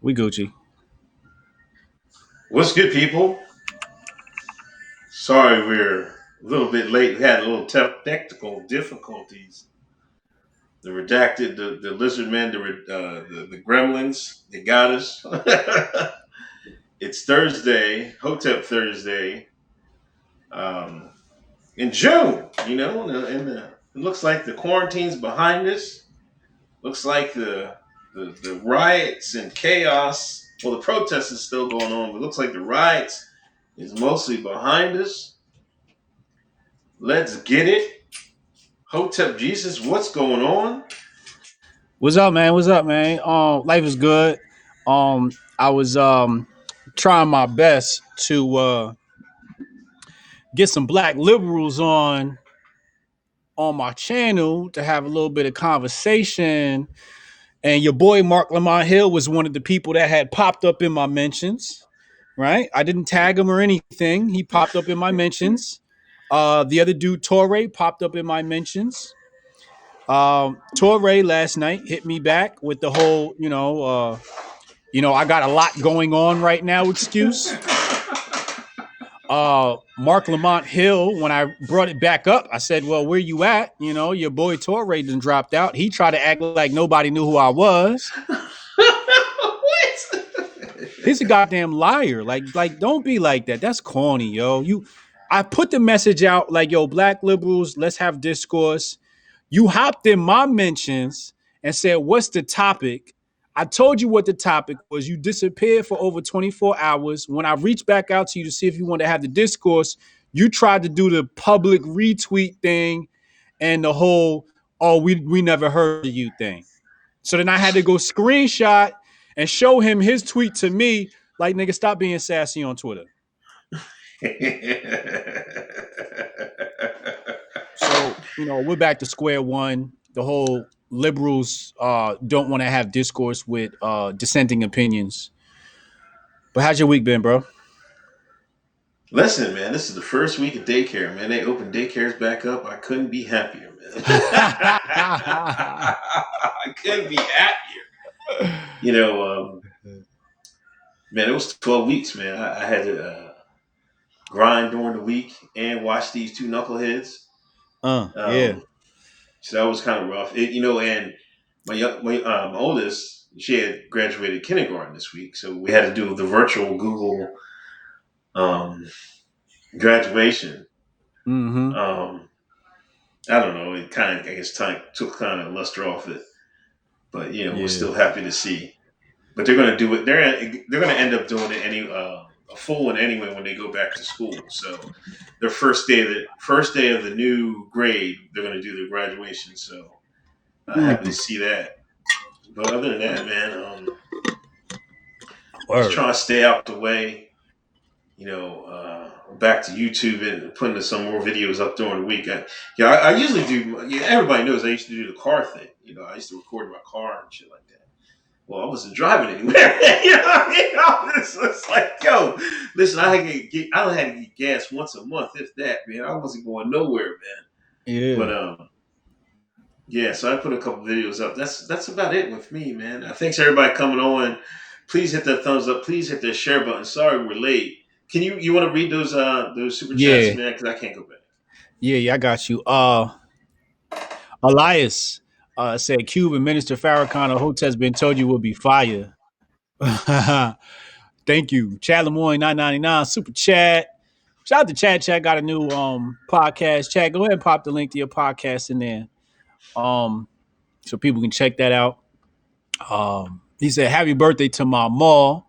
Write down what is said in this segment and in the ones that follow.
We Gucci. What's good, people? Sorry we're a little bit late. We had a little technical difficulties. The redacted, the lizard men, the gremlins, they got us. It's Thursday, Hotep Thursday, um, in June. It looks like the quarantine's behind us. Looks like the riots and chaos. Well, the protests is still going on, but it looks like the riots is mostly behind us. Let's get it. Hotep Jesus, what's going on? What's up, man? What's up, man? Life is good. I was trying my best to get some black liberals on my channel to have a little bit of conversation. And your boy Marc Lamont Hill was one of the people that had popped up in my mentions. Right? I didn't tag him or anything. He popped up in my mentions. The other dude, Torre, popped up in my mentions. Torre last night hit me back with the whole, I got a lot going on right now excuse. Marc Lamont Hill, when I brought it back up, I said, well, where you at? Your boy Torre done dropped out. He tried to act like nobody knew who I was. What? He's a goddamn liar. Like, don't be like that. That's corny, yo. I put the message out like, yo, black liberals, let's have discourse. You hopped in my mentions and said, what's the topic? I told you what the topic was. You disappeared for over 24 hours. When I reached back out to you to see if you wanted to have the discourse, you tried to do the public retweet thing and the whole, oh, we never heard of you thing. So then I had to go screenshot and show him his tweet to me, like, nigga, stop being sassy on Twitter. So, we're back to square one. The whole liberals don't want to have discourse with dissenting opinions. But how's your week been, bro? Listen, man, this is the first week of daycare, man. They opened daycares back up. I couldn't be happier, man. I couldn't be happier. Man, it was 12 weeks, man. I had to grind during the week and watch these two knuckleheads. Yeah. So that was kind of rough. And my oldest, she had graduated kindergarten this week, so we had to do the virtual Google graduation. Mm-hmm. I don't know. It kind of, I guess, took kind of luster off it, but we're still happy to see. But they're going to do it. They're going to end up doing it a full one anyway when they go back to school. So their first day of the new grade, they're going to do their graduation. So happy to see that. But other than that, man, just trying to stay out the way. Back to YouTube and putting some more videos up during the week. I usually do. Everybody knows I used to do the car thing. I used to record my car and shit like that. Well, I wasn't driving anywhere. It's like, yo, listen, I only had to get gas once a month, if that, man. I wasn't going nowhere, man. Yeah. But so I put a couple videos up. That's about it with me, man. Thanks everybody coming on. Please hit that thumbs up. Please hit that share button. Sorry we're late. Can you want to read those super chats, man? Because I can't go back. Yeah, I got you. Elias said Cuban Minister Farrakhan of Hoteps has been told you will be fired. Thank you. Chad Lemoyne 999 super chat. Shout out to Chad. Chad got a new podcast. Chad, go ahead and pop the link to your podcast in there. So people can check that out. He said, happy birthday to my ma.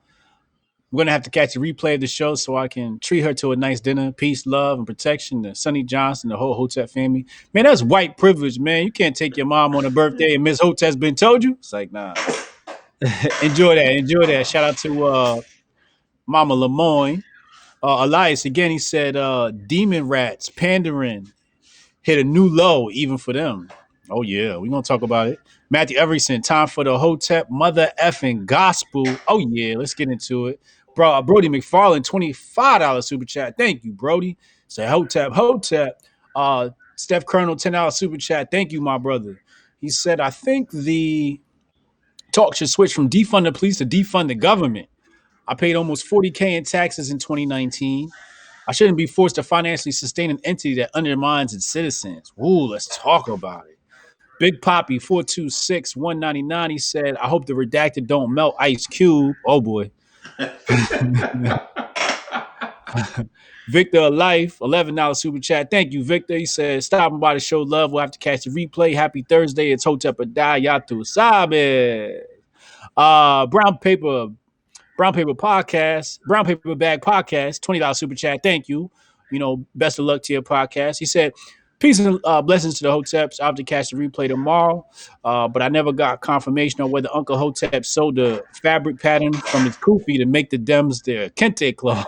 I'm going to have to catch a replay of the show so I can treat her to a nice dinner. Peace, love, and protection to Sonnie Johnson, the whole Hotep family. Man, that's white privilege, man. You can't take your mom on a birthday and Miss Hotep's been told you. It's like, nah. Enjoy that. Shout out to Mama Lemoyne. Elias, again, he said, demon rats, pandering, hit a new low even for them. Oh, yeah. We're going to talk about it. Matthew Everson, time for the Hotep mother effing gospel. Oh, yeah. Let's get into it. Brody McFarland, $25 super chat. Thank you, Brody. Say Hotep. Steph Colonel, $10 super chat. Thank you, my brother. He said, I think the Talk should switch from defund the police to defund the government. I paid almost 40K in taxes in 2019. I shouldn't be forced to financially sustain an entity that undermines its citizens. Ooh, let's talk about it. Big Poppy 426 199. He said, "I hope the redacted don't melt Ice Cube." Oh boy. Victor Life, $11 super chat. Thank you, Victor. He said, "Stopping by to show love. We'll have to catch the replay. Happy Thursday. It's Hotep or Die. Yatu Sabe." Brown Paper Podcast, Brown Paper Bag Podcast, $20 super chat. Thank you. Best of luck to your podcast. He said, "Peace and blessings to the Hoteps. I'll have to catch the replay tomorrow. But I never got confirmation on whether Uncle Hotep sold the fabric pattern from his kufi to make the Dems their Kente cloth."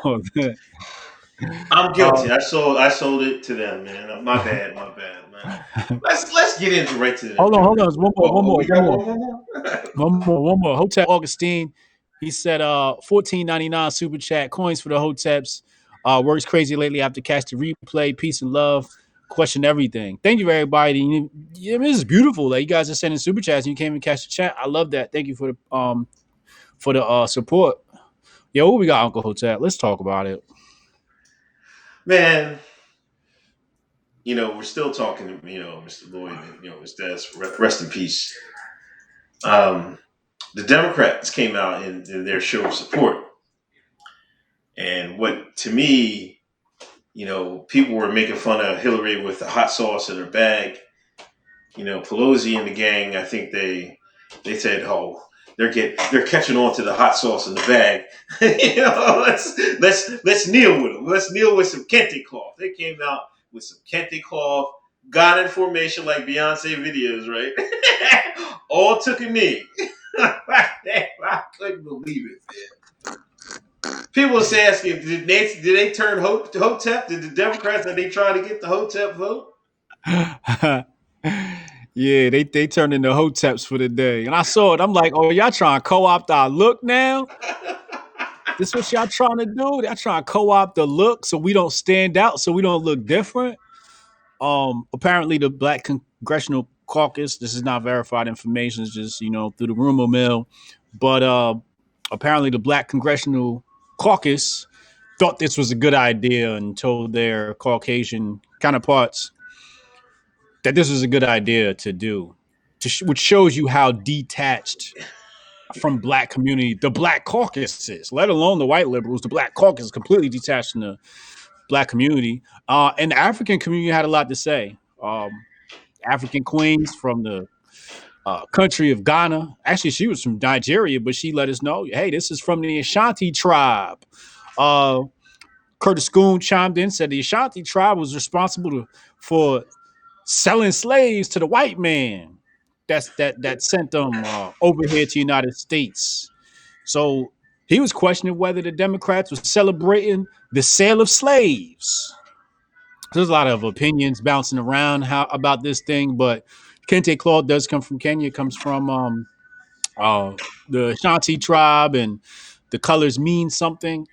I'm uh, guilty. I sold it to them, man. My bad, man. Let's get into right to the hold on. jugular. There's one more, Oh, one oh, more, we one got more. more. One more. Hotep Augustine. He said 14.99 super chat coins for the Hoteps. Works crazy lately. I have to catch the replay. Peace and love. Question everything. Thank you everybody. Yeah, this is beautiful. Like you guys are sending super chats and you can't even catch the chat. I love that. Thank you for the support. Yo, what we got, Uncle Hotep? Let's talk about it. Man, we're still talking, Mr. Lloyd, and, Mr. Des, rest in peace. The Democrats came out in their show of support. And what, to me, people were making fun of Hillary with the hot sauce in her bag. Pelosi and the gang, I think they said, "Oh, they're catching on to the hot sauce in the bag." Let's kneel with them. Let's kneel with some Kente cloth. They came out with some Kente cloth, got in formation like Beyonce videos, right? All took a knee. I couldn't believe it, man. People was asking, did they turn Hotep? Did the Democrats, are they trying to get the Hotep vote? Yeah, they turned into Hoteps for the day. And I saw it. I'm like, oh, y'all trying to co-opt our look now? This what y'all trying to do? Y'all trying to co-opt the look so we don't stand out, so we don't look different. Apparently the Black Congressional Caucus, this is not verified information, it's just, through the rumor mill. But apparently the Black Congressional Caucus thought this was a good idea and told their Caucasian counterparts that this was a good idea to do, which shows you how detached from Black community the Black Caucus is, let alone the white liberals. The Black Caucus is completely detached from the Black community. And the African community had a lot to say. African queens from the country of Ghana. Actually, she was from Nigeria, but she let us know, hey, this is from the Ashanti tribe. Curtis Schoon chimed in, said the Ashanti tribe was responsible for selling slaves to the white man that sent them over here to the United States. So he was questioning whether the Democrats were celebrating the sale of slaves. There's a lot of opinions bouncing around about this thing, but Kente cloth does come from Kenya. It comes from the Ashanti tribe, and the colors mean something.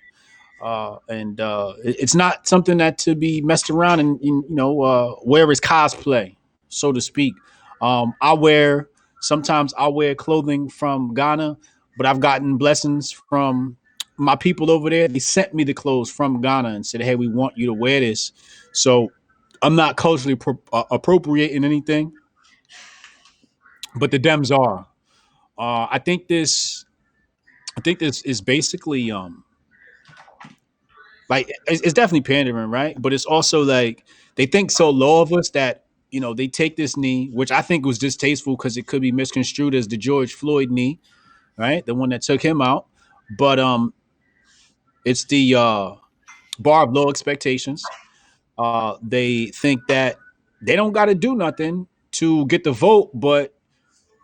And it's not something that to be messed around and wear as cosplay, so to speak. Sometimes I wear clothing from Ghana, but I've gotten blessings from my people over there. They sent me the clothes from Ghana and said, "Hey, we want you to wear this." So I'm not culturally appropriating anything, but the Dems are. I think this. I think this is basically like it's definitely pandering, right? But it's also like they think so low of us that they take this knee, which I think was distasteful because it could be misconstrued as the George Floyd knee, right? The one that took him out. But it's the bar of low expectations. They think that they don't got to do nothing to get the vote, but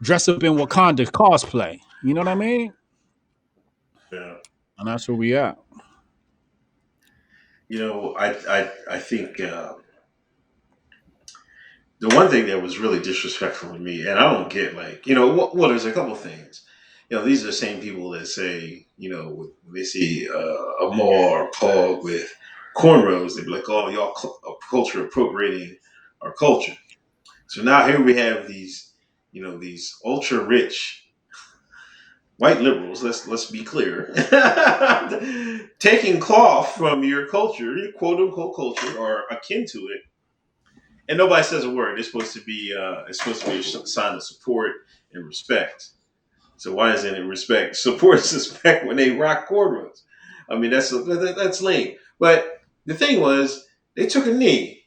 dress up in Wakanda cosplay. You know what I mean? Yeah. And that's where we at. I think the one thing that was really disrespectful to me, and I don't get, like, well, there's a couple things. These are the same people that say, when they see a mall or a pug with cornrows, they be like, "Oh, y'all culture appropriating our culture." So now here we have these ultra rich white liberals, let's be clear, taking cloth from your culture, your quote unquote culture, or akin to it, and nobody says a word. It's supposed to be a sign of support and respect. So why isn't it respect, support, and respect when they rock corduroys? I mean, that's lame. But the thing was, they took a knee,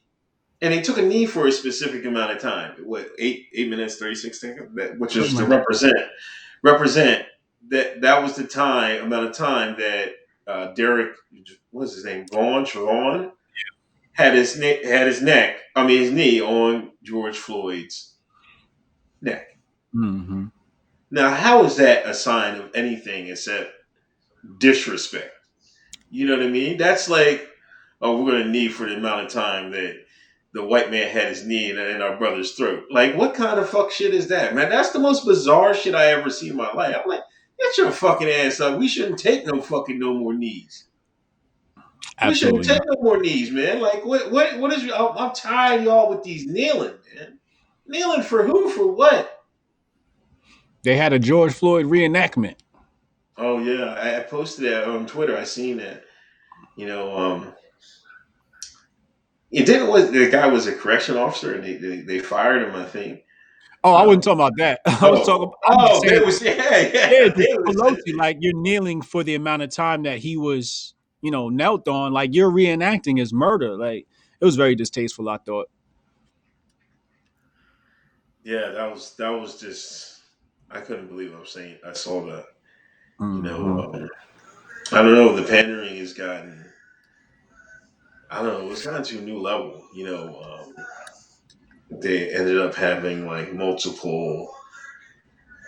and they took a knee for a specific amount of time. What, 8 minutes 36 seconds, which is Something to like that. represent that was the time amount of time that Derek, what's his name, Vaughn had his neck, I mean his knee on George Floyd's neck. Mm-hmm. Now, how is that a sign of anything except disrespect? You know what I mean? That's like, oh, we're gonna knee for the amount of time that the white man had his knee in our brother's throat. Like, what kind of fuck shit is that, man? That's the most bizarre shit I ever seen in my life. I'm like, get your fucking ass up. We shouldn't take no more knees. We shouldn't Absolutely take not. no more knees, man. Like, what is? I'm tired of y'all with these kneeling, man. Kneeling for who? For what? They had a George Floyd reenactment. Oh yeah, I posted that on Twitter. I seen that. You know, it didn't was the guy was a correction officer, and they fired him. I think. Oh, I wasn't Um, talking about that. I was talking. I'm just saying. They was Yeah, yeah, just they was. Pelosi, like you're kneeling for the amount of time that he was, knelt on. Like you're reenacting his murder. Like it was very distasteful. I thought. Yeah, that was just. I couldn't believe I'm saying. I saw that. You know, Mm-hmm. I don't know. The pandering has gotten. I don't know. It's gotten to a new level. They ended up having like multiple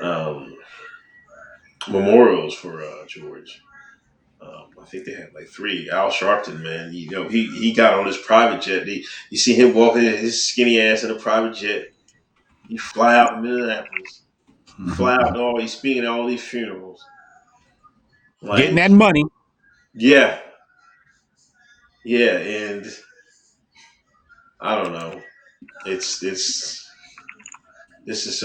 um, memorials for George. I think they had like three. Al Sharpton, man, he got on his private jet. You see him walking his skinny ass in a private jet. He fly out to Minneapolis. He fly out to all. He's speaking at all these funerals. Getting Like, that money. yeah, yeah, and I don't know. It's this is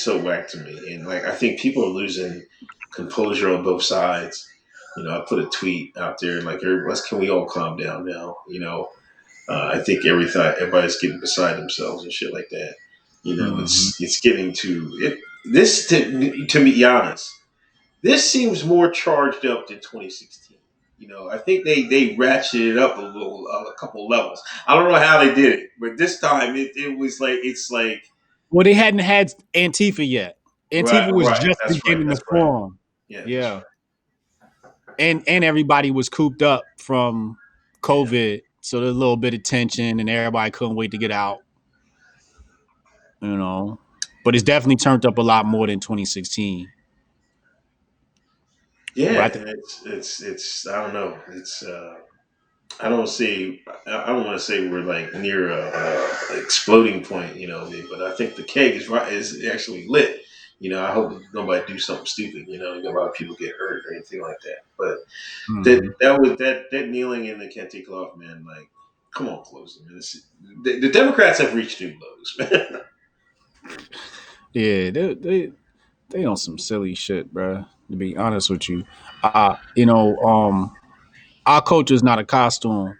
so whack to me, and like I think people are losing composure on both sides. I put a tweet out there like, can we all calm down now? I think everybody's getting beside themselves and shit like that. Mm-hmm. It's getting to it. This to be honest, this seems more charged up than 2016. I think they ratcheted it up a couple levels. I don't know how they did it, but this time it was like it's like Well, they hadn't had Antifa yet. right, Antifa was right. just That's right. beginning to That's right. form. Yeah, that's Yeah, right. and everybody was cooped up from Yeah, COVID, so there's a little bit of tension, and everybody couldn't wait to get out. You know, but it's definitely turned up a lot more than 2016. yeah. But I think And it's I don't know. I don't see. I don't want to say we're like near a exploding point, but I think the keg is right is actually lit. I hope nobody do something stupid. A lot of people get hurt or anything like that. But mhm. that kneeling in the Kente cloth, man. Like, come on, close man. The Democrats have reached new lows, man. Yeah, they on some silly shit, bro. To be honest with you, our culture is not a costume.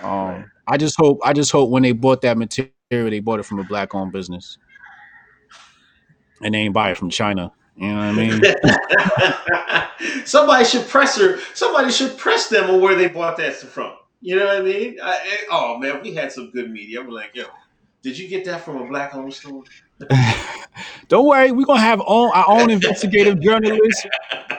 Right. I just hope when they bought that material, they bought it from a black owned business and they ain't buy it from China. You know what I mean? Somebody should press her. Somebody should press them on where they bought that from. You know what I mean? Oh man, we had some good media. I'm like, yo, did you get that from a black owned store? Don't worry, we're gonna have our own investigative journalists.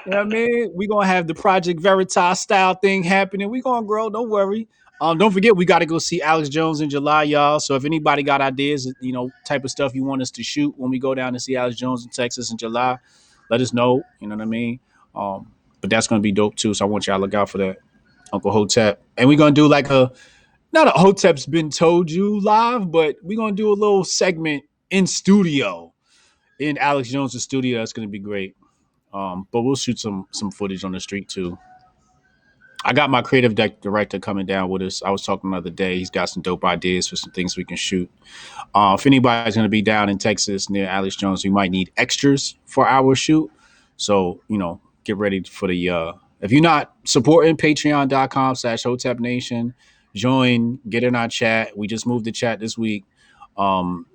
You know what I mean? We're gonna have the Project Veritas style thing happening. We're gonna grow, don't worry. Don't forget we gotta go see Alex Jones in July, y'all. So if anybody got ideas, type of stuff you want us to shoot when we go down to see Alex Jones in Texas in July, let us know. You know what I mean? But that's gonna be dope too. So I want y'all to look out for that. Uncle Hotep. And we're gonna do like a not a Hotep's been told you live, but we're gonna do a little segment in studio in Alex Jones' studio. That's gonna be great. But we'll shoot some footage on the street too. I got my creative director coming down with us. I was talking the other day. He's got some dope ideas for some things we can shoot. If anybody's going to be down in Texas near Alex Jones, we might need extras for our shoot. So, get ready for the if you're not supporting patreon.com/Hotep Nation, join, get in our chat. We just moved the chat this week. Um,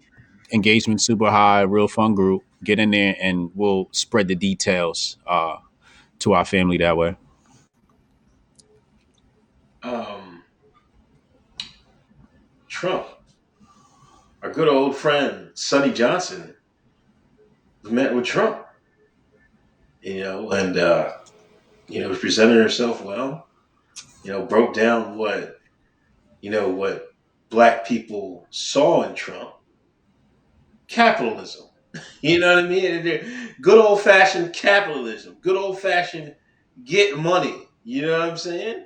Engagement super high, real fun group. Get in there and we'll spread the details to our family that way. Um, Trump, our good old friend Sonnie Johnson, met with Trump. And presented herself well. Broke down what black people saw in Trump. Capitalism. You know what I mean? Good old fashioned capitalism. Good old fashioned get money. You know what I'm saying?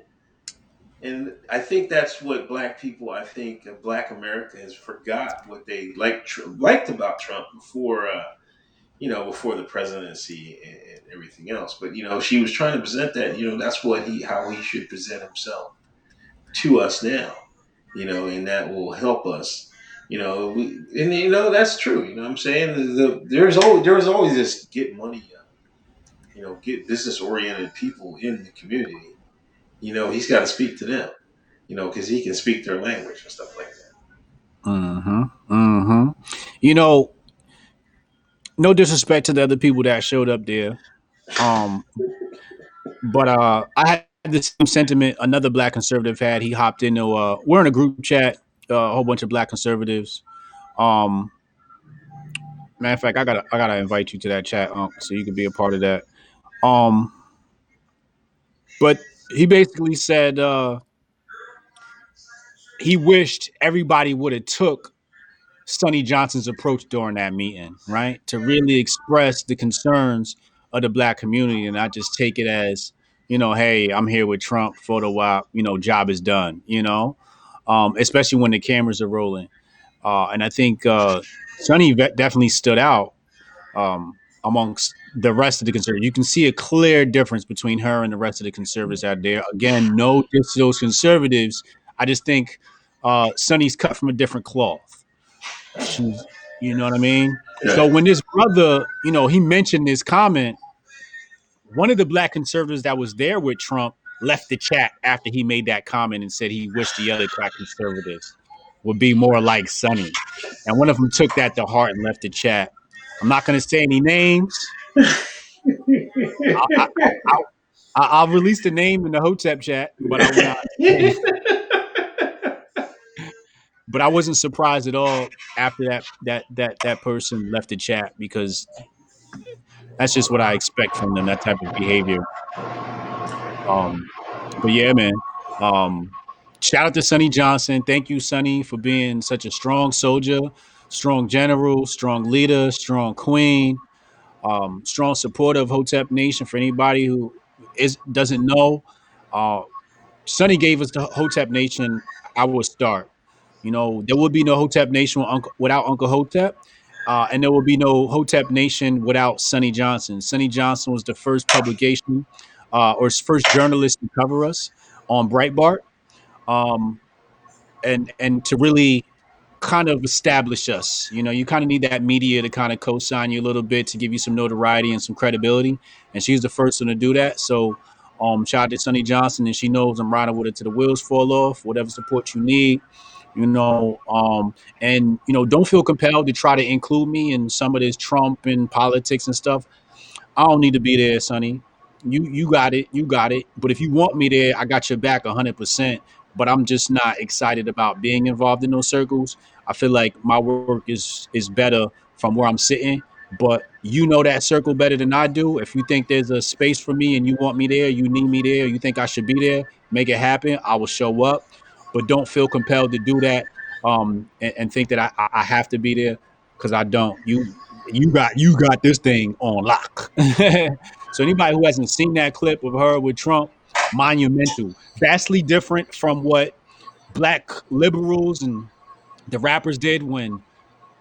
And I think that's what black people, I think black America has forgot what they liked about Trump before the presidency and everything else. But she was trying to present that. That's how he should present himself to us now. And that will help us. That's true. What I'm saying there was always this get money, get business oriented people in the community. He's got to speak to them. Because he can speak their language and stuff like that. Mm-hmm. Mm-hmm. You know, no disrespect to the other people that showed up there. Um, but I had the same sentiment another black conservative had. He hopped into we're in a group chat, a whole bunch of black conservatives. Um, Matter of fact, I gotta invite you to that chat, so you can be a part of that. Um, but he basically said he wished everybody would have took Sonnie Johnson's approach during that meeting, right? To really express the concerns of the black community and not just take it as, hey, I'm here with Trump, photo op, job is done, especially when the cameras are rolling. And I think Sonnie definitely stood out amongst the rest of the conservatives. You can see a clear difference between her and the rest of the conservatives out there. Again, no diss to those conservatives. I just think Sonnie's cut from a different cloth. She's, you know what I mean? Yeah. So when this brother, he mentioned this comment, one of the black conservatives that was there with Trump left the chat after he made that comment and said he wished the other black conservatives would be more like Sonnie. And one of them took that to heart and left the chat. I'm not going to say any names. I, will release the name in the Hotep chat, but I will not. But I wasn't surprised at all after that person left the chat because that's just what I expect from them, that type of behavior. Um, but yeah, man. Um, Shout out to Sonnie Johnson. Thank you, Sonnie, for being such a strong soldier, strong general, strong leader, strong queen, strong supporter of Hotep Nation. For anybody who doesn't know, uh, Sonnie gave us the Hotep Nation our start. There would be no Hotep Nation without Uncle Hotep, and there would be no Hotep Nation without Sonnie Johnson. Sonnie Johnson was the first publication or first journalist to cover us on Breitbart, um, and to really kind of establish us. You kind of need that media to kind of co-sign you a little bit to give you some notoriety and some credibility. And she's the first one to do that. So shout out to Sonnie Johnson, and she knows I'm riding with her to the wheels fall off, whatever support you need. And don't feel compelled to try to include me in some of this Trump and politics and stuff. I don't need to be there, Sonnie. You got it. You got it. But if you want me there, I got your back 100%. But I'm just not excited about being involved in those circles. I feel like my work is better from where I'm sitting. But you know that circle better than I do. If you think there's a space for me and you want me there, you need me there, you think I should be there, make it happen. I will show up. But don't feel compelled to do that and think that I have to be there because I don't. You got this thing on lock. So anybody who hasn't seen that clip of her with Trump, monumental, vastly different from what black liberals and the rappers did when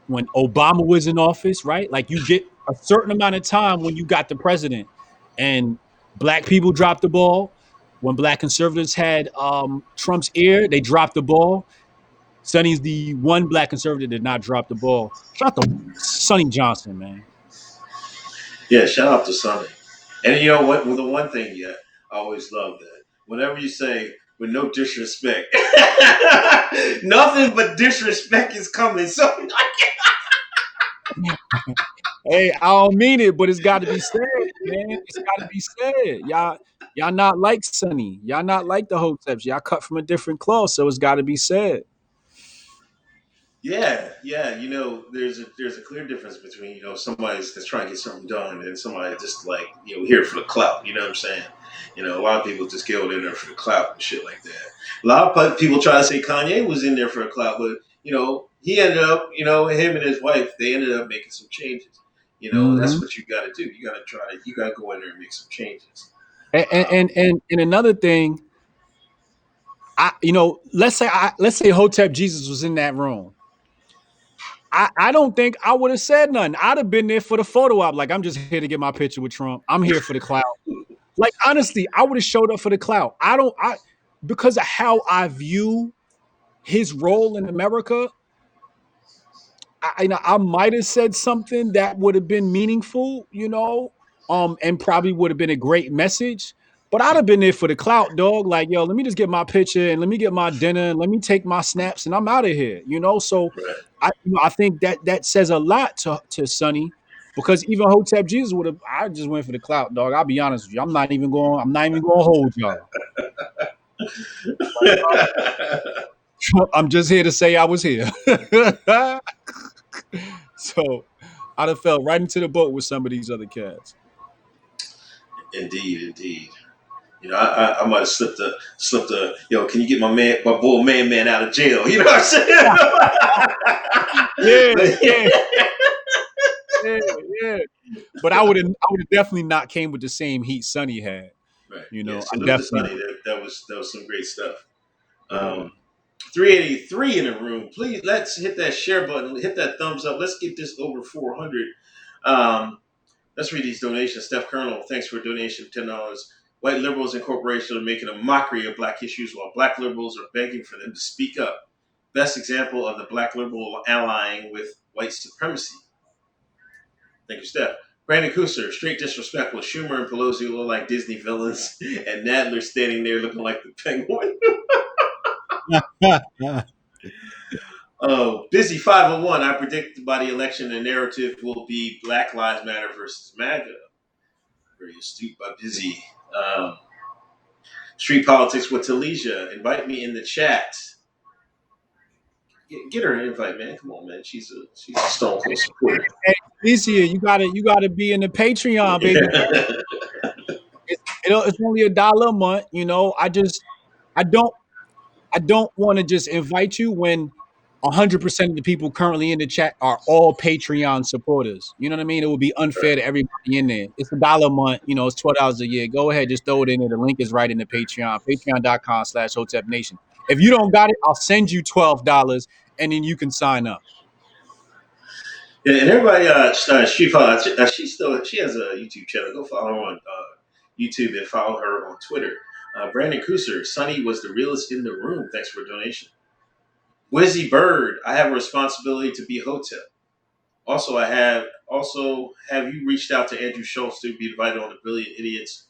Obama was in office, right? Like you get a certain amount of time when you got the president, and black people dropped the ball. When black conservatives had Trump's ear, they dropped the ball. Sonny's the one black conservative that did not drop the ball. Shout out to Sonnie Johnson, man. Yeah, shout out to Sonnie. And you know what? Well, the one thing, yeah, I always love that. Whenever you say, with no disrespect, nothing but disrespect is coming. So, Hey, I don't mean it, but it's got to be said, man. It's got to be said. Y'all not like Sonnie. Y'all not like the Hoteps. Y'all cut from a different cloth, so it's got to be said. yeah, yeah, there's a clear difference between somebody that's trying to get something done and somebody just like here for the clout. You know what I'm saying? A lot of people just go in there for the clout and shit like that. A lot of people try to say Kanye was in there for the clout, but he ended up, him and his wife, they ended up making some changes. And that's Mm-hmm. what you got to do. You got to go in there and make some changes. And, and Um, and and and another thing, let's say Hotep Jesus was in that room. I don't think I would have said nothing. I'd have been there for the photo op. Like, I'm just here to get my picture with Trump. I'm here for the clout. Like, honestly, I would have showed up for the clout. I because of how I view his role in America. I might have said something that would have been meaningful, and probably would have been a great message. But I'd have been there for the clout, dog. Like, yo, let me just get my picture and let me get my dinner and let me take my snaps and I'm out of here. So right. I think that says a lot to Sonny, because even Hotep Jesus would have. I just went for the clout, dog. I'll be honest with you. I'm not even going. I'm not even going to hold y'all. I'm just here to say I was here. So I'd have fell right into the boat with some of these other cats. Indeed, indeed. I might have slipped a, can you get my boy man out of jail? You know what I'm saying? Yeah, But, yeah, yeah, yeah. But I would have definitely not came with the same heat Sonny had. right. You Yeah. know, I Salute to definitely Sonny. That was some great stuff. yeah. 383 in the room. Please let's hit that share button. Hit that thumbs up. Let's get this over 400. Um, let's read these donations. Steph Colonel, thanks for a donation of $10. White liberals and corporations are making a mockery of black issues while black liberals are begging for them to speak up. Best example of the black liberal allying with white supremacy. Thank you, Steph. Brandon Cooser, straight disrespectful. Schumer and Pelosi look like Disney villains, and Nadler standing there looking like the penguin. Oh, Busy 501. I predict by the election the narrative will be Black Lives Matter versus MAGA. Very astute by Busy. Um, Street Politics with Talisha. Invite me in the chat. Get her an invite, man. Come on, man. She's a stone cold supporter. Hey, Alicia, you gotta be in the Patreon, baby girl. It's only $1 a month. I don't I don't want to just invite you when 100% of the people currently in the chat are all Patreon supporters. You know what I mean? It would be unfair to everybody in there. It's $1 a month. It's $12 a year. Go ahead, just throw it in there. The link is right in the Patreon. Patreon.com/Hotep Nation. If you don't got it, I'll send you $12 and then you can sign up. Yeah, and everybody, she has a YouTube channel. Go follow her on YouTube and follow her on Twitter. Brandon Cooser, Sonny was the realest in the room. Thanks for a donation. Wizzy Bird, I have a responsibility to be Hotep. Also have you reached out to Andrew Schultz to be invited on the Brilliant Idiots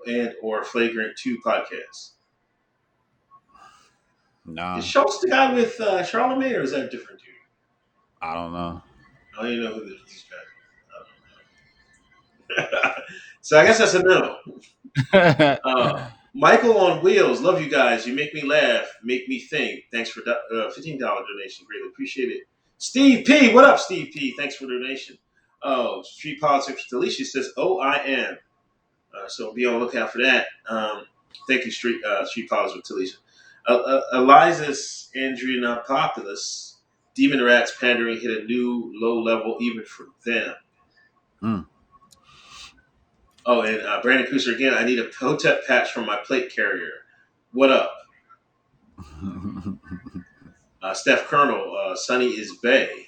and or Flagrant 2 podcast? Is Nah, Schultz the guy with Charlamagne, or is that a different dude? I don't know. I don't even know who these guys are. So I guess that's a no. Michael on Wheels, love you guys. You make me laugh, make me think. Thanks for $15 donation. Greatly appreciate it. Steve P, what up, Steve P? Thanks for the donation. Oh, Street Politics with Alicia says, "Oh, I am." So be on the lookout for that. Thank you, Street Politics with Alicia. Eliza's Andrianopoulos, Demon Rats pandering hit a new low level even for them. Mm. Oh, and Brandon Cooser again. I need a Hotep patch from my plate carrier. What up? Steph Colonel, Sonny is Bay.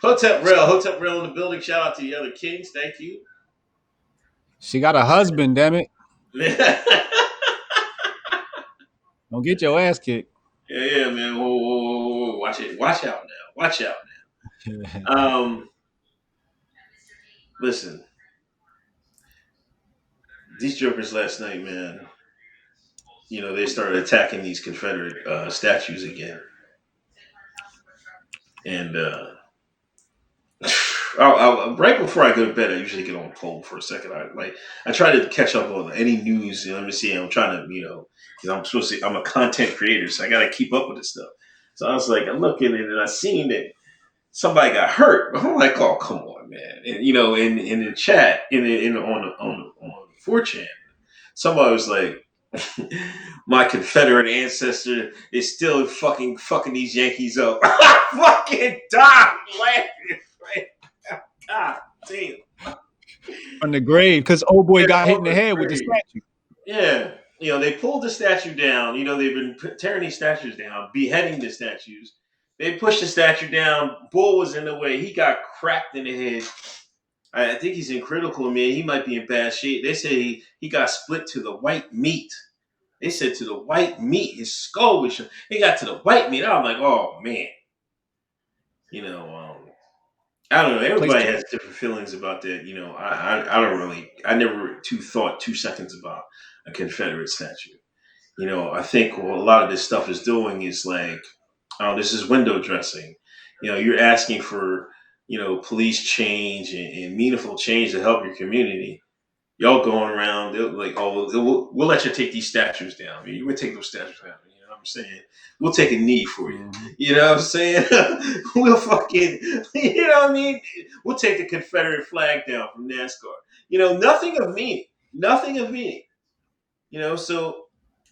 Hotep Rail in the building. Shout out to the other kings. Thank you. She got a husband, damn it. yeah, Don't get your ass kicked. yeah, man. Whoa, whoa, whoa, whoa. Watch it. Watch out now. Watch out now. Listen, these jokers last night, man. They started attacking these Confederate statues again, and right before I go to bed, I usually get on cold for a second. I try to catch up on any news. Let me see. I'm trying to because I'm supposed to. I'm a content creator, so I got to keep up with this stuff. So I was like, I'm looking at it, and I seen that somebody got hurt. I'm like, oh come on, man. And in the chat, in on 4chan, somebody was like, my Confederate ancestor is still fucking these Yankees up. I fucking died laughing. Right? God damn. On the grave, because old boy Yeah, got hit in on the the head with the grave. statue. Yeah. They pulled the statue down. They've been tearing these statues down, beheading the statues. They pushed the statue down. Bull was in the way. He got cracked in the head. I think he's in critical, man. He might be in bad shape. They say he got split to the white meat. They said to the white meat, his skull was. He got to the white meat. I'm like, oh man. You know, I don't know. Place Everybody to has different feelings about that. I don't really. I never thought 2 seconds about a Confederate statue. I think what a lot of this stuff is doing is like, oh, this is window dressing. You're asking for police change and meaningful change to help your community. Y'all going around, they're like, oh, we'll let you take these statues down. I mean, you would take those statues down. You know what I'm saying? We'll take a knee for you. Mhm. You know what I'm saying? We'll fucking, you know what I mean? We'll take the Confederate flag down from NASCAR. Nothing of meaning. Nothing of meaning. So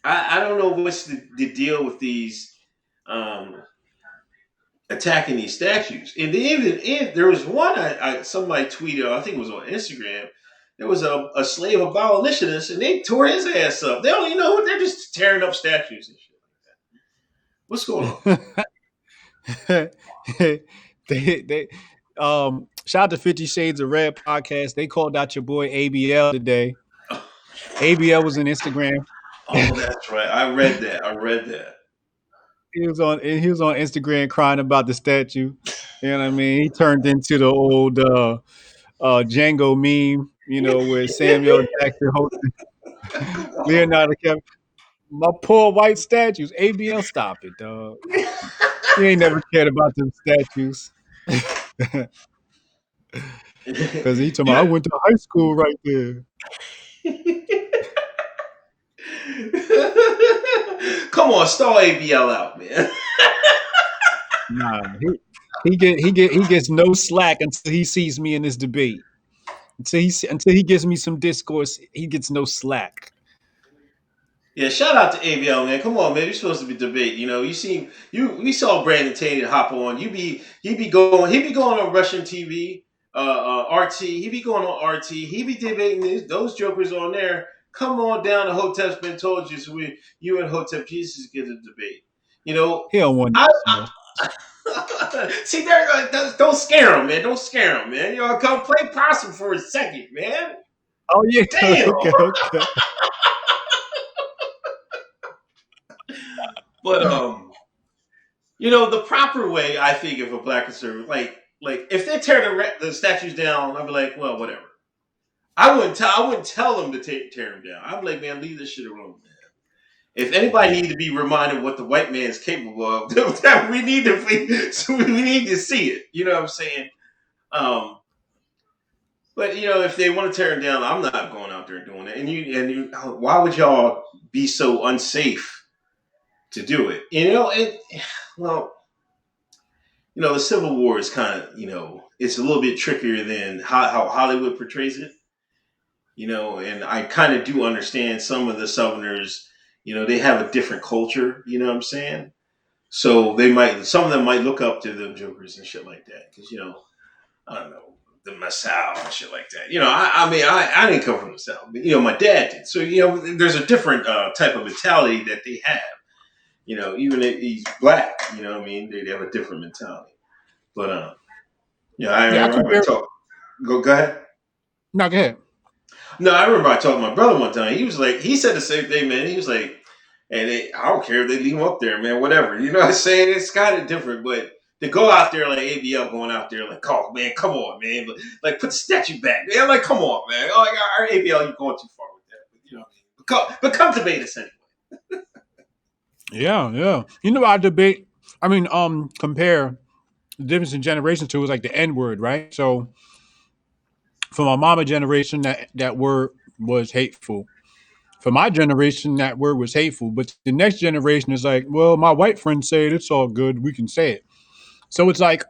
I don't know what's the deal with these um, attacking these statues. And even if there was one, somebody tweeted, I think it was on Instagram. There was a slave abolitionist, and they tore his ass up. They don't even know what they're just tearing up statues and shit. What's going on? they shout out to 50 Shades of Red podcast. They called out your boy ABL today. ABL was on Instagram. Oh, that's right. I read that. I read that. He was on Instagram crying about the statue. You know what I mean? He turned into the old Django meme, where Samuel Jackson hosted Come Leonardo DiCaprio. My poor white statues. ABL, stop it, dog. You ain't never cared about them statues. Cause he told me I on. went to high school right there. Come on, stall ABL out, man. Nah, he gets no slack until he sees me in this debate. Until he gives me some discourse, he gets no slack. Yeah, shout out to ABL, man. Come on, man. You're supposed to be debate. You see, we saw Brandon Taylor hop on. He be going on Russian TV, RT. He be going on RT. He be debating those jokers on there. Come on down to Hotep's been told you, so you and Hotep Jesus get a debate. You know, He don't want I, that smoke. see there. Don't scare him, man. Don't scare him, man. Come play possum for a second, man. Oh yeah, Damn. okay, okay. But the proper way I think of a black conservative, like if they tear the statues down, I'd be like, well, whatever. I wouldn't tell them to tear them down. I'd be like, man, leave this shit alone, man. If anybody need to be reminded what the white man is capable of, we need to so we need to see it. You know what I'm saying? Um, but if they want to tear them down, I'm not going out there doing it. And why would y'all be so unsafe to do it? Well, the Civil War is kind of, it's a little bit trickier than how Hollywood portrays it, and I kind of do understand some of the Southerners, they have a different culture, you know what I'm saying? So some of them might look up to them jokers and shit like that. Cause, I don't know, the Masao and shit like that. I mean, I didn't come from the South, but, my dad did. So, there's a different type of mentality that they have, even if he's black, you know what I mean? They have a different mentality. But I Yeah, I remember I compare. talked. Go ahead. No, go ahead. No, I remember I talked to my brother one time. He was like, he said the same thing, man. He was like, I don't care if they leave him up there, man. Whatever, you know what I'm saying? It's kind of different, but to go out there like ABL going out there like, oh man, come on, man, like put the statue back. Man, I'm like, come on, man. Oh, like, our ABL, you're going too far with that. But, you know, but come debate us anyway. Yeah, yeah. You know, I debate. I mean, compare the difference in generations to is like the N word, right? So for my mama generation, that word was hateful. For my generation, that word was hateful. But the next generation is like, well, my white friends say it. It's all good. We can say it. So it's like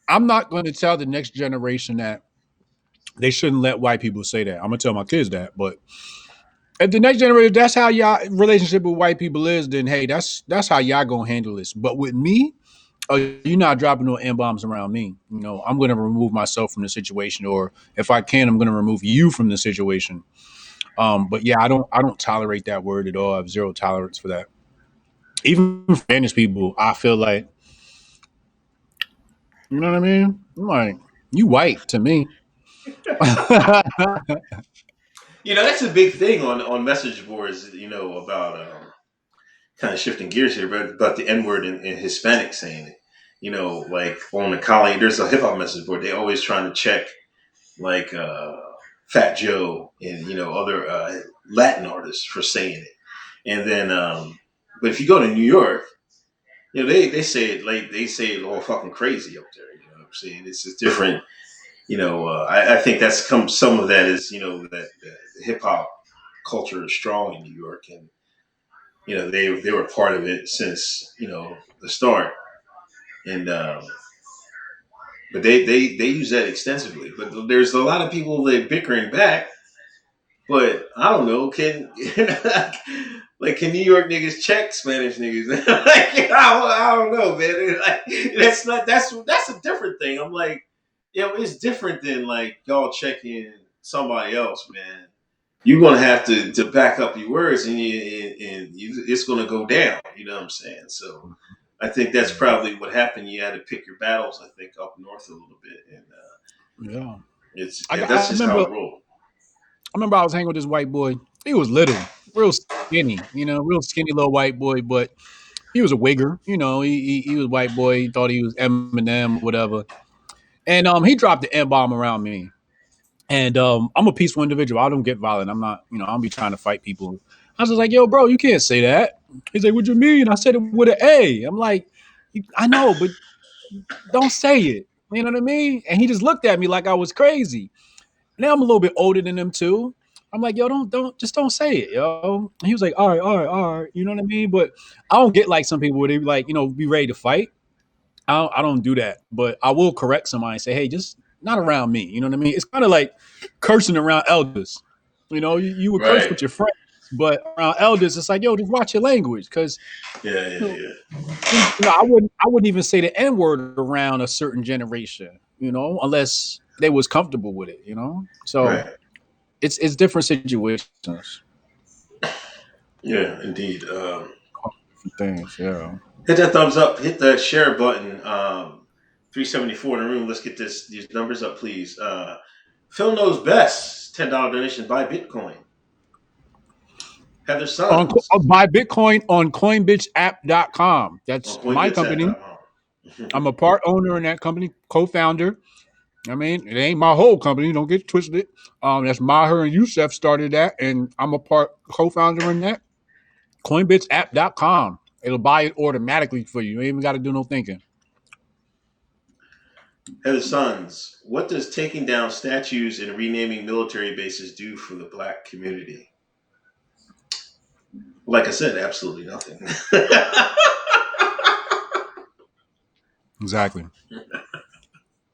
I'm not going to tell the next generation that they shouldn't let white people say that. I'm gonna tell my kids that. But if the next generation, that's how y'all relationship with white people is, then hey, that's how y'all gonna handle this. But with me, you're not dropping no N bombs around me. You know, I'm gonna remove myself from the situation, or if I can, I'm gonna remove you from the situation. But yeah, I don't tolerate that word at all. I have zero tolerance for that. Even for Spanish people, I feel like, you know what I mean? I'm like, you white to me. You know, that's a big thing on message boards. You know about kind of shifting gears here, but about the N word in Hispanic saying it. You know, like on the college, there's a hip hop message board. They always trying to check like Fat Joe and other Latin artists for saying it. And then, but if you go to New York, they say it like they say it all fucking crazy up there. You know what I'm saying? It's just different. I think that's come. Some of that is that the hip hop culture is strong in New York, and they were part of it since the start. And but they use that extensively. But there's a lot of people that bickering back. But I don't know, can like can New York niggas check Spanish niggas? Like, I don't know, man. Like, that's a different thing. I'm like, it's different than like y'all checking somebody else, man. You're gonna have to back up your words, and it's gonna go down. You know what I'm saying? So I think that's probably what happened. You had to pick your battles. I think up north a little bit, and Yeah, that's I just remember. how it rolled. I remember I was hanging with this white boy. He was little, real skinny, real skinny little white boy, but he was a wigger. He was a white boy. He thought he was Eminem or whatever. And he dropped the N bomb around me. And I'm a peaceful individual. I don't get violent. I'm not, I don't be trying to fight people. I was just like, yo, bro, you can't say that. He's like, what you mean? I said it with an A. I'm like, I know, but don't say it. You know what I mean? And he just looked at me like I was crazy. Now I'm a little bit older than them too. I'm like, yo, don't say it, yo. And he was like, all right, all right, all right. You know what I mean? But I don't get like some people where they like, be ready to fight. I don't do that. But I will correct somebody and say, hey, just not around me. You know what I mean? It's kind of like cursing around elders. You would curse Right. with your friends, but around elders, it's like, yo, just watch your language. Because Yeah, you yeah, know, yeah. I wouldn't even say the N word around a certain generation, unless they was comfortable with it. So Right. it's different situations, Yeah, indeed. things. Yeah. Hit that thumbs up. Hit the share button. 374 in the room. Let's get these numbers up, please. Phil knows best. $10 donation. Buy Bitcoin. Heather Sons Buy Bitcoin on coinbitchapp.com. on That's my company. CoinBitsApp.com. I'm a part owner in that company, co-founder. I mean, it ain't my whole company. Don't get twisted. That's Maher and Youssef started that, and I'm a part co-founder in that. Coinbitsapp.com. It'll buy it automatically for you. You ain't even got to do no thinking. Heather Sons, what does taking down statues and renaming military bases do for the black community? Like I said, absolutely nothing. Exactly.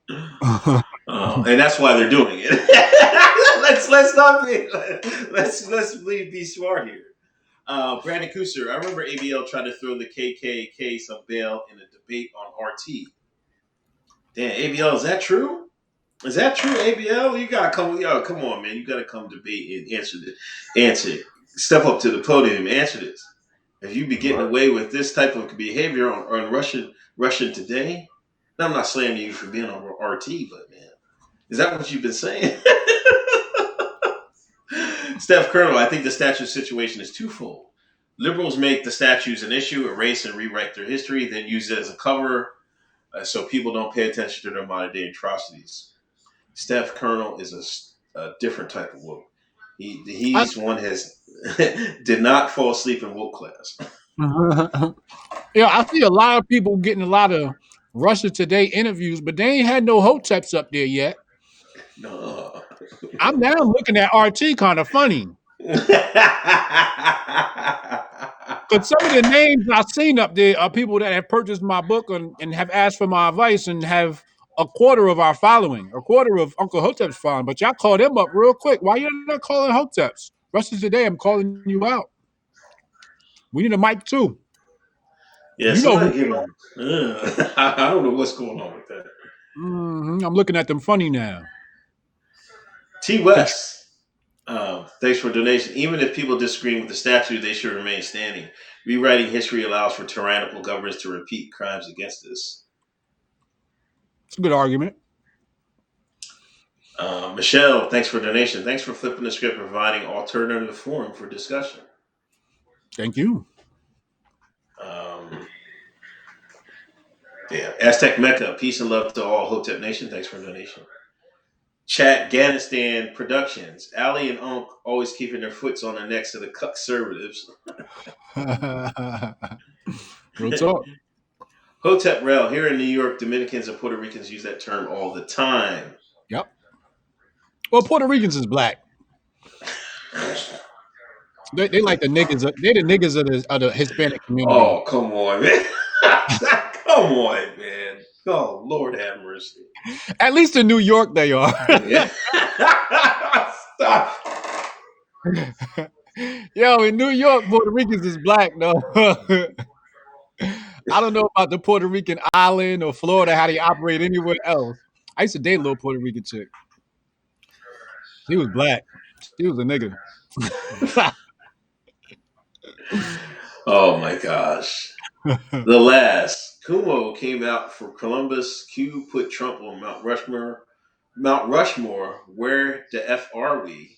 And that's why they're doing it. let's not be let's be smart here. Brandon Cooser, I remember ABL trying to throw the KKK some bail in a debate on RT. Damn, ABL, is that true? Is that true, ABL? You gotta come, come on, man. You gotta come debate and answer this. Answer. Step up to the podium and answer this. If you be getting away with this type of behavior on Russian today, now, I'm not slamming you for being on RT, but man, is that what you've been saying? Steph Colonel, I think the statue situation is twofold. Liberals make the statues an issue, erase and rewrite their history, then use it as a cover so people don't pay attention to their modern day atrocities. Steph Colonel is a different type of woke. I, He's one has did not fall asleep in woke class. yeah, I see a lot of people getting a lot of Russia Today interviews, but they ain't had no Hoteps up there yet. No. I'm now looking at RT kind of funny. Because some of the names I've seen up there are people that have purchased my book and have asked for my advice and have a quarter of our following, a quarter of Uncle Hotep's following. But y'all call them up real quick. Why you not calling Hoteps? Rest of today, I'm calling you out. We need a mic too. Yeah, You know who somebody give him. I don't know what's going on with that. I'm looking at them funny now. T Contr- West, thanks for donation. Even if people disagree with the statute, they should remain standing. Rewriting history allows for tyrannical governments to repeat crimes against us. It's a good argument. Michelle, thanks for donation. Thanks for flipping the script and providing alternative forum for discussion. Thank you. Um, yeah, Aztec Mecca, peace and love to all Hotep Nation. Thanks for donation. Chat Afghanistan Productions. Ali and Unc always keeping their foots on the necks of the conservatives. Real talk. Hotep Rel. Here in New York, Dominicans and Puerto Ricans use that term all the time. Yep. Well, Puerto Ricans is black. They like the niggas. They the niggas of the Hispanic community. Oh, come on, man. Come on, man. Oh, Lord have mercy. At least in New York, they are. Yeah. Stop. Yo, in New York, Puerto Ricans is black, though. I don't know about the Puerto Rican island or Florida, how they operate anywhere else. I used to date a little Puerto Rican chick. She was black. She was a nigga. Oh, my gosh. The last. Kumo came out for Columbus. Q put Trump on Mount Rushmore. Mount Rushmore. Where the F are we?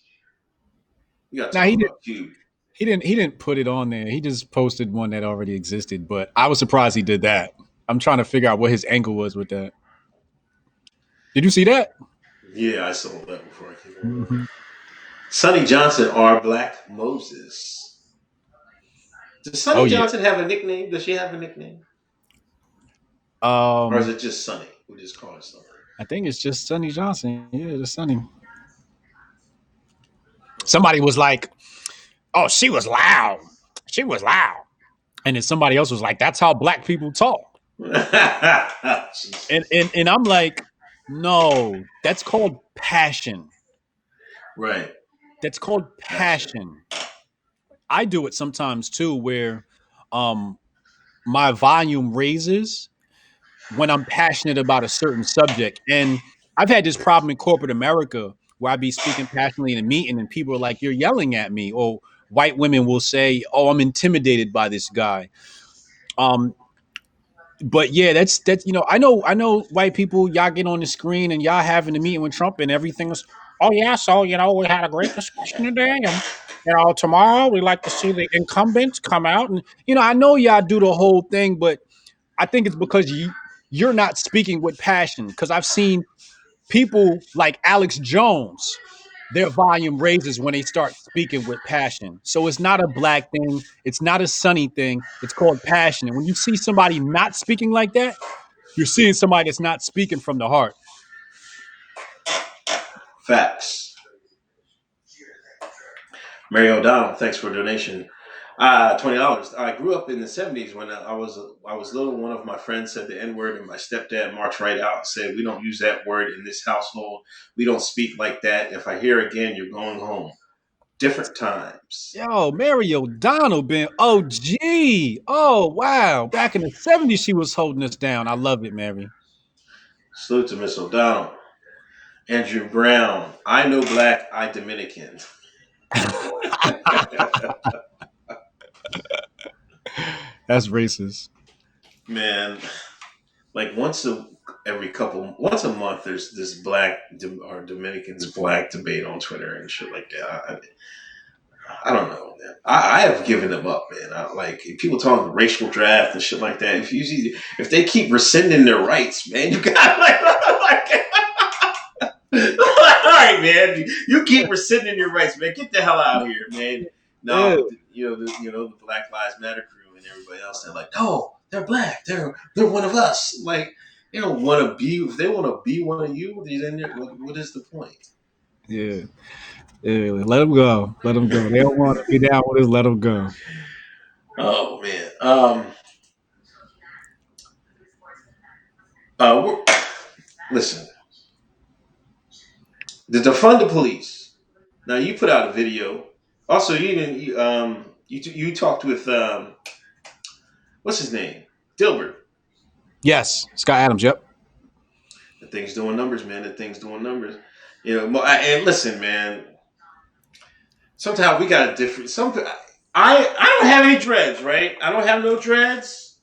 We got to Now talk about Q. he didn't put it on there. He just posted one that already existed, but I was surprised he did that. I'm trying to figure out what his angle was with that. Did you see that? Yeah, I saw that before I came over. Mm-hmm. Sonnie Johnson, our Black Moses. Does Oh Sonnie yeah. Johnson have a nickname? Does she have a nickname? Or is Um, it just Sonnie? We just call her Sonnie. I think it's just Sonny Johnson. Yeah, just Sonny. Somebody was like, "Oh, she was loud. She was loud," and then somebody else was like, "That's how black people talk." And I'm like, "No, that's called passion. Right. That's called Passion. passion." I do it sometimes too, where um my volume raises when I'm passionate about a certain subject. And I've had this problem in corporate America where I be speaking passionately in a meeting and people are like, "You're yelling at me." Or white women will say, "Oh, I'm intimidated by this guy." Um, but yeah, that's I know white people, y'all get on the screen and y'all having a meeting with Trump and everything is, "Oh yeah, so we had a great discussion today and tomorrow we like to see the incumbents come out." And I know y'all do the whole thing, but I think it's because you're not speaking with passion. Because I've seen people like Alex Jones, their volume raises when they start speaking with passion. So it's not a black thing. It's not a sunny thing. It's called passion. And when you see somebody not speaking like that, you're seeing somebody that's not speaking from the heart. Facts. Mary O'Donnell, thanks for a donation. $20. I grew up in the '70s when I was little. One of my friends said the N word, and my stepdad marched right out and said, "We don't use that word in this household. We don't speak like that. If I hear again, you're going home." Different times. Yo, Mary O'Donnell been OG. Oh, wow. Back in the 70s, she was holding us down. I love it, Mary. Salute to Miss O'Donnell. Andrew Brown. I know black. I Dominican. That's racist. Man, like once a month, there's this black or Dominicans black debate on Twitter and shit like that. I don't know, man. I have given them up, man. Like people talking racial draft and shit like that. If they keep rescinding their rights, man, you got like all right, man. You keep rescinding your rights, man. Get the hell out of here, man. No, Yeah. but the Black Lives Matter crew and everybody else, they're like, no, they're black. They're one of us. Like they don't want to be. If they want to be one of you, then what is the point? Yeah. Yeah. Let them go. Let them go. They don't want to be down with us. Let them go. Oh man. Listen. The defund the police. Now you put out a video. Also, you talked with what's his name, Dilbert. Yes. Scott Adams. Yep. The thing's doing numbers, man. The thing's doing numbers. And listen, man. Sometimes we got a different. I don't have any dreads, right? I don't have no dreads.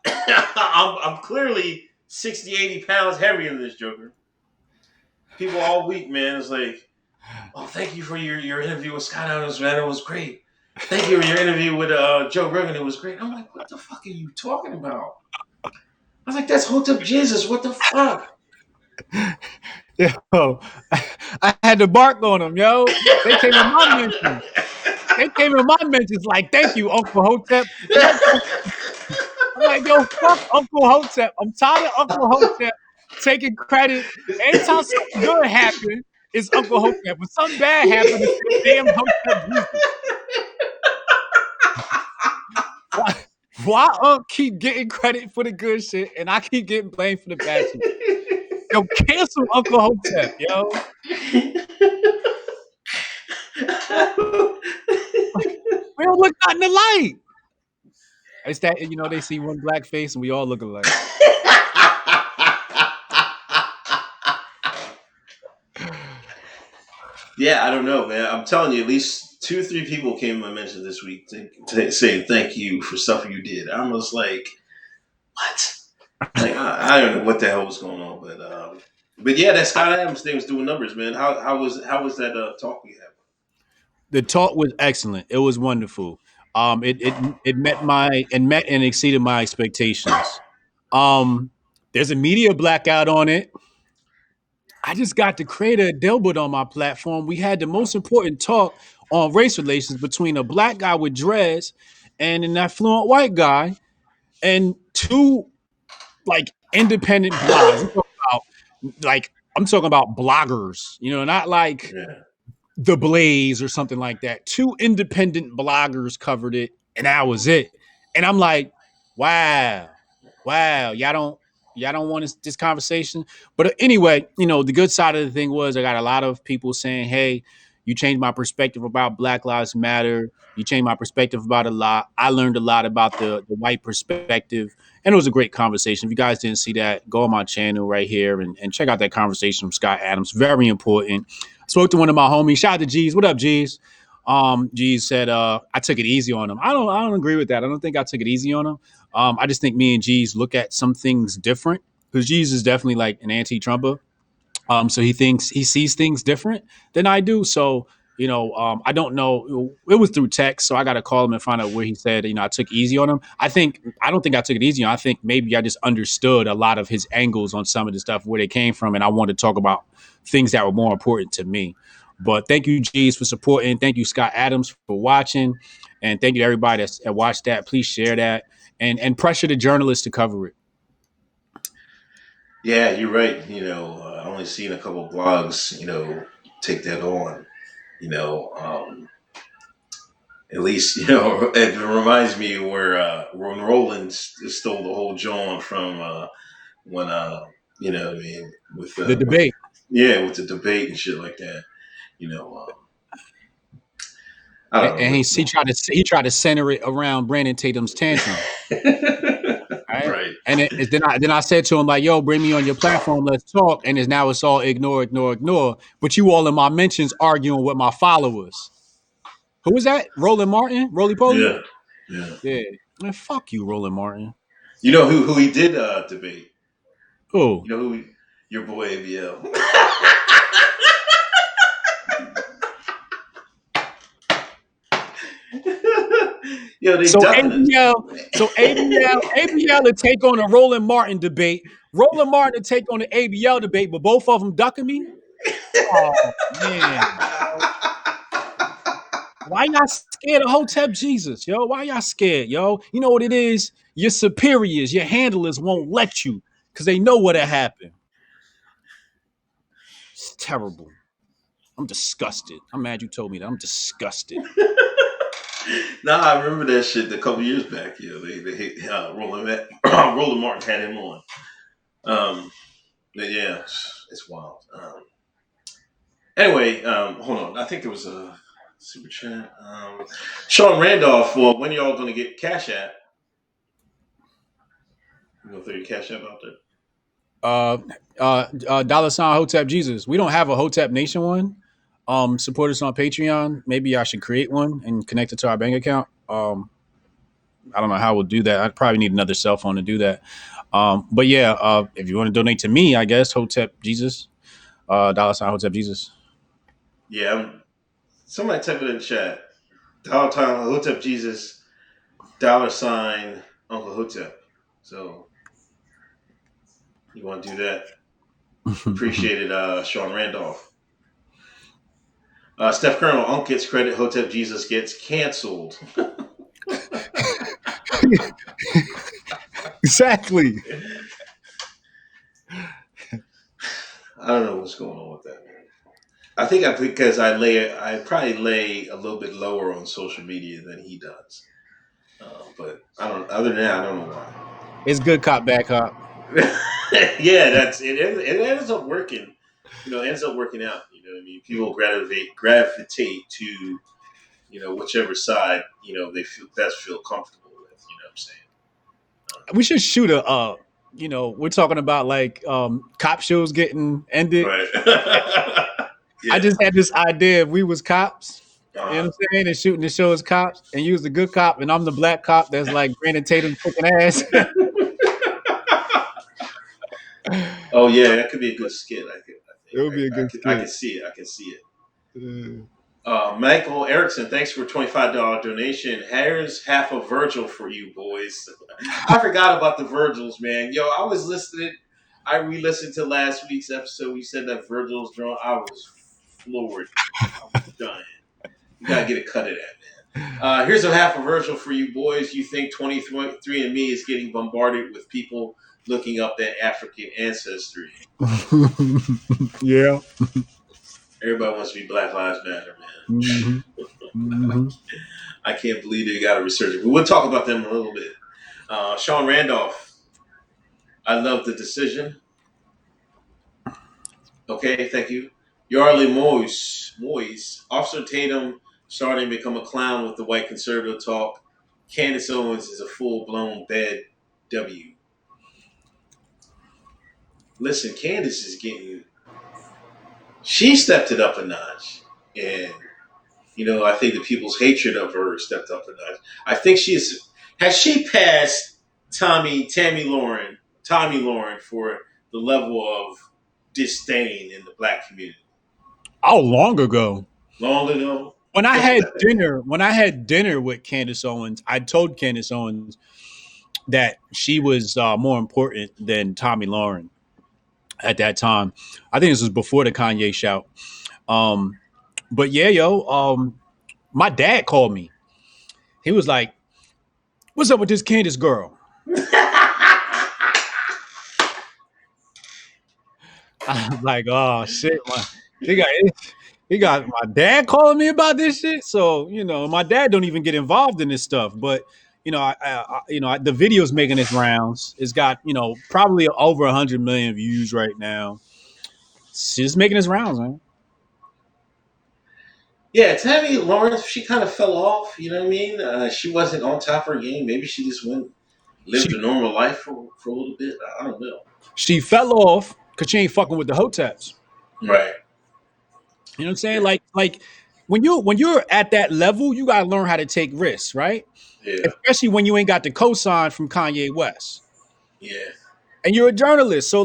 I'm clearly 60, 80 pounds heavier than this Joker. People all week, man, is like, oh, thank you for your interview with Scott Adams, man. It was great. Thank you for your interview with Joe Rogan. It was great. I'm like, what the fuck are you talking about? I was like, that's Hotep Jesus. What the fuck? Yo, I had to bark on them, yo. They came in my mentions. They came in my mentions like, thank you, Uncle Hotep. I'm like, yo, fuck Uncle Hotep. I'm tired of Uncle Hotep taking credit. Anytime something good happens, it's Uncle Hotep. When something bad happens, it's damn Hotep Jesus. Why Unc keep getting credit for the good shit and I keep getting blamed for the bad shit? Yo, cancel Uncle Hotep, yo. We don't look nothing alike. It's that, they see one black face and we all look alike. Yeah, I don't know, man. I'm telling you, at least 2 or 3 people came to my mention this week saying thank you for stuff you did. I was like, what? Like I don't know what the hell was going on, but yeah, that Scott Adams thing was doing numbers, man. How was that talk we had? The talk was excellent. It was wonderful. It met and exceeded my expectations. Um, there's a media blackout on it. I just got to create a Dilbert on my platform. We had the most important talk on race relations between a black guy with dreads and an affluent white guy, and two like independent blogs. I'm talking about bloggers, not like Yeah. The Blaze or something like that. Two independent bloggers covered it, and that was it. And I'm like, wow, y'all don't want this conversation. But anyway, the good side of the thing was I got a lot of people saying, hey, you changed my perspective about Black Lives Matter. You changed my perspective about a lot. I learned a lot about the white perspective. And it was a great conversation. If you guys didn't see that, go on my channel right here and check out that conversation from Scott Adams. Very important. Spoke to one of my homies. Shout out to G's. What up, G's? G's said I took it easy on him. I don't agree with that. I don't think I took it easy on him. I just think me and G's look at some things different because G's is definitely like an anti-Trumper. So he sees things different than I do. So, I don't know. It was through text, so I got to call him and find out where he said, I took easy on him. I don't think I took it easy on him. I think maybe I just understood a lot of his angles on some of the stuff where they came from, and I wanted to talk about things that were more important to me. But thank you, G's, for supporting. Thank you, Scott Adams, for watching, and thank you to everybody that watched that. Please share that and pressure the journalists to cover it. Yeah, you're right. I only seen a couple blogs, take that on. You know, um, at least it reminds me where when Roland stole the whole John from when what I mean The with debate. with the debate and shit like that. You know, um, I don't know And what. he tried to center it around Brandon Tatum's tantrum. Right. Right. And then I said to him like, "Yo, bring me on your platform, let's talk." And it's all ignore, ignore, ignore. But you all in my mentions arguing with my followers. Who was that? Roland Martin, Roly Poly. Yeah. Yeah. Yeah, man, fuck you, Roland Martin. You know who he did debate? Oh, You know who? Your boy ABL. Yo, they So ducking us. ABL to take on a Roland Martin debate. Roland Martin to take on the ABL debate, but both of them ducking me. Oh man, why y'all scared of Hotep Jesus, yo? Why y'all scared, yo? You know what it is? Your superiors, your handlers won't let you because they know what'll happen. It's terrible. I'm disgusted. I'm mad you told me that. I'm disgusted. Nah, I remember that shit a couple years back. Yeah, they hit Roland Martin had him on. But yeah, it's wild. Anyway, hold on. I think there was a super chat. Sean Randolph. Well, when y'all gonna get Cash App? You gonna throw your Cash App out there? $sign Hotep Jesus. We don't have a Hotep Nation one. Support us on Patreon. Maybe I should create one and connect it to our bank account. I don't know how we'll do that. I'd probably need another cell phone to do that. But yeah, if you want to donate to me, I guess Hotep Jesus, $sign Hotep Jesus. Yeah, somebody type it in the chat. Dollar sign Hotep Jesus, $sign Uncle Hotep. So you want to do that? Appreciate it, Sean Randolph. Steph Colonel, Unc gets credit. Hotep Jesus gets canceled. Exactly. I don't know what's going on with that, man. Because I probably lay a little bit lower on social media than he does. But I don't. Other than that, I don't know why. It's good cop, bad cop. Yeah, that's it. It ends up working. It ends up working out. You know what I mean? People gravitate to whichever side they feel comfortable with. You know what I'm saying? We should shoot we're talking about like cop shows getting ended. Right. I Yeah. just had this idea if we was cops, you know what Uh, I'm saying, and shooting the show as cops, and you was the good cop, and I'm the black cop that's like Brandon Tatum kicking ass. oh yeah, that could be a good skit. It would be a good I skit. can see it. I can see it. Uh, Michael Erickson, thanks for a $25 donation. Here's half a Virgil for you, boys. I forgot about the Virgils, man. Yo, I was listening. I re-listened to last week's episode. We said that Virgil's drawn. I was floored. I was dying. You gotta get a cut of that, man. Here's a half a Virgil for you, boys. You think 23andMe is getting bombarded with people looking up their African ancestry? yeah. Everybody wants to be Black Lives Matter, man. Mm-hmm. Mm-hmm. I can't believe they got a resurgence. But we'll talk about them in a little bit. Sean Randolph, I love the decision. Okay, thank you. Yarley Moyes, Officer Tatum starting to become a clown with the white conservative talk. Candace Owens is a full-blown bad W. Listen, Candace is getting... She stepped it up a notch. And, I think the people's hatred of her stepped up a notch. I think has she passed Tommy Lauren for the level of disdain in the black community? Oh, long ago. Long ago? When I had dinner with Candace Owens, I told Candace Owens that she was more important than Tommy Lauren at that time. I think this was before the Kanye shout. Um, but yeah, my dad called me. He was like, "What's up with this Candace girl?" I was like, "Oh shit, he got he got my dad calling me about this shit." So my dad don't even get involved in this stuff, but the video's making its rounds. It's got probably over 100 million views right now. It's just making its rounds, man. Yeah, Tammy Lawrence, she kind of fell off. You know what I mean? She wasn't on top of her game. Maybe she just lived She a normal life for a little bit. I don't know. she fell off because she ain't fucking with the Hoteps. Right. You know what I'm saying? Yeah. Like when you're at that level, you gotta learn how to take risks, right? Yeah. Especially when you ain't got the cosign from Kanye West. Yeah. And you're a journalist. So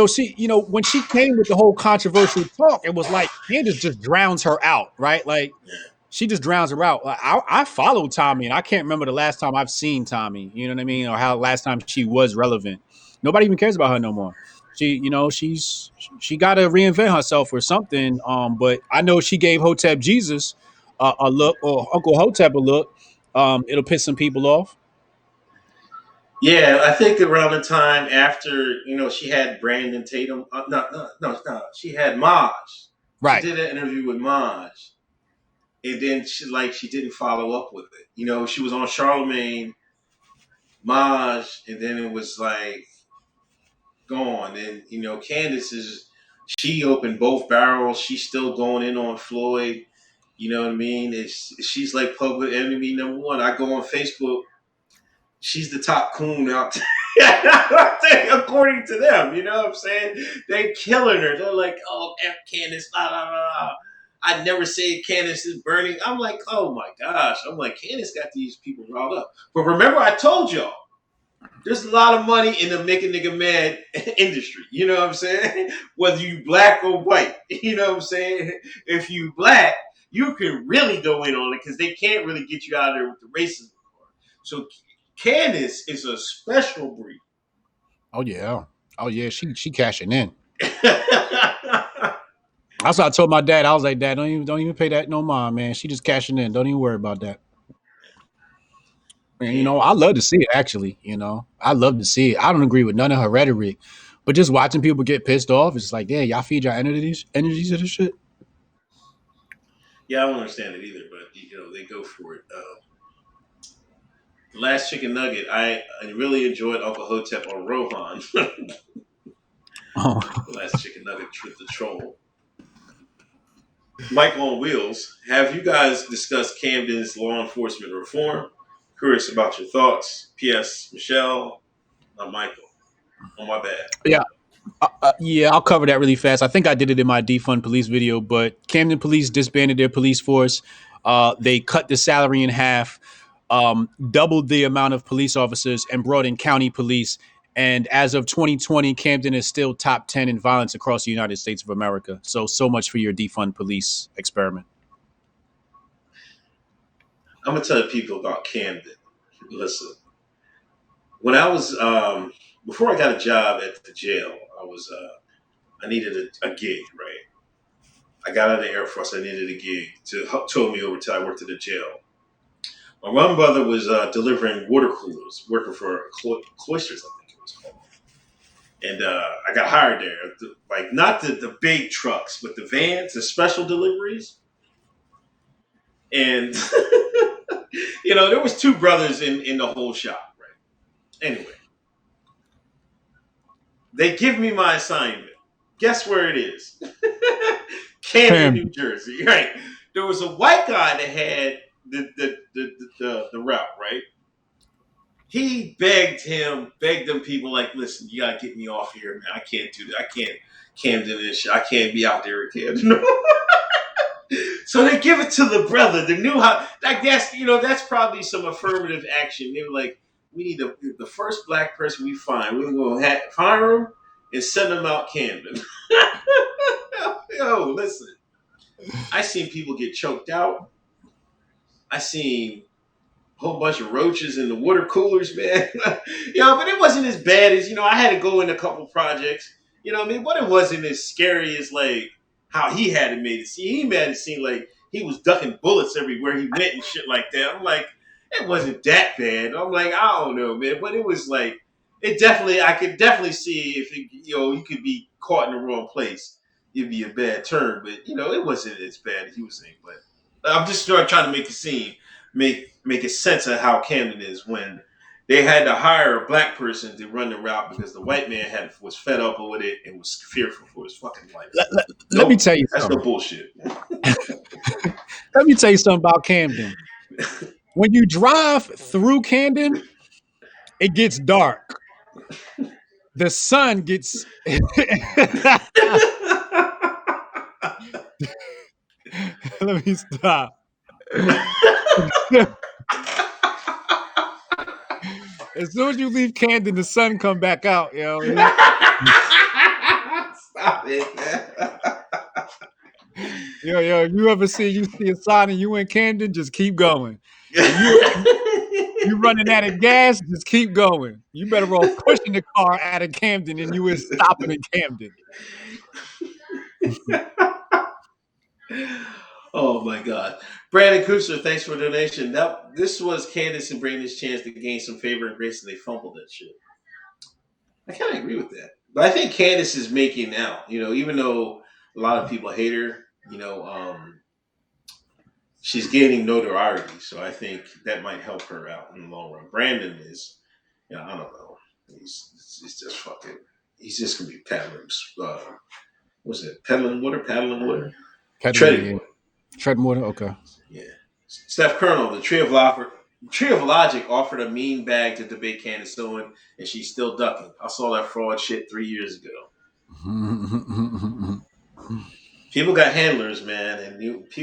she, when she came with the whole controversial talk, it was like Candace just drowns her out, right? Like Yeah. she just drowns her out. Like, I follow Tommy, and I can't remember the last time I've seen Tommy. You know what I mean, or how last time she was relevant. Nobody even cares about her no more. She got to reinvent herself or something. But I know she gave Hotep Jesus a look, or Uncle Hotep a look. It'll piss some people off. Yeah, I think around the time after she had Brandon Tatum. No. She had Maj. She Right. did an interview with Maj, and then she didn't follow up with it. She was on Charlemagne, Maj, and then it was like gone. And Candace she opened both barrels. She's still going in on Floyd. You know what I mean? She's like public enemy number one. I go on Facebook. She's the top coon out there, according to them. You know what I'm saying? They killing her. They're like, oh, F Candace, blah, blah, blah. I never say Candace is burning. I'm like, oh my gosh. I'm like, Candace got these people riled up. But remember, I told y'all, there's a lot of money in the make a nigga mad industry. You know what I'm saying? Whether you black or white. You know what I'm saying? If you black, you can really go in on it because they can't really get you out of there with the racism. So Candace is a special breed. Oh yeah. Oh yeah. She cashing in. That's what I told my dad. I was like, Dad, don't even pay that no mind, man. She just cashing in. Don't even worry about that. And Yeah. I love to see it actually. I love to see it. I don't agree with none of her rhetoric, but just watching people get pissed off, it's like, yeah, y'all feed your energies to this shit. Yeah, I don't understand it either, but they go for it. The last chicken nugget, I really enjoyed Uncle Hotep on Rohan. The Oh. last chicken nugget with the troll. Mike on Wheels, have you guys discussed Camden's law enforcement reform? Curious about your thoughts. P.S. Michelle, not Michael. Oh, my bad. Yeah. Yeah, I'll cover that really fast. I think I did it in my defund police video, but Camden Police disbanded their police force. They cut the salary in half, doubled the amount of police officers, and brought in county police. And as of 2020, Camden is still top 10 in violence across the United States of America. So much for your defund police experiment. I'm going to tell people about Camden. Listen, when I was, before I got a job at the jail, I needed a gig, right? I got out of the Air Force. I needed a gig to tow me over till I worked at the jail. My one brother was delivering water coolers, working for Cloisters, I think it was called. And I got hired there. Like, not the big trucks, but the vans, the special deliveries. And, there was two brothers in the whole shop, right? Anyway, they give me my assignment. Guess where it is? Camden, New Camden. Jersey, right? There was a white guy that had the route, right? He begged them people like, listen, you gotta get me off here, man. I can't do that. I can't Camden and shit. I can't be out there in Camden. So they give it to the brother. They knew how. I guess that's probably some affirmative action. They were like, we need the first black person we find. We're gonna hire him and send him out Camden. Yo, listen. I seen people get choked out. I seen a whole bunch of roaches in the water coolers, man. But it wasn't as bad as I had to go in a couple projects. You know what I mean? But it wasn't as scary as like how he had it made it seem. He made it seem like he was ducking bullets everywhere he went and shit like that. I'm like, it wasn't that bad. I'm like, I don't know, man. But it was like, I could definitely see if you could be caught in the wrong place. It'd be a bad turn. But it wasn't as bad as he was saying. But I'm just trying to make a scene, make a sense of how Camden is when they had to hire a black person to run the route because the white man was fed up with it and was fearful for his fucking life. Let me tell you That's no something. bullshit. Let me tell you something about Camden. When you drive through Camden, it gets dark. The sun gets. Let me stop. As soon as you leave Camden, the sun come back out. Stop it, man. yo, you see a sign and you in Camden, just keep going. If you running out of gas, just keep going. You better off pushing the car out of Camden than you is stopping in Camden. Oh my God. Brandon Cruiser, thanks for the donation. This was Candace and Brandon's chance to gain some favor and grace, and they fumbled that shit. I kind of agree with that. But I think Candace is making out, even though a lot of people hate her, she's gaining notoriety. So I think that might help her out in the long run. Brandon is, I don't know. He's just fucking, he's just going to be paddling, what's it, paddling water? Pedaling, Treading yeah. water. Treading water, okay. Yeah. Steph Colonel, the Tree of Logic offered a mean bag to debate Candace Owen, and she's still ducking. I saw that fraud shit 3 years ago. People got handlers, man, and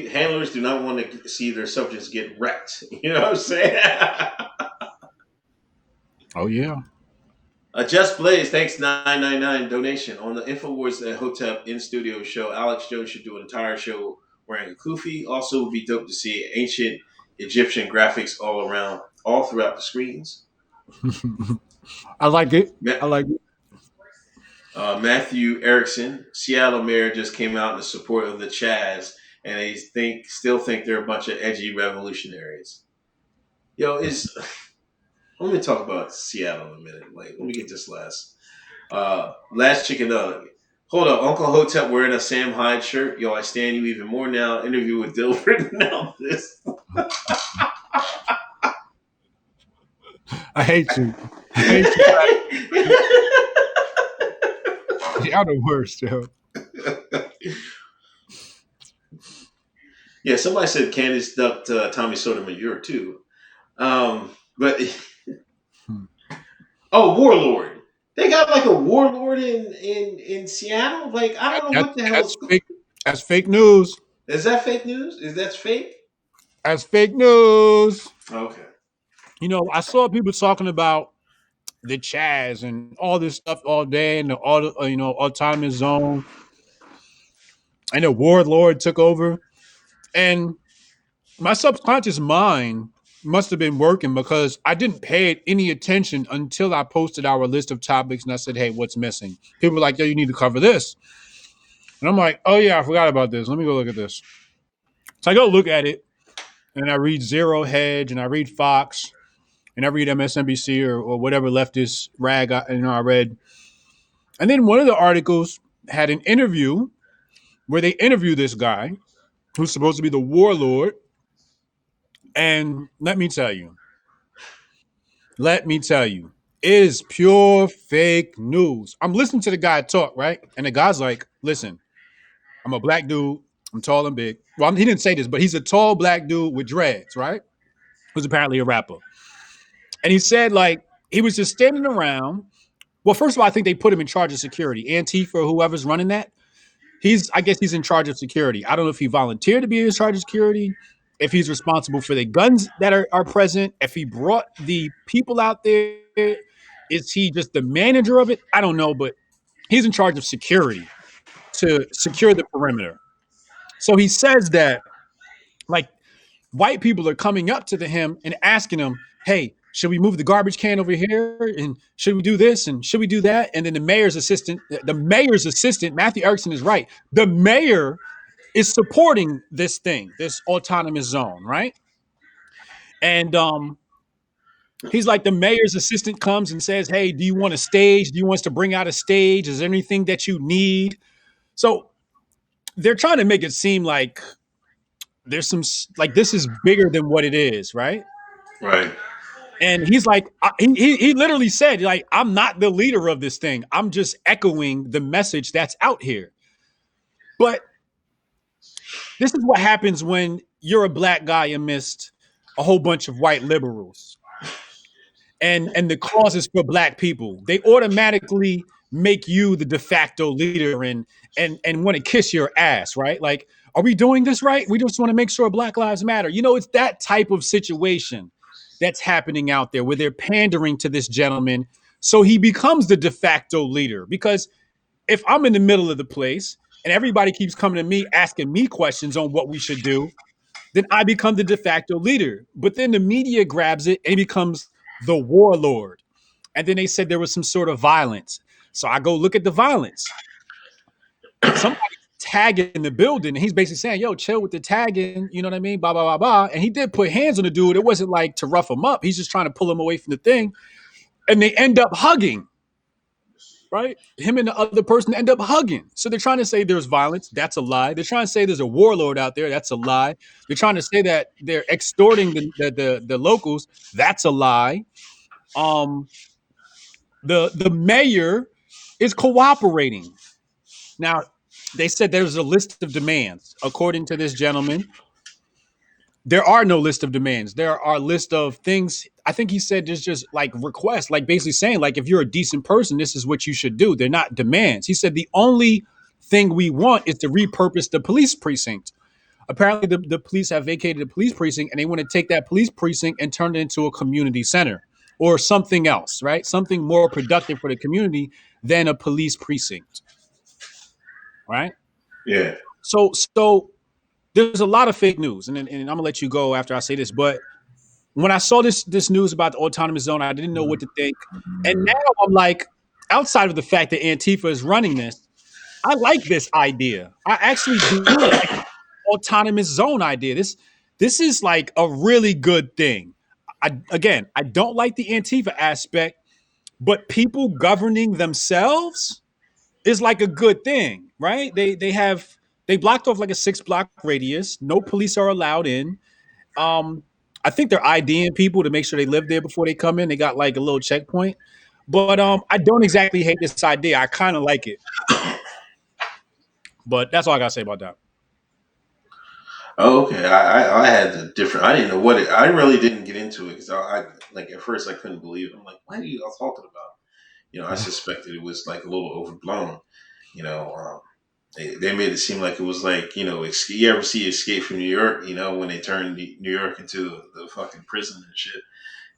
handlers do not want to see their subjects get wrecked. You know what I'm saying? Oh, yeah. Just Blaze, thanks $9.99 donation. On the InfoWars at Hotep in studio show, Alex Jones should do an entire show wearing a kufi. Also, would be dope to see ancient Egyptian graphics all throughout the screens. I like it. I like it. Matthew Erickson, Seattle mayor, just came out in support of the CHAZ, and they still think they're a bunch of edgy revolutionaries. Let me talk about Seattle in a minute. Let me get this last chicken nugget. Hold up, Uncle Hotep wearing a Sam Hyde shirt. Yo, I stand you even more now. Interview with Dilbert. Now this. I hate you. Y'all the worst, yo. Yeah, somebody said Candace ducked Tommy Sotomayor too. But Warlord. They got like a warlord in Seattle. Like I don't know what the hell. That's fake news. Is that fake news? Is that fake? That's fake news. Okay. I saw people talking about the CHAZ and all this stuff all day, and the autonomous zone, and the warlord took over, and my subconscious mind must have been working because I didn't pay any attention until I posted our list of topics and I said, hey, what's missing? People were like, yo, you need to cover this. And I'm like, oh yeah, I forgot about this. Let me go look at this. So I go look at it and I read Zero Hedge and I read Fox and I read MSNBC or whatever leftist rag I read. And then one of the articles had an interview where they interview this guy who's supposed to be the warlord. And let me tell you, it is pure fake news. I'm listening to the guy talk, right? And the guy's like, listen, I'm a black dude. I'm tall and big. Well, he didn't say this, but he's a tall black dude with dreads, right? Who's apparently a rapper. And he said, like, he was just standing around. Well, first of all, I think they put him in charge of security. Antifa or whoever's running that. I guess he's in charge of security. I don't know if he volunteered to be in charge of security, if he's responsible for the guns that are present, if he brought the people out there. Is he just the manager of it? I don't know, but he's in charge of security to secure the perimeter. So he says that, like, white people are coming up to him and asking him, hey, should we move the garbage can over here? And should we do this? And should we do that? And then the mayor's assistant, Matthew Erickson is right. The mayor is supporting this thing, this autonomous zone, right? And he's like, the mayor's assistant comes and says, hey, do you want a stage? Do you want us to bring out a stage? Is there anything that you need? So they're trying to make it seem like there's some, like, this is bigger than what it is, right? Right. And he's like, he literally said, like, I'm not the leader of this thing. I'm just echoing the message that's out here. But this is what happens when you're a black guy amidst a whole bunch of white liberals. And the cause is for black people. They automatically make you the de facto leader and want to kiss your ass, right? Like, are we doing this right? We just want to make sure Black Lives Matter. It's that type of situation that's happening out there where they're pandering to this gentleman. So he becomes the de facto leader, because if I'm in the middle of the place and everybody keeps coming to me asking me questions on what we should do, then I become the de facto leader. But then the media grabs it and it becomes the warlord. And then they said there was some sort of violence. So I go look at the violence. Somebody's tagging the building, and he's basically saying, "Yo, chill with the tagging." You know what I mean? Blah blah blah blah. And he did put hands on the dude. It wasn't like to rough him up. He's just trying to pull him away from the thing, and they end up hugging. Right? Him and the other person end up hugging. So they're trying to say there's violence. That's a lie. They're trying to say there's a warlord out there. That's a lie. They're trying to say that they're extorting the locals. That's a lie. Um, the mayor is cooperating. Now, they said there's a list of demands. According to this gentleman, there are no list of demands. There are a list of things. I think he said there's just like requests, like basically saying, like, if you're a decent person, this is what you should do. They're not demands. He said the only thing we want is to repurpose the police precinct. Apparently, the police have vacated the police precinct and they want to take that police precinct and turn it into a community center or something else, right? Something more productive for the community than a police precinct, right? Yeah. So there's a lot of fake news, and I'm gonna let you go after I say this. But when I saw this news about the autonomous zone, I didn't know what to think, and now I'm like, outside of the fact that Antifa is running this, I like this idea. I actually do like the autonomous zone idea. This is like a really good thing. I don't like the Antifa aspect, but people governing themselves is like a good thing, right? They blocked off like a 6 block radius. No police are allowed in. Um, I think they're IDing people to make sure they live there before they come in. They got like a little checkpoint. But I don't exactly hate this idea. I kind of like it. But that's all I gotta say about that. Oh, okay. I had a different. I didn't know what it. I really didn't get into it because I like at first I couldn't believe it. I'm like, what are you all talking about? I suspected it was like a little overblown. You know, they made it seem like it was like you ever see Escape from New York? When they turned New York into the fucking prison and shit.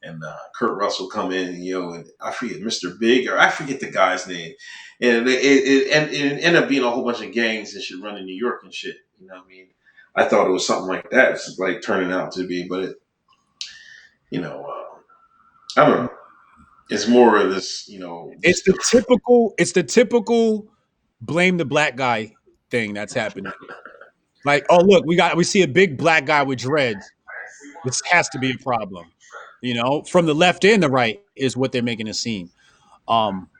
And Kurt Russell come in, and I forget Mr. Big or I forget the guy's name, and it ended up being a whole bunch of gangs and shit running New York and shit. You know what I mean? I thought it was something like that. It's like turning out to be, but you know, I don't know. It's more of this, It's just the typical blame the black guy thing that's happening. Like, oh look, we see a big black guy with dreads. This has to be a problem. From the left and the right is what they're making it seem. Um,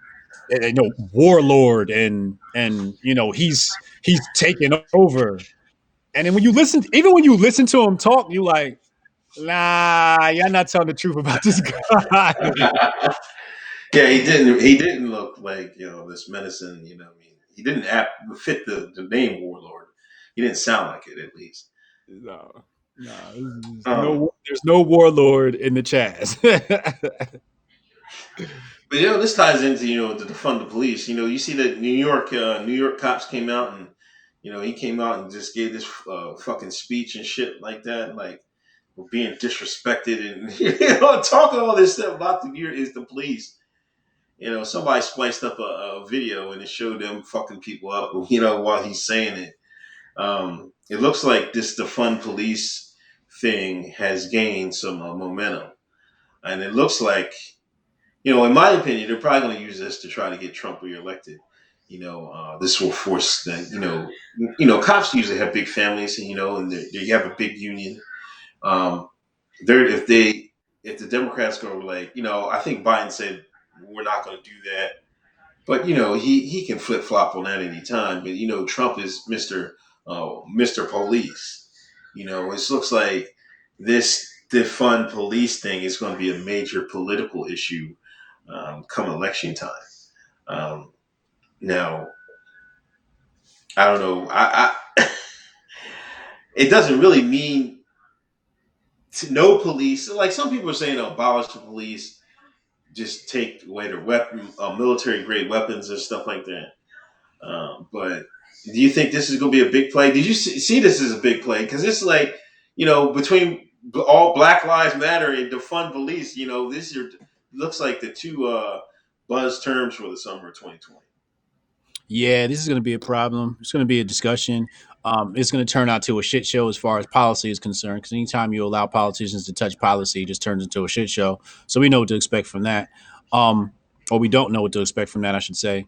warlord and he's taking over. And then even when you listen to him talk, you like, nah, you're not telling the truth about this guy. yeah, he didn't look like this medicine. I mean, he didn't fit the name warlord. He didn't sound like it at least. No, no, Um, there's no warlord in the CHAZ. But this ties into to defund the police. You see that New York cops came out and he came out and just gave this fucking speech and shit like that, like we're being disrespected and talking all this stuff about the police. Somebody spliced up a video and it showed them fucking people up. While he's saying it. It looks like this defund police thing has gained some momentum, and it looks like in my opinion, they're probably going to use this to try to get Trump reelected. This will force that. Cops usually have big families, and you have a big union. Um, they're if the Democrats go like, I think Biden said we're not going to do that, but he can flip flop on that any time. But Trump is Mister Police. It looks like this defund police thing is going to be a major political issue come election time. Um, Now, I don't know. It doesn't really mean no police. Like some people are saying, abolish the police, just take away their military grade weapons and stuff like that. But do you think this is going to be a big play? Did you see this as a big play? Because it's like, between all Black Lives Matter and defund police, this looks like the two buzz terms for the summer of 2020. Yeah, this is going to be a problem. It's going to be a discussion. It's going to turn out to a shit show as far as policy is concerned. Because anytime you allow politicians to touch policy, it just turns into a shit show. So we know what to expect from that, um, or we don't know what to expect from that, I should say.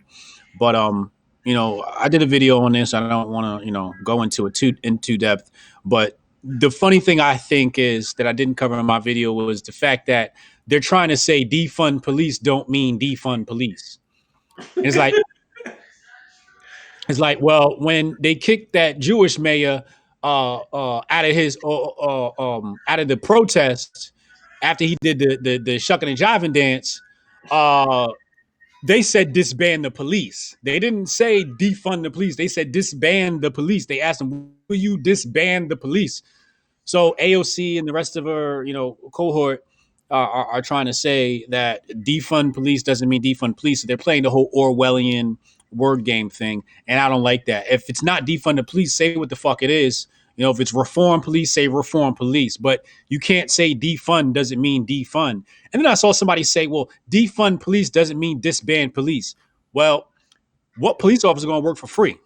But I did a video on this. I don't want to, go into it too depth. But the funny thing I think is that I didn't cover in my video was the fact that they're trying to say defund police don't mean defund police. And it's like, well, when they kicked that Jewish mayor out of his out of the protest after he did the shucking and jiving dance, uh, they said disband the police. They didn't say defund the police. They said disband the police. They asked them, "Will you disband the police?" So AOC and the rest of her, cohort are trying to say that defund police doesn't mean defund police. So they're playing the whole Orwellian word game thing, and I don't like that. If it's not defund the police, say what the fuck it is. If it's reform police, say reform police. But you can't say defund doesn't mean defund. And then I saw somebody say, well, defund police doesn't mean disband police. Well, what police officer going to work for free?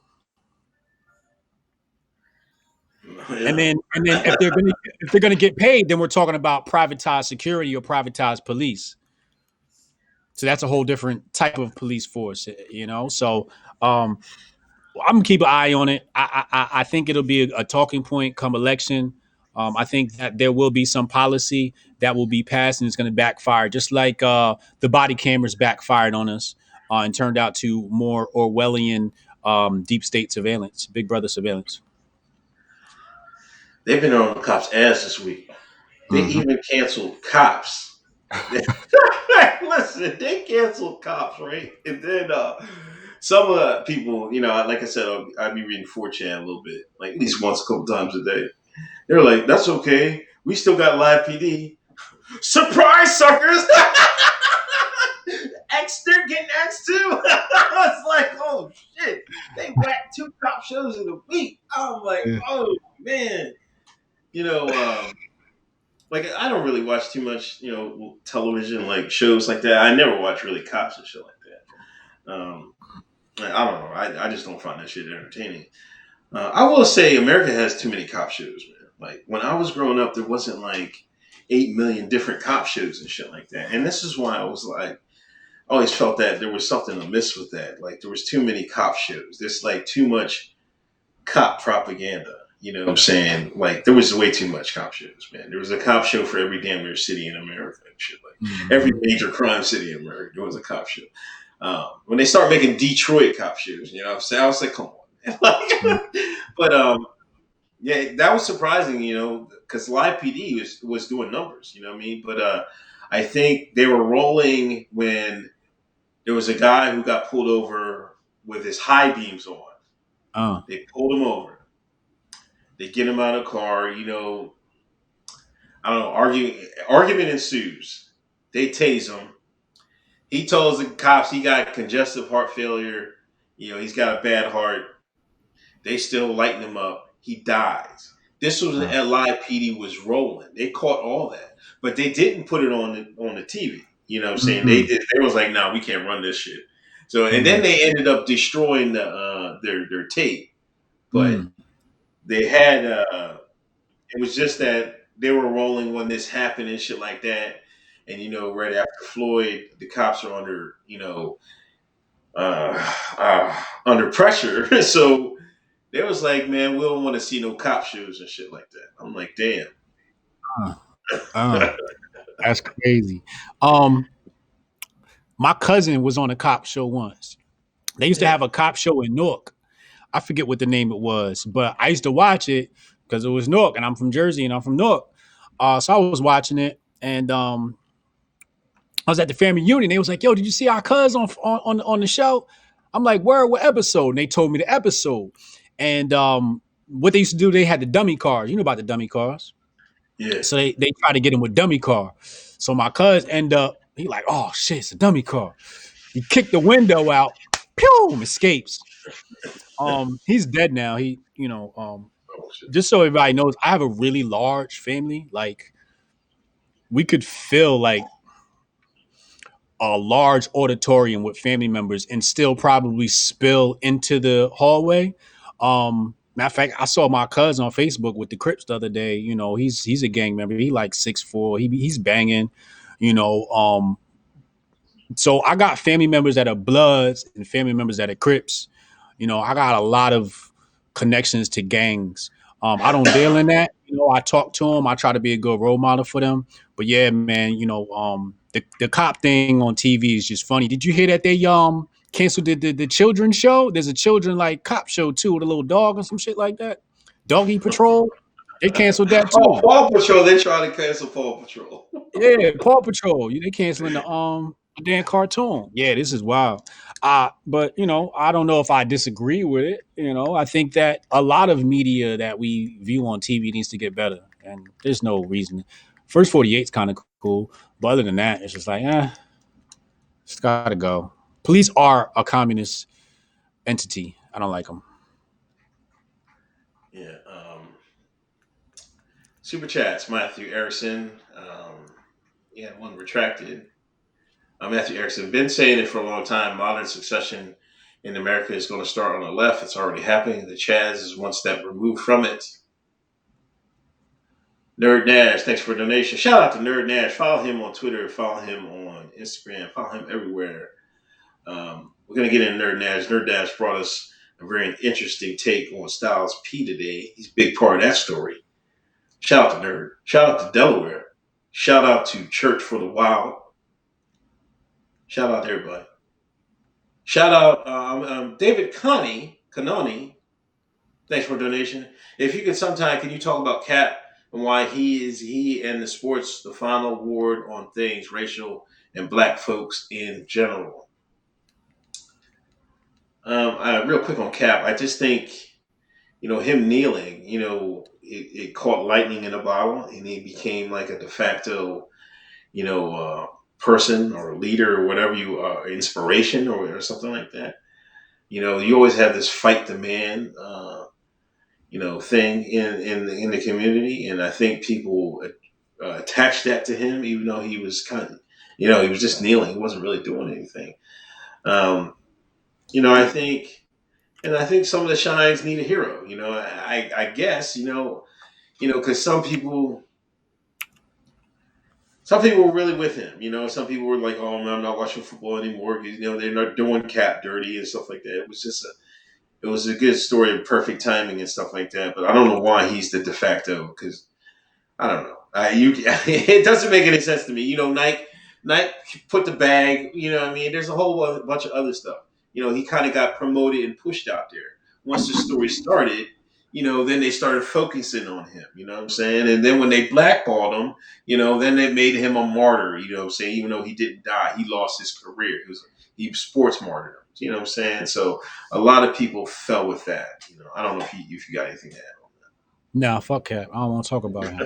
And Yeah. then and then if they're gonna get paid, then we're talking about privatized security or privatized police. So that's a whole different type of police force. So um, I'm gonna keep an eye on it. I think it'll be a talking point come election. I think that there will be some policy that will be passed and it's going to backfire, just like the body cameras backfired on us and turned out to more Orwellian deep state surveillance, Big Brother surveillance. They've been on the cops' ass this week. They Mm-hmm. even canceled cops. Listen, they canceled cops, right? And then some people, like I said, I'd be reading 4chan a little bit, like at least once a couple times a day. They're like, that's okay. We still got live PD. Surprise, suckers! They're getting X too. It's like, oh shit. They whacked 2 cop shows in a week. I'm like, Yeah. oh man. You know, like I don't really watch too much, television like shows like that. I never watch really cops and shit like that. I don't know. I just don't find that shit entertaining. I will say America has too many cop shows, man. Like when I was growing up, there wasn't like 8 million different cop shows and shit like that. And this is why I was like, I always felt that there was something amiss with that. Like there was too many cop shows. There's like too much cop propaganda. You know what I'm saying? Like there was way too much cop shows, man. There was a cop show for every damn near city in America and shit. Like every Mm-hmm. major crime city in America, there was a cop show. When they start making Detroit cop shows, what I'm saying? I was like, come on, Mm-hmm. like, but yeah, that was surprising, because Live PD was doing numbers, you know what I mean? But I think they were rolling when there was a guy who got pulled over with his high beams on. Uh, They pulled him over. They get him out of the car. I don't know. Argument ensues. They tase him. He tells the cops he got congestive heart failure. He's got a bad heart. They still lighten him up. He dies. This was uh, at Live PD was rolling. They caught all that, but they didn't put it on the TV. You know what I'm saying? They mm-hmm. did. They was like, "Nah, we can't run this shit." So, and then Mm-hmm. they ended up destroying their tape. But Mm. they had it was just that they were rolling when this happened and shit like that. And right after Floyd, the cops are under pressure. So they was like, man, we don't want to see no cop shows and shit like that. I'm like, damn. Uh, uh, that's crazy. Um, my cousin was on a cop show once. They used to Yeah. have a cop show in Newark. I forget what the name it was, but I used to watch it because it was Newark, and I'm from Jersey, and I'm from Newark. So I was watching it, and I was at the family reunion. They was like, "Yo, did you see our cuz on the show?" I'm like, "Where? What episode?" And they told me the episode. And what they used to do, they had the dummy cars. You know about the dummy cars. Yeah. So they tried to get him with dummy car. So my cuz end up, he like, "Oh shit, it's a dummy car." He kicked the window out, pew, escapes. He's dead now. Oh shit. Just so everybody knows, I have a really large family. Like we could fill like a large auditorium with family members and still probably spill into the hallway. Matter of fact, I saw my cousin on Facebook with the Crips the other day. You know, he's a gang member. He like 6'4". He's banging. You know, so I got family members that are Bloods and family members that are Crips. You know, I got a lot of connections to gangs. I don't deal in that. You know, I talk to them. I try to be a good role model for them. But yeah, man, you know, the cop thing on TV is just funny. Did you hear that they canceled the children's show? There's a children like cop show too with a little dog or some shit like that. Doggy Patrol. They canceled that Oh, too. Paw Patrol. They trying to cancel Paw Patrol. Yeah, Paw Patrol. They canceling the damn cartoon. Yeah, this is wild. But you know, I don't know if I disagree with it. You know, I think that a lot of media that we view on TV needs to get better, and there's no reason. First 48 is kind of cool, but other than that, it's just like, it's gotta go. Police are a communist entity. I don't like them. Yeah. Super chats. Matthew Erickson. Yeah, one retracted. Matthew Erickson. Been saying it for a long time. Modern succession in America is going to start on the left. It's already happening. The CHAZ is one step removed from it. Nerd Nash, thanks for a donation. Shout out to Nerd Nash. Follow him on Twitter. Follow him on Instagram. Follow him everywhere. We're going to get in Nerd Nash. Nerd Nash brought us a very interesting take on Styles P today. He's a big part of that story. Shout out to Nerd. Shout out to Delaware. Shout out to Church for the Wild. Shout out to everybody. Shout out David Kanani. Thanks for a donation. If you could sometime, can you talk about Cap and why he and the sports the final award on things racial and black folks in general? Real quick on Cap, I just think him kneeling, it caught lightning in a bottle, and he became like a de facto, person or leader or whatever you inspiration or something like that. You always have this fight the man. Thing in the community, and I think people attached that to him, even though he was kind of, he was just kneeling. He wasn't really doing anything. Um, I think some of the shines need a hero. I guess because some people were really with him. Some people were like, "Oh man, I'm not watching football anymore." Because, they're not doing Cap dirty and stuff like that. It was a good story of perfect timing and stuff like that. But I don't know why he's the de facto, because I don't know. It doesn't make any sense to me. Nike put the bag. What I mean, there's a whole bunch of other stuff. He kind of got promoted and pushed out there. Once the story started, then they started focusing on him. You know what I'm saying? And then when they blackballed him, then they made him a martyr. You know what I'm saying? Even though he didn't die, he lost his career. He sports martyred him. You know what I'm saying? So a lot of people fell with that. I don't know if you got anything to Nah, fuck Cap. I don't want to talk about him.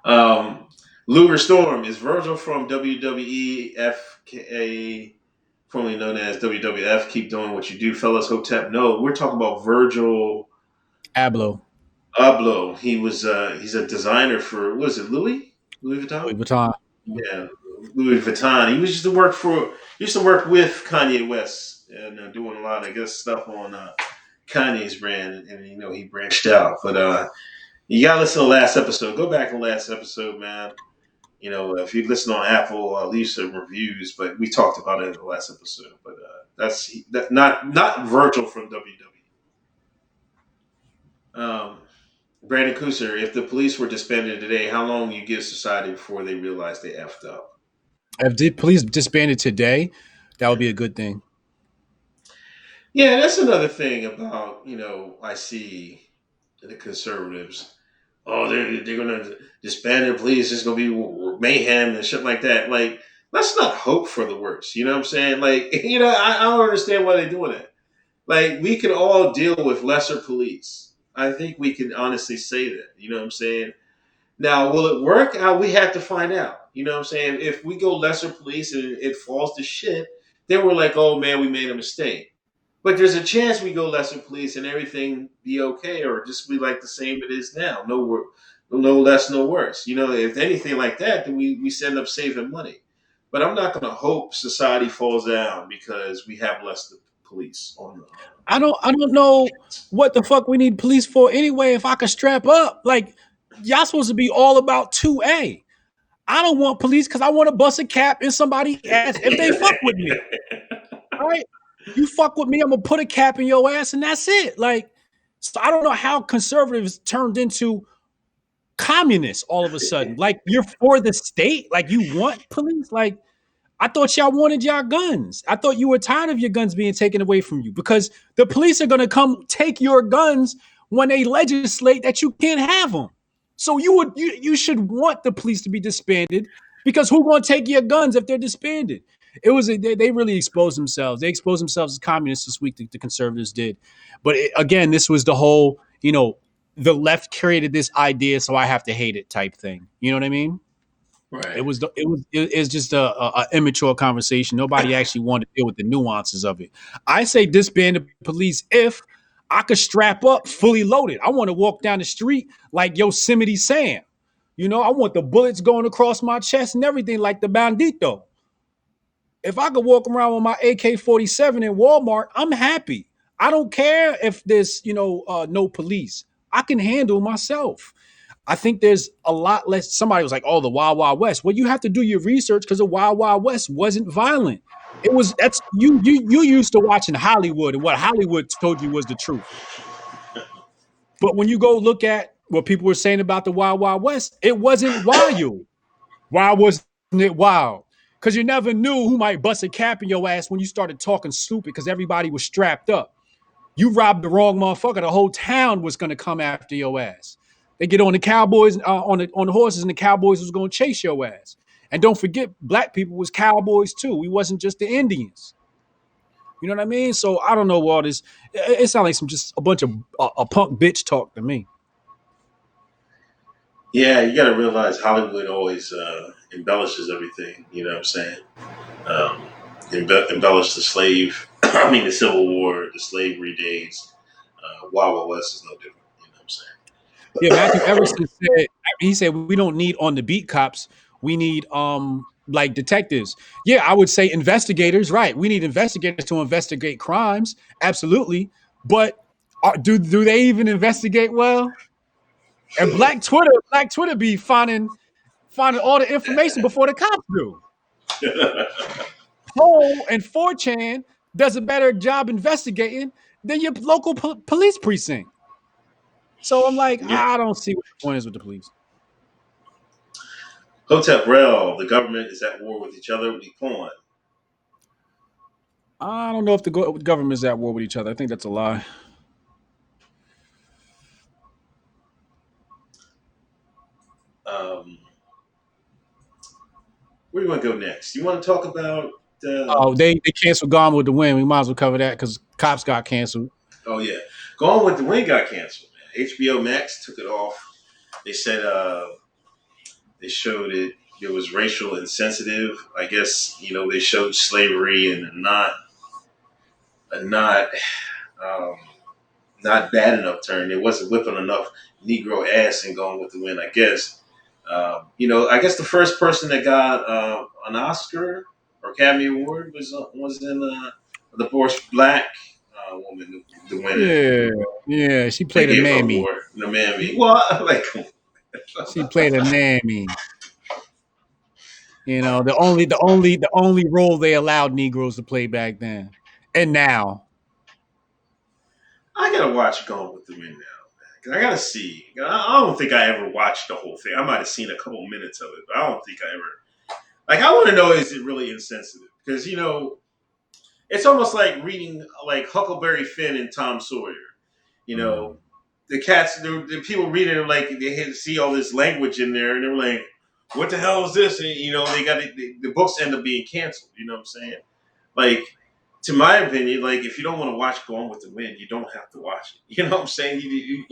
add. Luger Storm is Virgil from WWE FKA, formerly known as WWF. Keep doing what you do, fellas. Hotep. No, we're talking about Virgil Abloh. Abloh. He's a designer for, what is it, Louis Louis Vuitton? Vuitton. Yeah, Louis Vuitton. He used to work with Kanye West and doing a lot of, I guess, stuff on Kanye's brand, and he branched out. But you gotta listen to the last episode. Go back to the last episode, man. If you listen on Apple, leave some reviews. But we talked about it in the last episode. But that's not Virgil from WWE. Brandon Cooser, if the police were disbanded today, how long you give society before they realize they effed up? If the police disbanded today, that would be a good thing. Yeah, that's another thing about I see the conservatives. Oh, they're gonna disband the police. There's gonna be mayhem and shit like that. Like, let's not hope for the worst. You know what I'm saying? Like, I don't understand why they're doing that. Like, we can all deal with lesser police. I think we can honestly say that. You know what I'm saying? Now, will it work? We have to find out. You know what I'm saying? If we go lesser police and it falls to shit, then we're like, oh man, we made a mistake. But there's a chance we go lesser police and everything be okay, or just be like the same it is now. No less, no worse. If anything like that, then we end up saving money. But I'm not going to hope society falls down because we have less police on the. I don't know what the fuck we need police for anyway. If I could strap up, like y'all supposed to be all about 2A. I don't want police because I want to bust a cap in somebody's ass if they fuck with me. All right, you fuck with me, I'm gonna put a cap in your ass, and that's it. Like, so I don't know how conservatives turned into communists all of a sudden. Like, you're for the state, like you want police, like I thought y'all wanted y'all guns. I thought you were tired of your guns being taken away from you because the police are going to come take your guns when they legislate that you can't have them. So you should want the police to be disbanded because who going to take your guns if they're disbanded? They really exposed themselves. They exposed themselves as communists this week. The conservatives did, but again, this was the whole the left created this idea, so I have to hate it type thing. You know what I mean? It Right. was it's just a immature conversation. Nobody actually wanted to deal with the nuances of it. I say disband the police if I could strap up fully loaded. I want to walk down the street like Yosemite Sam. I want the bullets going across my chest and everything like the bandito. If I could walk around with my AK-47 in Walmart, I'm happy. I don't care if there's no police. I can handle myself. I think there's a lot less. Somebody was like, "Oh, the Wild Wild West." Well, you have to do your research because the Wild Wild West wasn't violent. It was that's you used to watching Hollywood and what Hollywood told you was the truth. But when you go look at what people were saying about the Wild Wild West, it wasn't wild. Why wasn't it wild? Because you never knew who might bust a cap in your ass when you started talking stupid because everybody was strapped up. You robbed the wrong motherfucker. The whole town was going to come after your ass. They get on the cowboys on the horses, and the cowboys was going to chase your ass. And don't forget, black people was cowboys too. We wasn't just the Indians. You know what I mean? So I don't know all this. It sounds like some just a bunch of a punk bitch talk to me. Yeah, you got to realize Hollywood always embellishes everything. You know what I'm saying? Um, embellish the slave. I mean, the Civil War, the slavery days. Wild Wild West is no different. You know what I'm saying? Yeah, Matthew Everson said he said we don't need on the beat cops. We need like detectives. Yeah, I would say investigators. Right, we need investigators to investigate crimes. Absolutely, but do they even investigate well? And Black Twitter be finding all the information before the cops do. Poll and 4chan does a better job investigating than your local police precinct. So I'm like, Yeah. I don't see what the point is with the police. Hotep Rel, the government is at war with each other. What are you pulling? I don't know if the government is at war with each other. I think that's a lie. Um, where do you want to go next? You want to talk about? Oh, they canceled Gone with the Wind. We might as well cover that because Cops got canceled. Oh yeah, Gone with the Wind got canceled. Man. HBO Max took it off. They said they showed it. It was racial insensitive. I guess they showed slavery in a um, not bad enough turn. It wasn't whipping enough Negro ass and Going with the Wind. I guess. I guess the first person that got an Oscar or Academy Award was in the Boris Black woman to win it. Yeah, yeah. She They played a gave her mammy. award. The mammy. What? Like, She played a mammy. The only role they allowed Negroes to play back then, and now. I gotta watch Gone with the Wind now. 'Cause I gotta see. I don't think I ever watched the whole thing. I might have seen a couple minutes of it, but I don't think I ever. Like, I want to know, is it really insensitive? Because it's almost like reading like Huckleberry Finn and Tom Sawyer. You know, the cats, the people reading it like they had to see all this language in there, and they were like, "What the hell is this?" And they got the books end up being canceled. You know what I'm saying? Like, to my opinion, like if you don't want to watch Gone with the Wind, you don't have to watch it. You know what I'm saying? You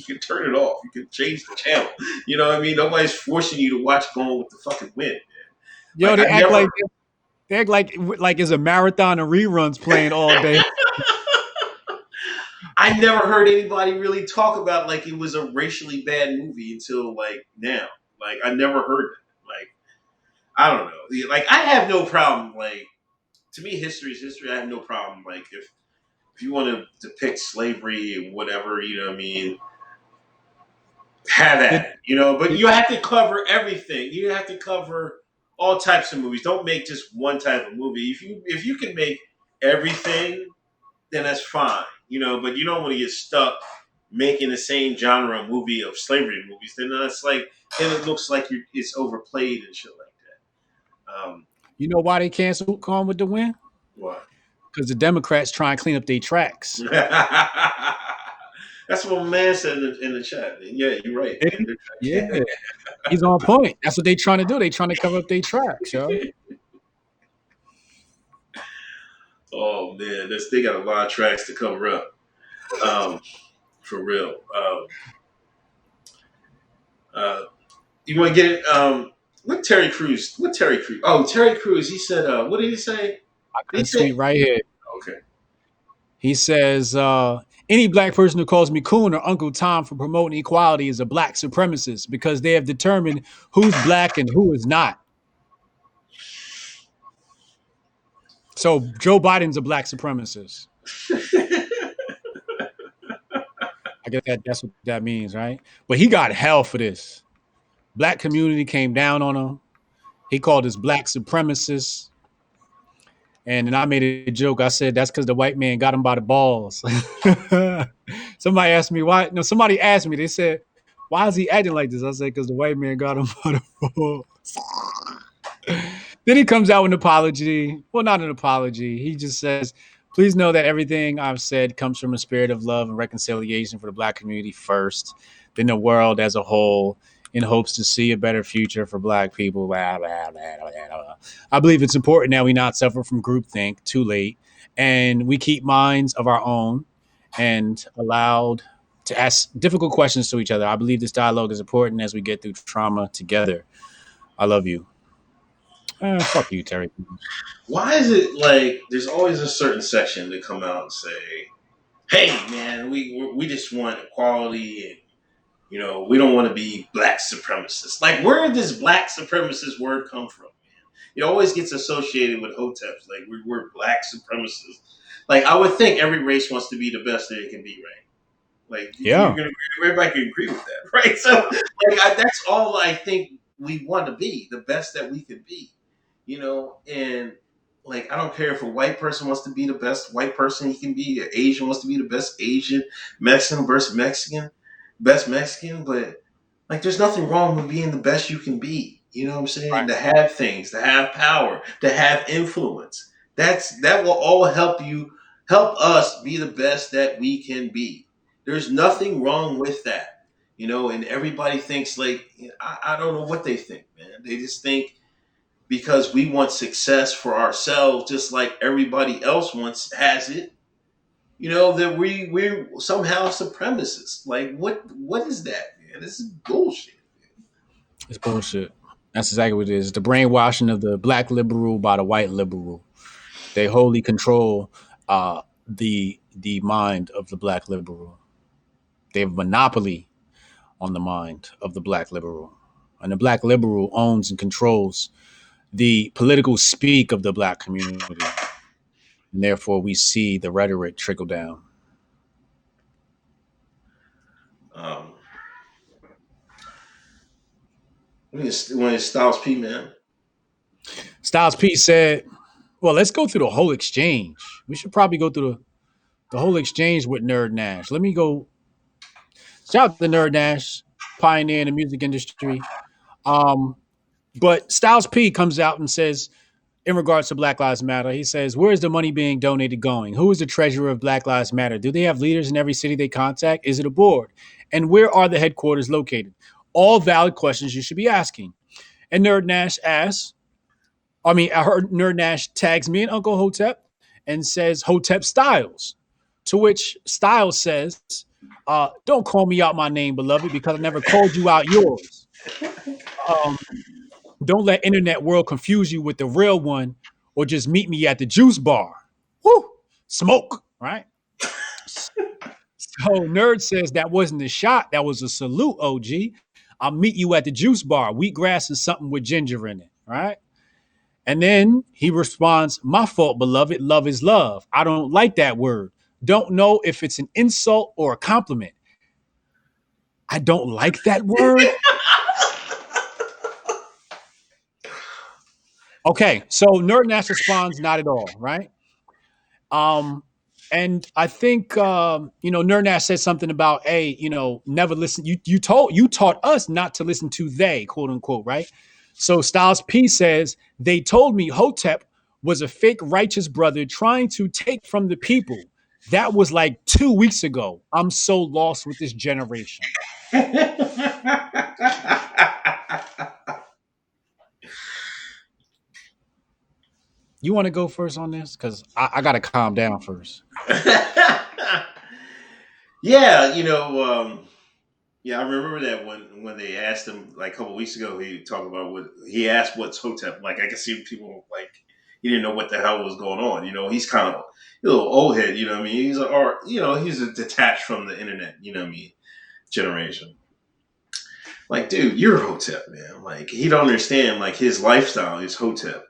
can turn it off. You can change the channel. You know what I mean? Nobody's forcing you to watch Gone with the fucking Wind. Yo, Like they I act like never. they act like it's a marathon of reruns playing all day. I never heard anybody really talk about like it was a racially bad movie until like now. Like I never heard it. Like I don't know. Like I have no problem. Like to me, history is history. I have no problem. Like if you want to depict slavery and whatever, you know what I mean, have Did, at it, you know, but did you have to cover everything. You have to cover all types of movies. Don't make just one type of movie. If you can make everything, then that's fine, you know. But you don't want to get stuck making the same genre movie of slavery movies. Then that's like then it looks like it's overplayed and shit like that. you know why they canceled Gone with the Wind? What? Because the Democrats try and clean up their tracks. That's what my man said in the chat. Yeah, you're right. Did he? Yeah, he's on point. That's what they trying to do. They trying to cover up their tracks, yo. Oh man, they got a lot of tracks to cover up. Um, for real. Uh, you want to get it? What Terry Crews? What Terry Crews? Oh, Terry Crews. He said, "What did he say?" I Did he got a say? tweet right here. Okay. He says, any black person who calls me coon or Uncle Tom for promoting equality is a black supremacist because they have determined who's black and who is not. So Joe Biden's a black supremacist. I guess that's what that means, right? But he got hell for this. Black community came down on him. He called us black supremacists. And then I made a joke. I said that's because the white man got him by the balls. Somebody asked me why. No, somebody asked me. They said, "Why is he acting like this?" I said, "Because the white man got him by the balls." Then he comes out with an apology. Well, not an apology. He just says, "Please know that everything I've said comes from a spirit of love and reconciliation for the black community first, then the world as a whole, in hopes to see a better future for black people." Blah, blah, blah, blah, blah. I believe it's important that we not suffer from groupthink too late, and we keep minds of our own and allowed to ask difficult questions to each other. I believe this dialogue is important as we get through trauma together. I love you. Fuck you, Terry. Why is it like there's always a certain section to come out and say, "Hey, man, we just want equality and you know we don't want to be black supremacists." Like, where did this black supremacist word come from? It always gets associated with Hoteps. Like we're black supremacists. Like I would think every race wants to be the best that it can be, right? Like you're Yeah. gonna everybody can agree with that, right? So like that's all I think we want to be, the best that we could be, you know. And like I don't care if a white person wants to be the best white person he can be, an Asian wants to be the best Asian, Mexican versus Mexican, best Mexican, but like, there's nothing wrong with being the best you can be. You know what I'm saying? Right. To have things, to have power, to have influence. That will all help us be the best that we can be. There's nothing wrong with that, you know. And everybody thinks like I don't know what they think, man. They just think because we want success for ourselves, just like everybody else has it. You know that we're somehow supremacists. Like what is that, man? This is bullshit. It's bullshit. That's exactly what it is. The brainwashing of the black liberal by the white liberal. They wholly control the mind of the black liberal. They have a monopoly on the mind of the black liberal. And the black liberal owns and controls the political speak of the black community. And therefore, we see the rhetoric trickle down. Um, when it Styles P, man. Styles P said, well, let's go through the whole exchange. We should probably go through the whole exchange with Nerd Nash. Let me go. Shout out to Nerd Nash, pioneer in the music industry. Um, but Styles P comes out and says, in regards to Black Lives Matter, he says, where is the money being donated going? Who is the treasurer of Black Lives Matter? Do they have leaders in every city they contact? Is it a board? And where are the headquarters located? All valid questions you should be asking. And Nerd Nash asks, I heard Nerd Nash tags me and Uncle Hotep and says Hotep Styles. To which Styles says, don't call me out my name, beloved, because I never called you out yours. Um, don't let internet world confuse you with the real one, or just meet me at the juice bar. Woo! Smoke, right? So Nerd says that wasn't a shot, that was a salute, OG. I'll meet you at the juice bar. Wheatgrass is something with ginger in it, right? And then he responds, "My fault, beloved. Love is love. I don't like that word. Don't know if it's an insult or a compliment. I don't like that word." Okay, so Nerd Nash responds, "Not at all, right?" Um, and I think Nerd Nash said something about, "Hey, never listen. You taught us not to listen to they, quote unquote, right?" So Styles P says, "They told me Hotep was a fake righteous brother trying to take from the people. That was like 2 weeks ago. I'm so lost with this generation." You want to go first on this? Because I got to calm down first. Yeah, yeah, I remember that when they asked him like a couple weeks ago, he talked about what he asked, "What's Hotep?" Like I can see people like he didn't know what the hell was going on. He's kind of a little old head. You know what I mean? He's a or he's a detached from the internet. You know what I mean? Generation. Like, dude, you're Hotep, man. Like he don't understand. Like his lifestyle is Hotep.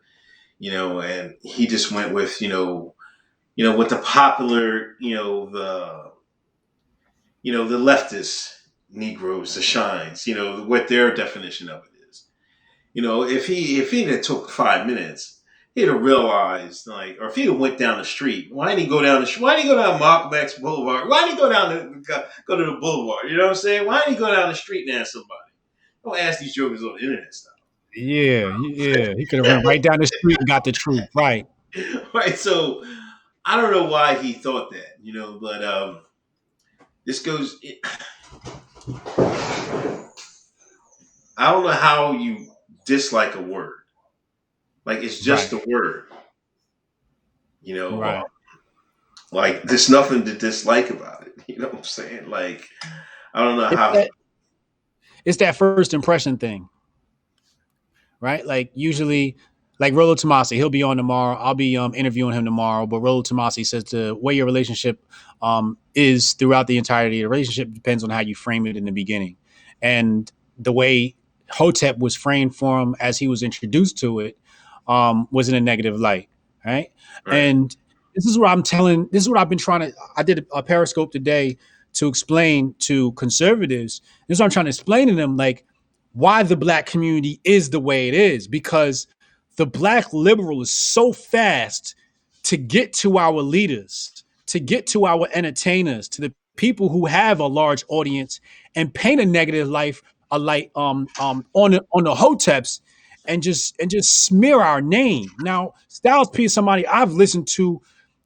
And he just went with with the popular the leftist Negroes, the shines, what their definition of it is. If he had took 5 minutes, he'd have realized, like, or if he'd have went down the street, why didn't he go down why didn't he go down Malcolm X Boulevard? Why didn't he go to the boulevard? You know what I'm saying? Why didn't he go down the street and ask somebody? Don't ask these jokers on the internet stuff. Yeah, yeah. He could have went right down the street and got the truth. Right. Right. So I don't know why he thought that, but this goes. I don't know how you dislike a word. Like it's just Right. a word. Right. Like there's nothing to dislike about it. You know what I'm saying? Like I don't know It's how. that it's that first impression thing, right? Like usually, like Rollo Tomasi, he'll be on tomorrow. I'll be interviewing him tomorrow. But Rollo Tomasi says the way your relationship is throughout the entirety of the relationship depends on how you frame it in the beginning, and the way Hotep was framed for him as he was introduced to it was in a negative light, right? Right. And this is what I'm telling. This is what I've been trying to. I did a Periscope today to explain to conservatives. This is what I'm trying to explain to them, like why the black community is the way it is, because the black liberal is so fast to get to our leaders, to get to our entertainers, to the people who have a large audience and paint a negative life, a light on the Hoteps, and just smear our name. Now, Styles P is somebody I've listened to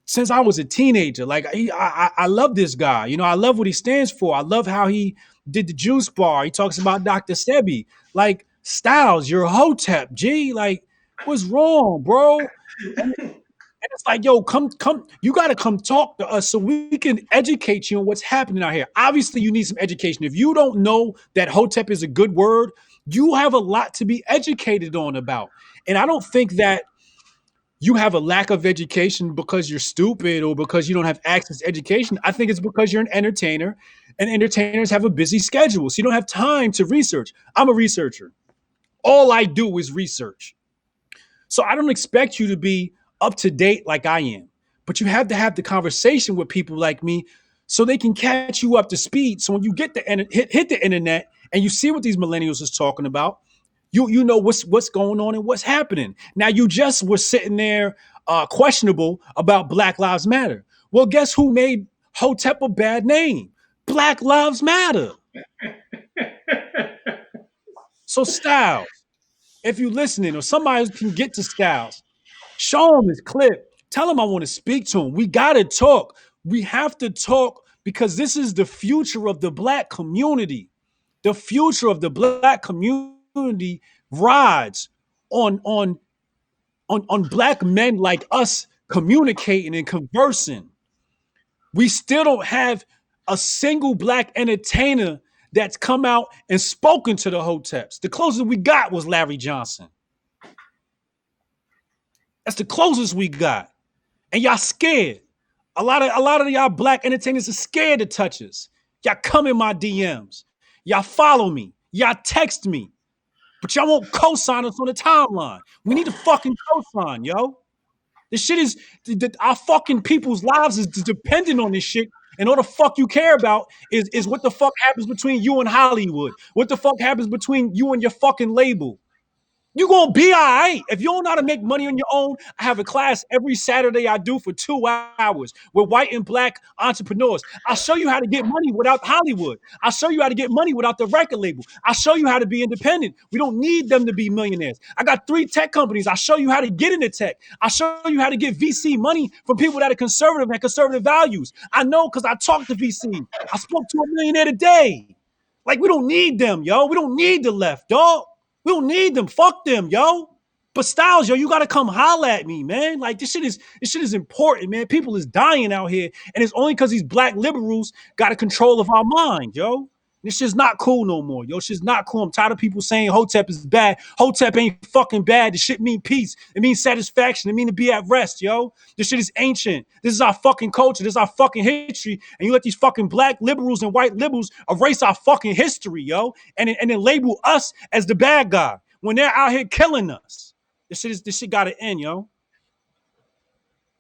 since I was a teenager. Like I love this guy. I love what he stands for. I love how he did the juice bar. He talks about Dr. Sebi. Like Styles, you're a Hotep, G. Like, what's wrong, bro? And it's like, yo, come, you gotta come talk to us so we can educate you on what's happening out here. Obviously, you need some education. If you don't know that Hotep is a good word, you have a lot to be educated on about. And I don't think that you have a lack of education because you're stupid or because you don't have access to education. I think it's because you're an entertainer, and entertainers have a busy schedule. So you don't have time to research. I'm a researcher. All I do is research. So I don't expect you to be up to date like I am. But you have to have the conversation with people like me so they can catch you up to speed. So when you get hit the internet and you see what these millennials is talking about, you know what's going on and what's happening. Now you just were sitting there questionable about Black Lives Matter. Well, guess who made Hotep a bad name? Black Lives Matter. So Styles, if you're listening or somebody can get to Styles, show him his clip. Tell him I want to speak to him. We got to talk. We have to talk because this is the future of the black community. The future of the black community rides on on on black men like us communicating and conversing. We still don't have a single black entertainer that's come out and spoken to the Hoteps. The closest we got was Larry Johnson. That's the closest we got. And y'all scared. A lot of y'all black entertainers are scared to touch us. Y'all come in my DMs. Y'all follow me. Y'all text me. But y'all won't co-sign us on the timeline. We need to fucking co-sign, yo. This shit is our fucking people's lives is dependent on this shit. And all the fuck you care about is what the fuck happens between you and Hollywood. What the fuck happens between you and your fucking label. You gonna be all right. If you don't know how to make money on your own, I have a class every Saturday I do for 2 hours with white and black entrepreneurs. I'll show you how to get money without Hollywood. I'll show you how to get money without the record label. I'll show you how to be independent. We don't need them to be millionaires. I got 3 tech companies. I'll show you how to get into tech. I'll show you how to get VC money from people that are conservative and conservative values. I know because I talked to VC. I spoke to a millionaire today. Like, we don't need them, yo. We don't need the left, dog. We don't need them. Fuck them, yo. But Styles, yo, you gotta come holla at me, man. Like this shit is important, man. People is dying out here, and it's only because these black liberals got a control of our mind, yo. This shit's not cool no more, yo. Shit's not cool. I'm tired of people saying Hotep is bad. Hotep ain't fucking bad. This shit mean peace. It means satisfaction. It mean to be at rest, yo. This shit is ancient. This is our fucking culture. This is our fucking history. And you let these fucking black liberals and white liberals erase our fucking history, yo, and then label us as the bad guy when they're out here killing us. This shit gotta end, yo.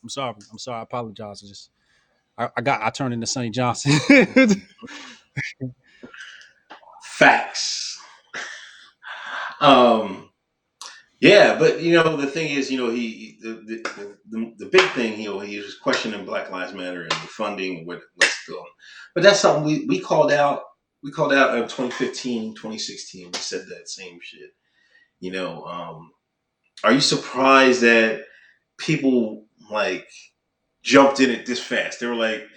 I'm sorry. I apologize. I turned into Sonnie Johnson. Facts. Yeah, but the thing is, the big thing, he was questioning Black Lives Matter and the funding and what's going. But that's something we called out. We called out in 2015, 2016. We said that same shit. Are you surprised that people like jumped in it this fast? They were like,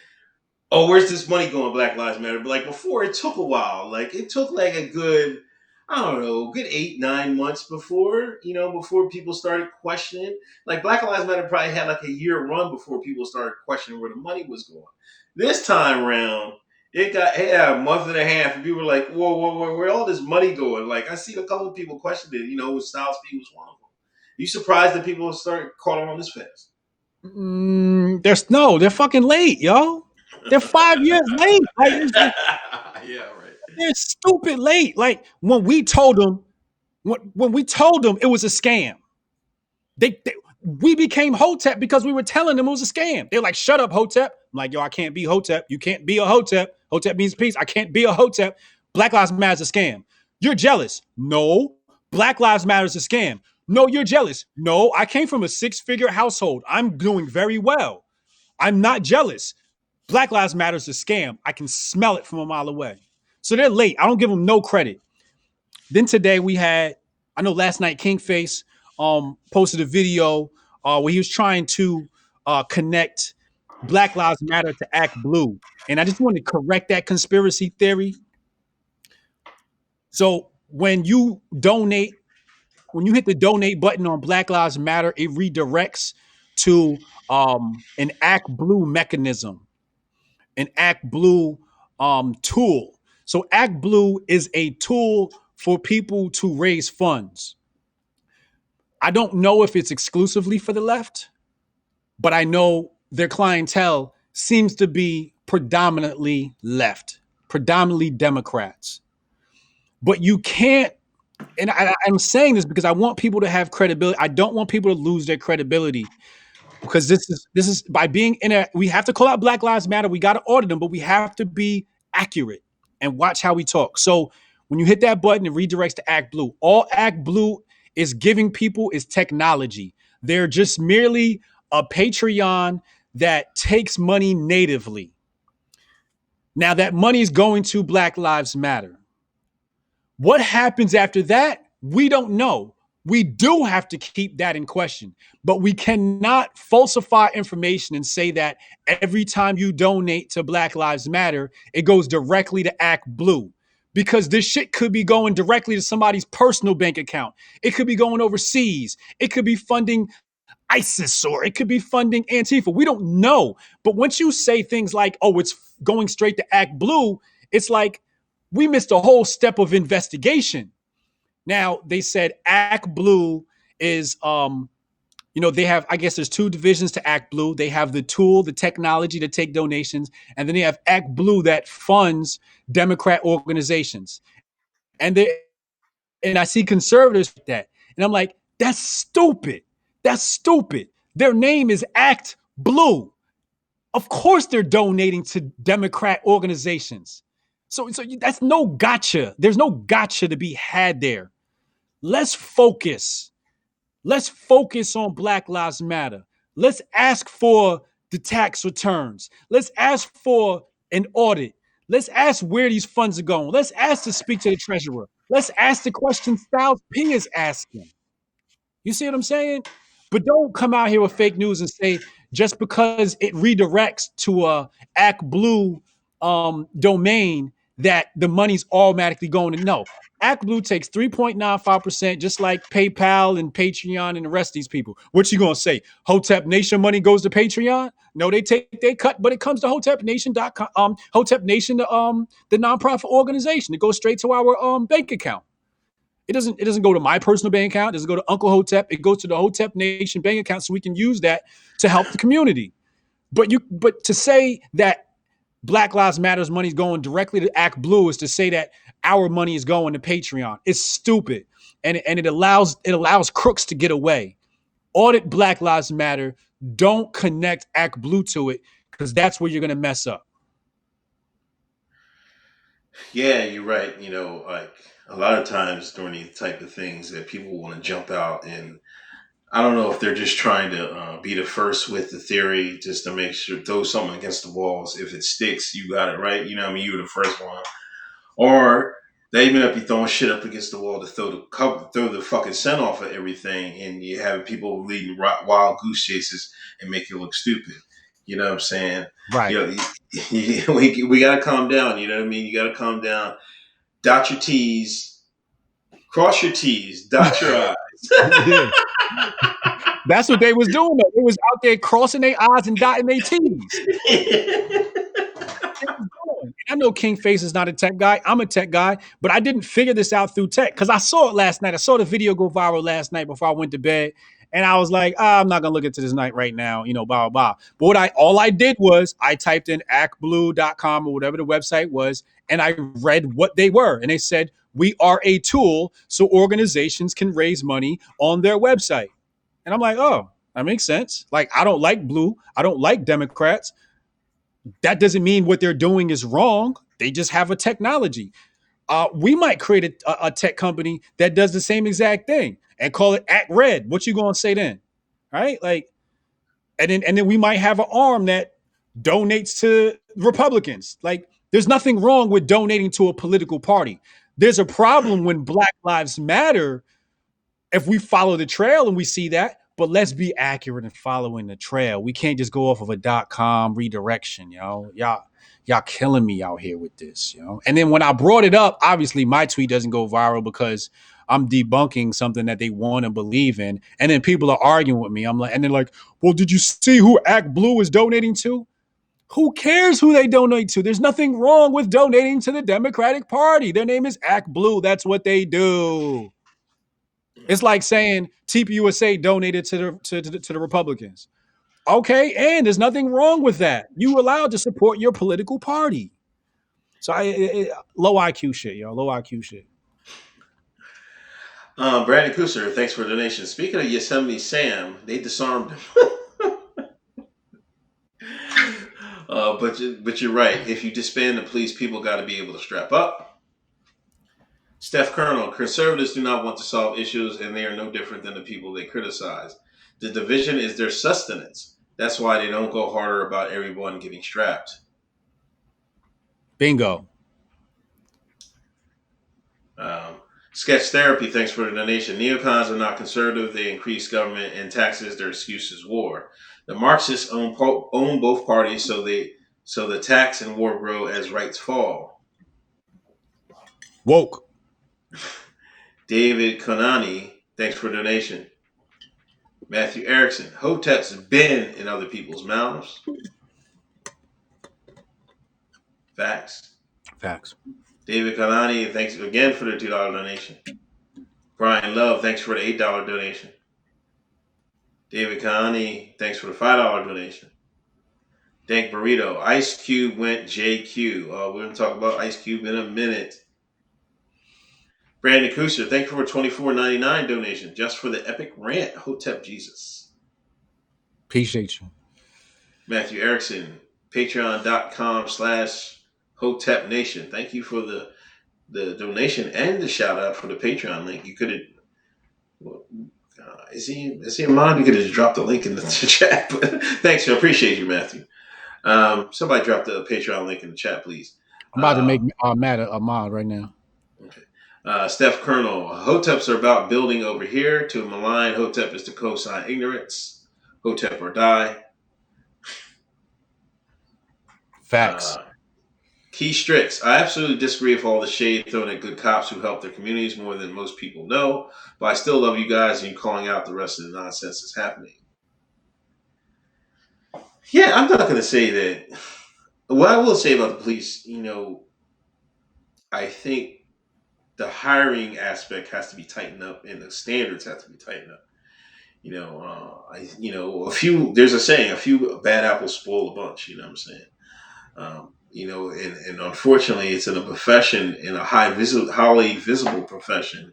"Oh, where's this money going? Black Lives Matter." But like before, it took a while. Like it took like a good, I don't know, good 8-9 months before people started questioning. Like Black Lives Matter probably had like a year run before people started questioning where the money was going. This time around, it got a month and a half, and people were like, "Whoa, where all this money going?" Like I see a couple of people questioning it. With Styles P was one of them. You surprised that people started calling on this fast? They're fucking late, yo. They're 5 years late. Like, Yeah, right. they're stupid late. Like when we told them it was a scam. We became Hotep because we were telling them it was a scam. They're like, "Shut up, Hotep." I'm like, "Yo, I can't be Hotep. You can't be a Hotep. Hotep means peace. I can't be a Hotep. Black Lives Matter is a scam. You're jealous. No, Black Lives Matter is a scam. No, you're jealous. No, I came from a 6-figure household. I'm doing very well. I'm not jealous. Black Lives Matter is a scam. I can smell it from a mile away." So they're late. I don't give them no credit. Then today I know last night King Face posted a video where he was trying to connect Black Lives Matter to Act Blue. And I just want to correct that conspiracy theory. So when you hit the donate button on Black Lives Matter, it redirects to an Act Blue mechanism, an Act Blue tool. So Act Blue is a tool for people to raise funds. I don't know if it's exclusively for the left, but I know their clientele seems to be predominantly left, predominantly Democrats. But you can't, and I'm saying this because I want people to have credibility. I don't want people to lose their credibility because this is by being we have to call out Black Lives Matter. We got to audit them, but we have to be accurate and watch how we talk. So when you hit that button, it redirects to Act Blue. All Act Blue is giving people is technology. They're just merely a Patreon that takes money natively. Now that money is going to Black Lives Matter. What happens after that? We don't know. We do have to keep that in question, but we cannot falsify information and say that every time you donate to Black Lives Matter, it goes directly to Act Blue, because this shit could be going directly to somebody's personal bank account. It could be going overseas. It could be funding ISIS or it could be funding Antifa. We don't know. But once you say things like, "Oh, it's going straight to Act Blue," it's like we missed a whole step of investigation. Now, they said Act Blue is, they have, I guess there's 2 divisions to Act Blue. They have the tool, the technology to take donations, and then they have Act Blue that funds Democrat organizations. And And I see conservatives like that. And I'm like, that's stupid. That's stupid. Their name is Act Blue. Of course they're donating to Democrat organizations. So that's no gotcha. There's no gotcha to be had there. Let's focus. Let's focus on Black Lives Matter. Let's ask for the tax returns. Let's ask for an audit. Let's ask where these funds are going. Let's ask to speak to the treasurer. Let's ask the question Styles P is asking. You see what I'm saying? But don't come out here with fake news and say just because it redirects to a Act Blue domain that the money's automatically going to no. Act Blue takes 3.95%, just like PayPal and Patreon and the rest of these people. What you gonna say? Hotep Nation money goes to Patreon? No, they cut, but it comes to HotepNation.com, Hotep Nation, the nonprofit organization. It goes straight to our bank account. It doesn't go to my personal bank account. It doesn't go to Uncle Hotep. It goes to the Hotep Nation bank account so we can use that to help the community. But to say that Black Lives Matter's money is going directly to Act Blue is to say that our money is going to Patreon. It's stupid. And it allows crooks to get away. Audit Black Lives Matter. Don't connect Act Blue to it, because that's where you're gonna mess up. Yeah, you're right. Like a lot of times during these type of things that people want to jump out, and I don't know if they're just trying to be the first with the theory, just to make sure throw something against the walls. If it sticks, you got it right. You know what I mean? You were the first one. Or they may not be throwing shit up against the wall to throw the fucking scent off of everything, and you have people leading wild goose chases and make you look stupid. You know what I'm saying? Right. You know, we got to calm down. You know what I mean? You got to calm down. Dot your T's, cross your T's, dot your I's. Yeah. That's what they was doing though. They was out there crossing their I's and dotting their T's. I know King Face is not a tech guy. I'm a tech guy, but I didn't figure this out through tech because I saw it last night. I saw the video go viral last night before I went to bed. And I was like, I'm not gonna look into this night right now, blah, blah, blah. But all I did was I typed in actblue.com or whatever the website was, and I read what they were. And they said, we are a tool so organizations can raise money on their website. And I'm like, oh, that makes sense. Like, I don't like blue. I don't like Democrats. That doesn't mean what they're doing is wrong. They just have a technology. We might create a tech company that does the same exact thing and call it Act Red. What you gonna say then? Right? Like, and then we might have an arm that donates to Republicans. Like, there's nothing wrong with donating to a political party. There's a problem when Black Lives Matter, if we follow the trail and we see that, but let's be accurate in following the trail. We can't just go off of a .com redirection, y'all killing me out here with this. And then when I brought it up, obviously my tweet doesn't go viral because I'm debunking something that they want to believe in. And then people are arguing with me. I'm like, and they're like, well, did you see who Act Blue is donating to? Who cares who they donate to? There's nothing wrong with donating to the Democratic Party. Their name is Act Blue. That's what they do. It's like saying TPUSA donated to the Republicans. Okay, and there's nothing wrong with that. You allowed to support your political party. So low IQ shit, yo. Low IQ shit. Brandon Cooser, thanks for the donation. Speaking of Yosemite Sam, they disarmed him. But you're right. If you disband the police, people got to be able to strap up. Steph Colonel, conservatives do not want to solve issues, and they are no different than the people they criticize. The division is their sustenance. That's why they don't go harder about everyone getting strapped. Bingo. Sketch Therapy, thanks for the donation. Neocons are not conservative. They increase government and taxes. Their excuse is war. The Marxists own both parties, so the tax and war grow as rights fall. Woke. David Konani, thanks for the donation. Matthew Erickson, Hoteps been in other people's mouths. Facts. David Kalani, thanks again for the $2 donation. Brian Love, thanks for the $8 donation. David Kalani, thanks for the $5 donation. Dank Burrito, Ice Cube went JQ. We're going to talk about Ice Cube in a minute. Brandon Kuster, thank you for a $24.99 donation just for the epic rant. Hotep Jesus. Appreciate you. Matthew Erickson, patreon.com/Hotep Nation. Thank you for the donation and the shout out for the Patreon link. You could have. Is he in mind? You could have just dropped the link in the chat. But thanks, I appreciate you, Matthew. Somebody drop the Patreon link in the chat, please. I'm about to make Matt a mod right now. Okay. Steph Colonel, Hoteps are about building over here. To malign Hotep is to co-sign ignorance. Hotep or die. Facts. Key Strix, I absolutely disagree with all the shade thrown at good cops who help their communities more than most people know, but I still love you guys and you calling out the rest of the nonsense that's happening. Yeah, I'm not going to say that. What I will say about the police, I think the hiring aspect has to be tightened up and the standards have to be tightened up. There's a saying, a few bad apples spoil a bunch, you know what I'm saying? And unfortunately, it's in a profession, in a highly visible profession,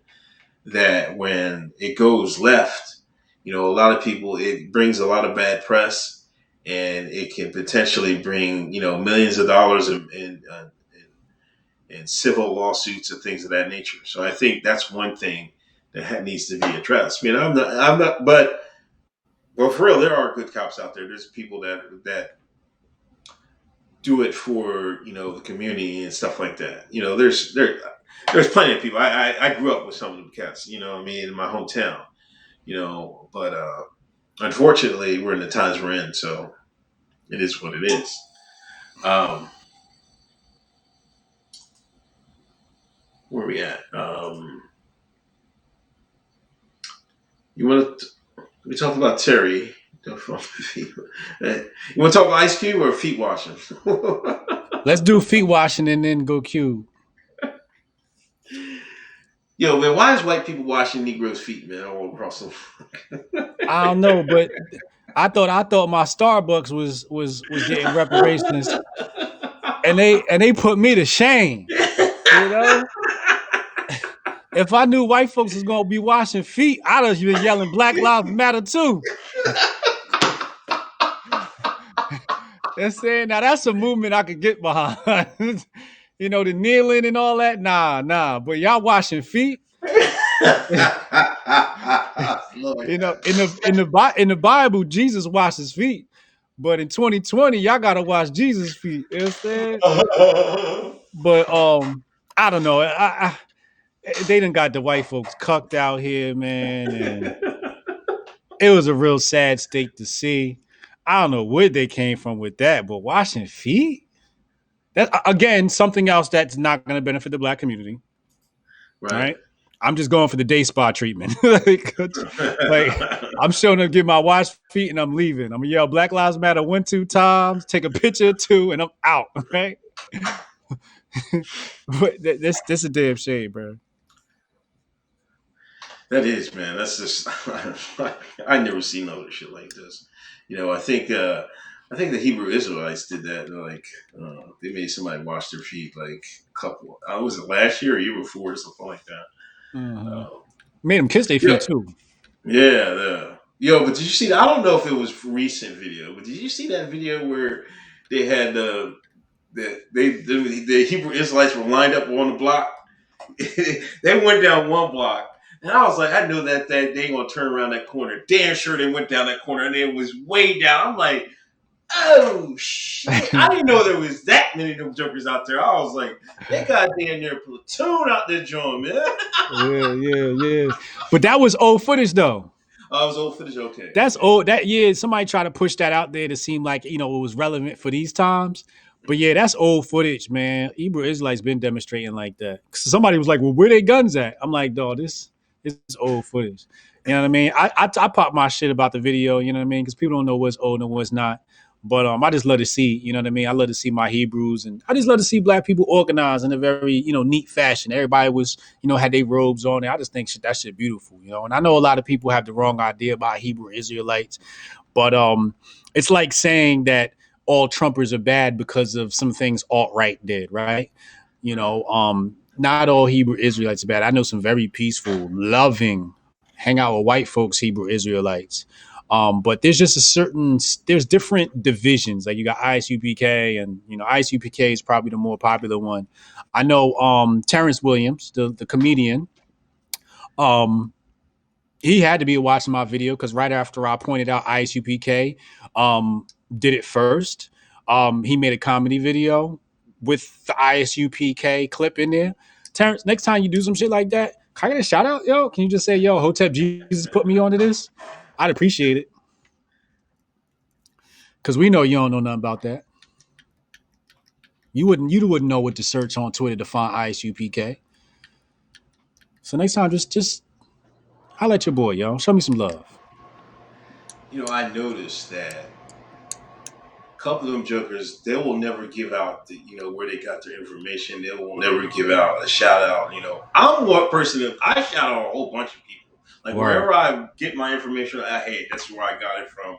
that when it goes left, a lot of people, it brings a lot of bad press, and it can potentially bring, millions of dollars in civil lawsuits and things of that nature. So I think that's one thing that needs to be addressed. I'm not, but for real, there are good cops out there. There's people that do it for the community and stuff like that. There's plenty of people. I grew up with some of them cats. In my hometown. But unfortunately, we're in the times we're in, so it is what it is. Where are we at? We talked about Terry. You want to talk about Ice Cube or feet washing? Let's do feet washing and then go Cube. Yo, man, why is white people washing Negroes' feet, man, all across the I don't know, but I thought my Starbucks was getting reparations, and they put me to shame. If I knew white folks was gonna be washing feet, I'd have been yelling Black Lives Matter too. Now that's a movement I could get behind. The kneeling and all that. Nah. But y'all washing feet. In the Bible, Jesus washes feet. But in 2020, y'all gotta wash Jesus' feet. You know what I'm saying? But I don't know. They done got the white folks cucked out here, man, and it was a real sad state to see. I don't know where they came from with that, but washing feet? That again, something else that's not going to benefit the black community. Right? I'm just going for the day spa treatment. I'm showing up, get my wash feet, and I'm leaving. I'm gonna yell Black Lives Matter 1, 2 times, take a picture or two, and I'm out. Right? But this a damn shame, bro. That is, man. That's just I never seen other shit like this. I think the Hebrew Israelites did that. They made somebody wash their feet like a couple. Was it last year or year before or something like that? Made them kiss their feet too. Yeah. Yo, but did you see? I don't know if it was recent video, but did you see that video where they had the Hebrew Israelites were lined up on the block? They went down one block. And I was like, I knew that they ain't gonna turn around that corner. Damn sure they went down that corner and it was way down. I'm like, oh shit. I didn't know there was that many of them jokers out there. I was like, they got damn near platoon out there joint, man. Yeah. But that was old footage though. Oh, it was old footage, okay. That's old. Somebody tried to push that out there to seem like, it was relevant for these times. But yeah, that's old footage, man. Hebrew Israelites been demonstrating like that. Somebody was like, well, where they guns at? I'm like, dog, this is old footage. You know what I mean? I pop my shit about the video, you know what I mean? Because people don't know what's old and what's not. But I just love to see, you know what I mean? I love to see my Hebrews, and I just love to see black people organized in a very, neat fashion. Everybody was, had their robes on there. I just think that shit beautiful, And I know a lot of people have the wrong idea about Hebrew Israelites, but it's like saying that all Trumpers are bad because of some things alt-right did, right? not all Hebrew Israelites are bad. I know some very peaceful, loving, hang out with white folks Hebrew Israelites. But there's just there's different divisions. Like you got ISUPK, and ISUPK is probably the more popular one. I know Terrence Williams, the comedian. Um, he had to be watching my video because right after I pointed out ISUPK, did it first. He made a comedy video with the ISUPK clip in there. Terrence, next time you do some shit like that, can I get a shout out, yo? Can you just say, yo, Hotep Jesus put me onto this? I'd appreciate it. Because we know you don't know nothing about that. You wouldn't know what to search on Twitter to find ISUPK. So next time, just holla at your boy, yo. Show me some love. I noticed that a couple of them jokers, they will never give out where they got their information. They will never give out a shout out. I'm one person that I shout out a whole bunch of people. Like Word. wherever I get my information, hey, that's where I got it from.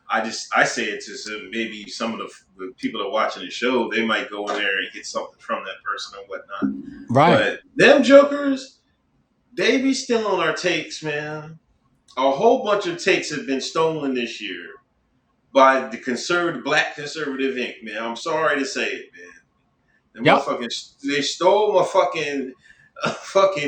I say it to maybe some of the people that are watching the show. They might go in there and get something from that person and whatnot. Right. But them jokers, they be stealing our takes, man. A whole bunch of takes have been stolen this year by the Black Conservative Inc. Man, I'm sorry to say it, man. The Yep. motherfuckers, they stole my fucking.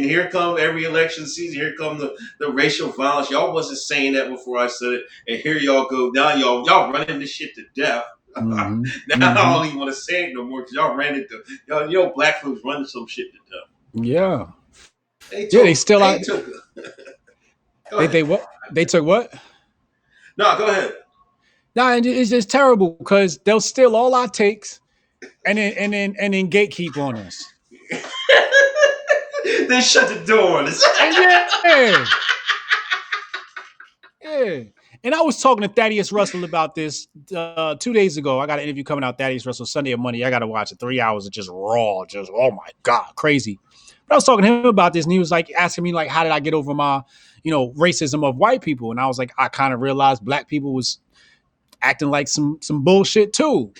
Here come every election season. Here come the racial violence. Y'all wasn't saying that before I said it, and here y'all go. Now y'all running this shit to death. Mm-hmm. Now I don't even want to say it no more because y'all ran it to y'all black folks running some shit to death. Yeah. They Yeah, they took. still They out. took. Go They ahead. what? They took what? No, go ahead. Nah, it's just terrible because they'll steal all our takes and then gatekeep on us. They shut the door on us. And yeah, yeah. And I was talking to Thaddeus Russell about this 2 days ago. I got an interview coming out, Thaddeus Russell, Sunday or Monday. I got to watch it. 3 hours of just raw, just oh my god, crazy. But I was talking to him about this, and he was like asking me like, how did I get over my, racism of white people? And I was like, I kind of realized black people was acting like some bullshit too.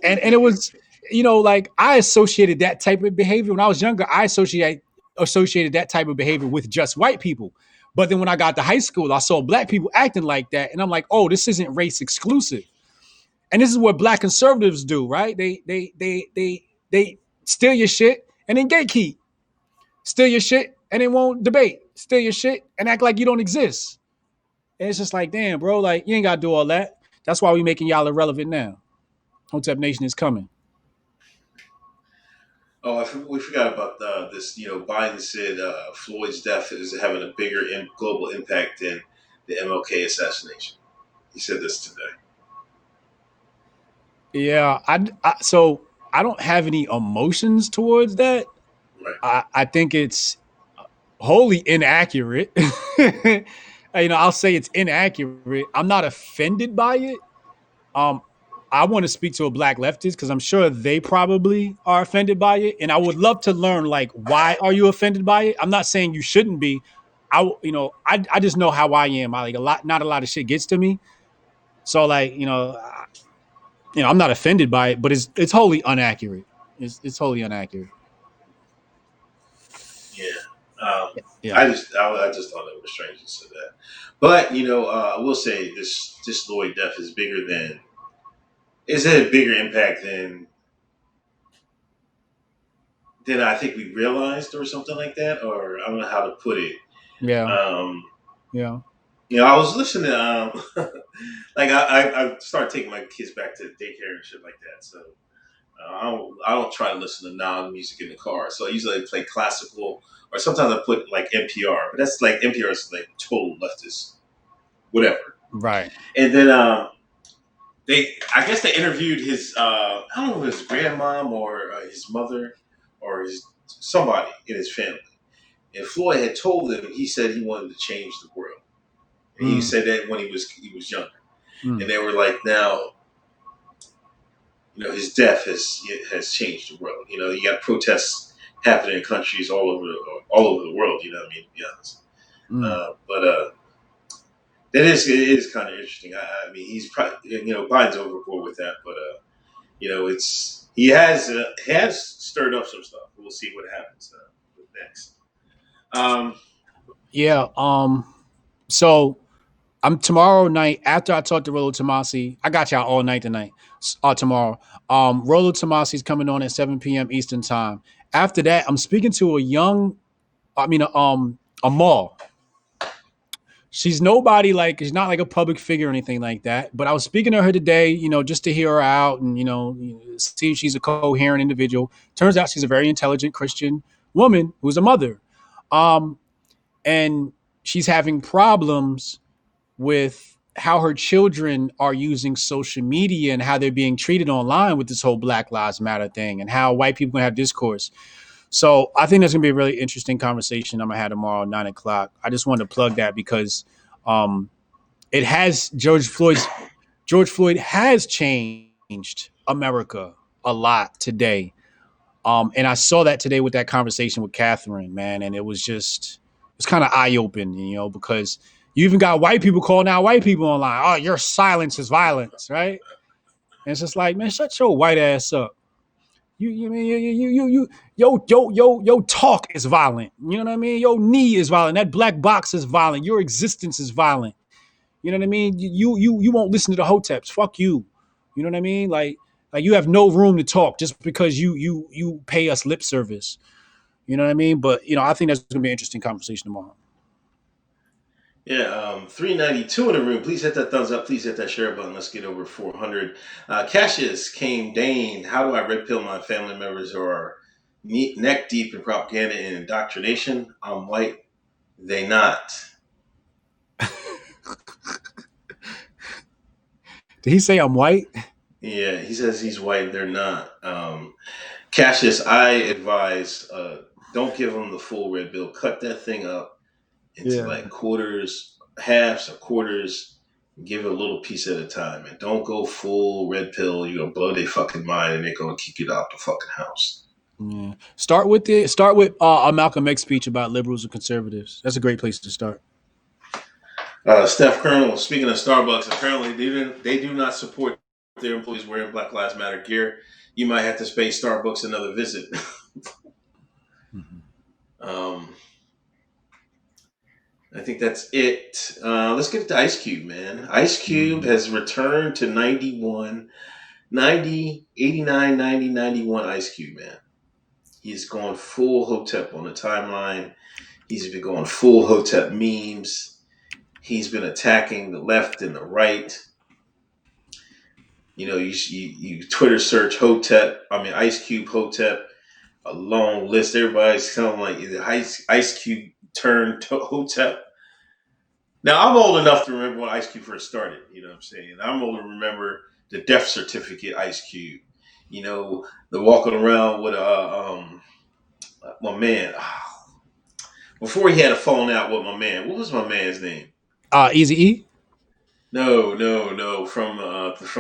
And it was, like I associated that type of behavior when I was younger. I associated that type of behavior with just white people. But then when I got to high school, I saw black people acting like that, and I'm like, oh, this isn't race exclusive. And this is what black conservatives do, right? They steal your shit and then gatekeep, steal your shit and they won't debate, steal your shit and act like you don't exist. And it's just like, damn, bro, like you ain't gotta do all that. That's why we making y'all irrelevant now. Hotep Nation is coming. Oh, we forgot about this. Biden said Floyd's death is having a bigger global impact than the MLK assassination. He said this today. Yeah, so I don't have any emotions towards that. Right. I think it's wholly inaccurate. I'll say it's inaccurate. I'm not offended by it. Um, I want to speak to a black leftist because I'm sure they probably are offended by it, and I would love to learn like why are you offended by it. I'm not saying you shouldn't be. I just know how I am. I like not a lot of shit gets to me. So like I'm not offended by it, but it's wholly inaccurate. It's wholly inaccurate. Yeah. Um, Yeah. I just thought it was strange to say that. But I will say this Lloyd death is bigger than. Is it a bigger impact than I think we realized or something like that, or I don't know how to put it. Yeah. Um, Yeah. I was listening to like I started taking my kids back to daycare and shit like that. So I don't try to listen to non music in the car. So I usually play classical, or sometimes I put like NPR. But that's like NPR is like total leftist, whatever. Right. And then I guess they interviewed his I don't know if his grandmom or his mother or his somebody in his family. And Floyd had told him he said he wanted to change the world. And he Mm, said that when he was younger. mm, And they were like, now, his death has changed the world. You got protests happening in countries all over the world. You know what I mean? To be honest. mm. But it is kind of interesting. I mean, he's probably Biden's overboard with that, but it's he has stirred up some stuff. we'll see what happens next. Um, Yeah. So I'm tomorrow night after I talk to Rolo Tomasi. I got y'all all night tonight. Tomorrow. Rolo Tomasi's coming on at 7 p.m. Eastern time. After that, I'm speaking to a mall. She's nobody like she's not like a public figure or anything like that. But I was speaking to her today, just to hear her out and see if she's a coherent individual. Turns out she's a very intelligent Christian woman who's a mother, um, and she's having problems with how her children are using social media and how they're being treated online with this whole Black Lives Matter thing and how white people can have discourse. So I think that's gonna be a really interesting conversation I'm gonna have tomorrow at 9 o'clock. I just wanted to plug that because um, it has George Floyd has changed America a lot today. And I saw that today with that conversation with Catherine, man, and it's kind of eye opening, because you even got white people calling out white people online. Oh, your silence is violence, right? And it's just like, man, shut your white ass up. Yo talk is violent. You know what I mean? Your knee is violent. That black box is violent. Your existence is violent. You know what I mean? You won't listen to the Hoteps. Fuck you. You know what I mean? Like you have no room to talk just because you pay us lip service. You know what I mean? But I think that's gonna be an interesting conversation tomorrow. Yeah, 392 in the room. Please hit that thumbs up. Please hit that share button. Let's get over 400. Cassius came Dane. How do I red pill my family members who are neck deep in propaganda and indoctrination? I'm white. They not. Did he say I'm white? Yeah, he says he's white. They're not. Cassius, I advise don't give them the full red bill. Cut that thing up into Yeah. like quarters, halves, or quarters. Give it a little piece at a time, and don't go full red pill. You're gonna blow their fucking mind, and they're gonna kick you out the fucking house. Yeah. Start with a Malcolm X speech about liberals and conservatives. That's a great place to start. Steph Colonel, speaking of Starbucks, apparently they do not support their employees wearing Black Lives Matter gear. You might have to pay Starbucks another visit. Mhm. um, I think that's it. Let's get to Ice Cube, man. Ice Cube has returned to 91, 90, 89, 90, 91 Ice Cube, man. He's going full Hotep on the timeline. He's been going full Hotep memes. He's been attacking the left and the right. You Twitter search Ice Cube Hotep, a long list. Everybody's kind of like either Ice Cube turned Hotep. Now, I'm old enough to remember when Ice Cube first started. You know what I'm saying? I'm old to remember the death certificate Ice Cube. The walking around with my man. Before he had a falling out with my man. What was my man's name? Easy E. No. From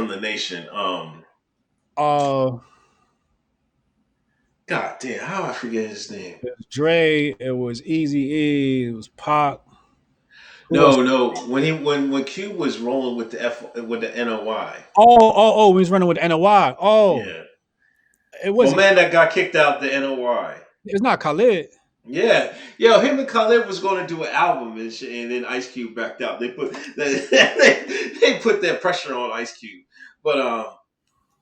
the nation. Uh, God damn, how I forget his name? it was Dre. It was Easy E. It was Pac. Who else? No. When Cube was rolling with the NOI. Oh. He was running with NOI. Oh, Yeah. it My wasn't. man that got kicked out the NOI. It's not Khalid. Yeah, him and Khalid was going to do an album and shit, and then Ice Cube backed out. They put they put that pressure on Ice Cube, but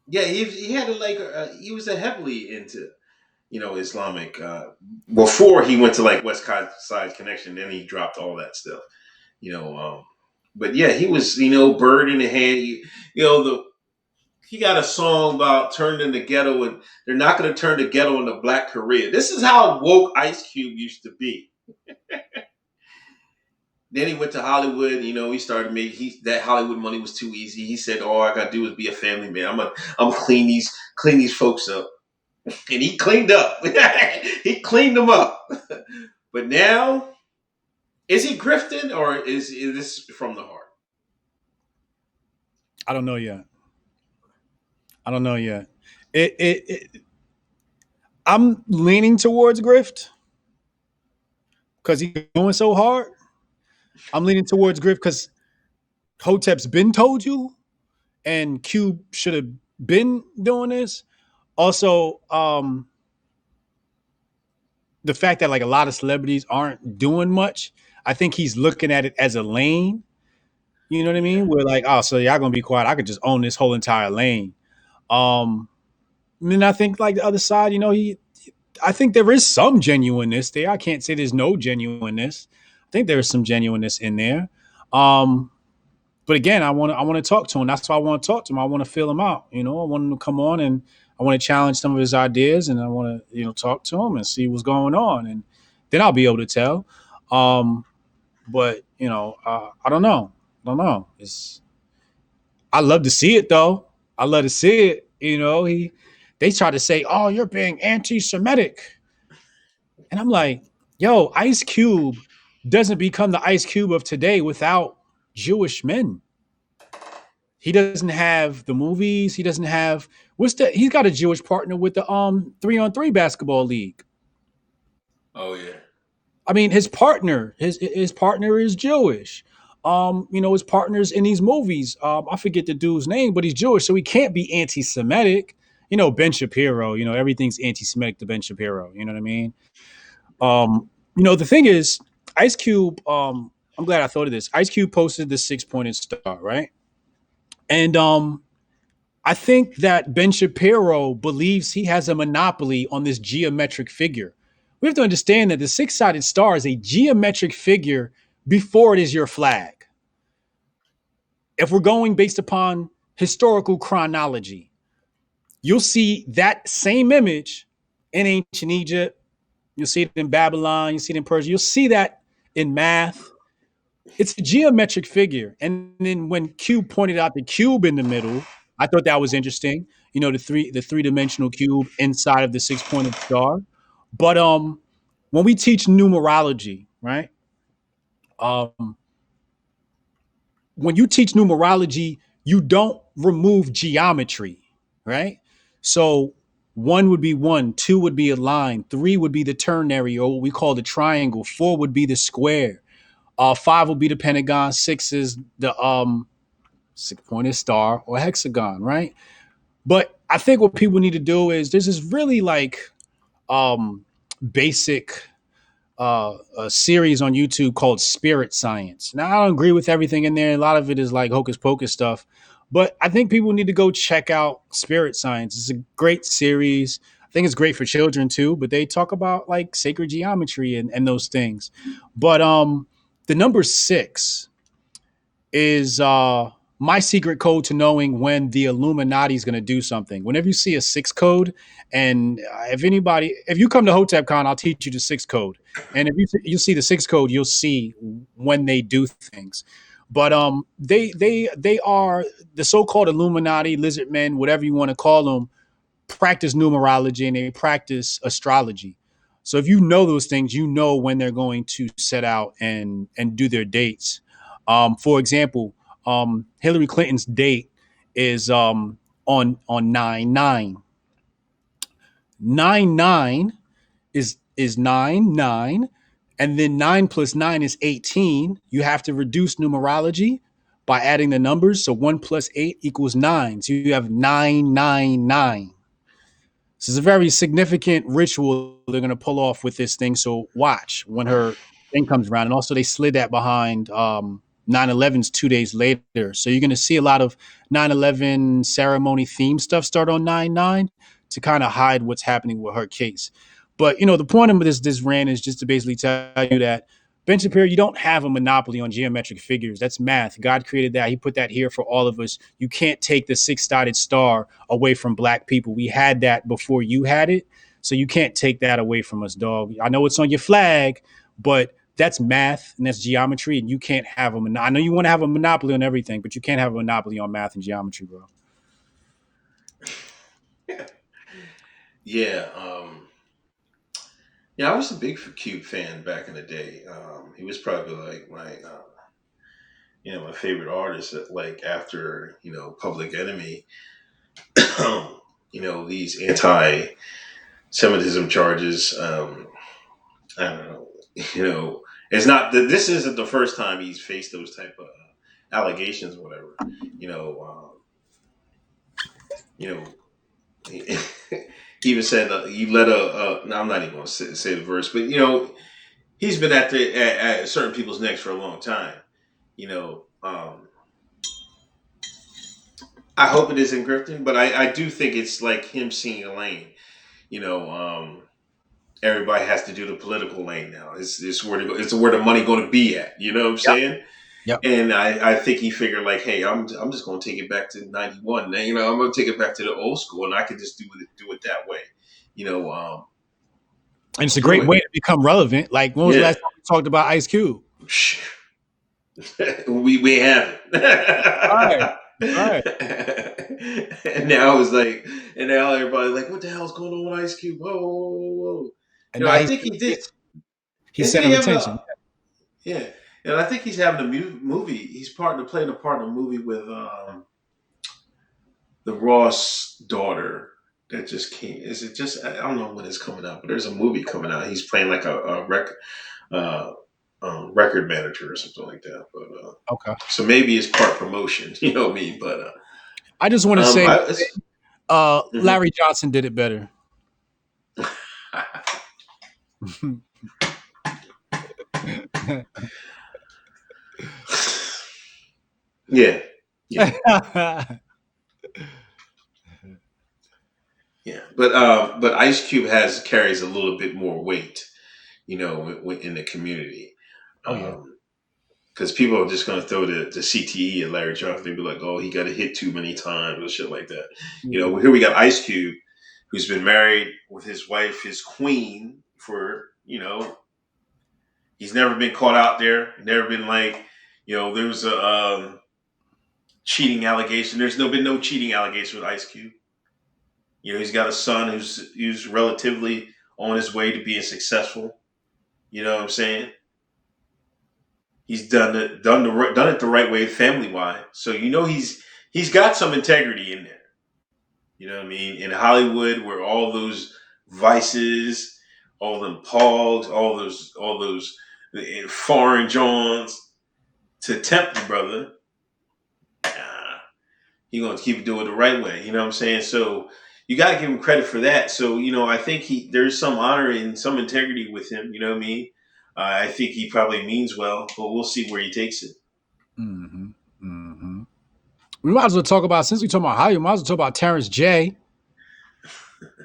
yeah, he had to he was a heavily into Islamic before he went to like West Side Connection. Then he dropped all that stuff, you know. But yeah, he was bird in the hand. He got a song about turned in the ghetto, and they're not going to turn the ghetto into Black Korea. This is how woke Ice Cube used to be. Then he went to Hollywood. He started making that Hollywood money was too easy. He said, "All I got to do is be a family man. I'm gonna clean these folks up," and he cleaned up. He cleaned them up. But now, is he grifting or is this from the heart? I don't know yet. I don't know yet. It I'm leaning towards grift because he's going so hard. I'm leaning towards grift because Hotep's been told you, and Cube should have been doing this. Also, the fact that like a lot of celebrities aren't doing much, I think he's looking at it as a lane. You know what I Yeah. mean? We're like, oh, so y'all gonna be quiet. I could just own this whole entire lane. Um, and then I think like the other side, I think there is some genuineness there. I can't say there's no genuineness. I think there is some genuineness in there. Um, but again, I want to talk to him. That's why I want to talk to him. I want to feel him out. I want him to come on and I want to challenge some of his ideas and I want to talk to him and see what's going on and then I'll be able to tell. But I don't know. I don't know. I love to see it though. I love to see it. They try to say, "Oh, you're being anti-Semitic," and I'm like, "Yo, Ice Cube doesn't become the Ice Cube of today without Jewish men. He doesn't have the movies. He doesn't have what's the? He's got a Jewish partner with the 3-on-3 basketball league. Oh yeah. I mean, his partner is Jewish. His partners in these movies. I forget the dude's name, but he's Jewish, so he can't be anti-Semitic. Ben Shapiro. Everything's anti-Semitic to Ben Shapiro. You know what I mean? The thing is, Ice Cube. I'm glad I thought of this. Ice Cube posted the 6-pointed star, right? And I think that Ben Shapiro believes he has a monopoly on this geometric figure. We have to understand that the 6-sided star is a geometric figure before it is your flag. If we're going based upon historical chronology, you'll see that same image in ancient Egypt. You'll see it in Babylon. You see it in Persia. You'll see that in math. It's a geometric figure. And then when Cube pointed out the cube in the middle, I thought that was interesting. The three-dimensional cube inside of the 6-pointed star. But when we teach numerology, right? Um, when you teach numerology, you don't remove geometry, right? So one would be one, two would be a line, three would be the ternary or what we call the triangle, four would be the square, five will be the pentagon, six is the 6-pointed star or hexagon, right? But I think what people need to do is this is really like um basic a series on YouTube called Spirit Science. Now, I don't agree with everything in there. A lot of it is like hocus pocus stuff, but I think people need to go check out Spirit Science. It's a great series. I think it's great for children too, but they talk about like sacred geometry and those things. But the number 6 is my secret code to knowing when the Illuminati is going to do something. Whenever you see a 6 code, and if you come to Hotep Con, I'll teach you the 6 code. And if you see the 6 code, you'll see when they do things. But they are the so-called Illuminati, lizard men, whatever you want to call them, practice numerology and they practice astrology. So if you know those things, you know when they're going to set out and do their dates. For example, Hillary Clinton's date is on 9/9. 9/9 is 9/9, and then 9 plus 9 is 18. You have to reduce numerology by adding the numbers. So 1 plus 8 equals 9. So you have 999. This is a very significant ritual they're going to pull off with this thing. So watch when her thing comes around. And also, they slid that behind 9/11's 2 days later. So you're going to see a lot of 9/11 ceremony theme stuff start on 9/9 to kind of hide what's happening with her case. But the point of this rant is just to basically tell you that Ben Shapiro, you don't have a monopoly on geometric figures. That's math. God created that. He put that here for all of us. You can't take the 6-sided star away from black people. We had that before you had it. So you can't take that away from us, dog. I know it's on your flag, but that's math and that's geometry, and you can't have them. I know you want to have a monopoly on everything, but you can't have a monopoly on math and geometry, bro. Yeah. Yeah, I was a big Cube fan back in the day. He was probably like my favorite artist. Like after Public Enemy, these anti-Semitism charges. I don't know. It's not that this isn't the first time he's faced those type of allegations or whatever. You know, you know, he even said, "You let a." No, I'm not even going to say the verse, but he's been at certain people's necks for a long time. You know, I hope it isn't grifting, but I do think it's like him seeing a lane. You know, everybody has to do the political lane now. It's where to go. It's where the money going to be at. You know what I'm Yep. saying? Yep. And I think he figured like, hey, I'm just going to take it back to '91. I'm going to take it back to the old school, and I could just do it that way. You know, And it's a screw great it. way to become relevant. Like, when was the Yeah, last time we talked about Ice Cube? we have Right. it. Right. And now it's like, and now everybody's like, what the hell's going on with Ice Cube? Whoa, whoa, whoa, whoa. And now I think he did. he's Isn't center he of having attention. a? Yeah, and I think he's having a movie. He's playing a part in a movie with the Ross daughter that just came. Is it just? I don't know when it's coming out, but there's a movie coming out. He's playing like a uh, record manager or something like that. But Okay. so maybe it's part promotion. You know what I mean? But I just want to say, I, it's, mhm. Larry Johnson did it better. Yeah, yeah, yeah. But Ice Cube carries a little bit more weight, in the community. Oh yeah. Um, because people are just going to throw the CTE at Larry Johnson. They'd be like, "Oh, he got hit too many times" or shit like that. Mhm. Here we got Ice Cube, who's been married with his wife, his queen, for he's never been caught out there. Never been like, there was a cheating allegation. There's been no cheating allegation with Ice Cube. He's got a son who's relatively on his way to being successful. You know what I'm saying? He's done it the right way, family wise. So he's got some integrity in there. You know what I mean? In Hollywood, where all those vices, all them pogs, all those foreign Johns to tempt the brother, he gonna keep doing it the right way. You know what I'm saying? So you got to give him credit for that. So I think there's some honor and some integrity with him. You know what I mean? I think he probably means well, but we'll see where he takes it. Mm-hmm. Mm-hmm. We might as well talk about, since we talking about Hollywood, we might as well talk about Terrence J.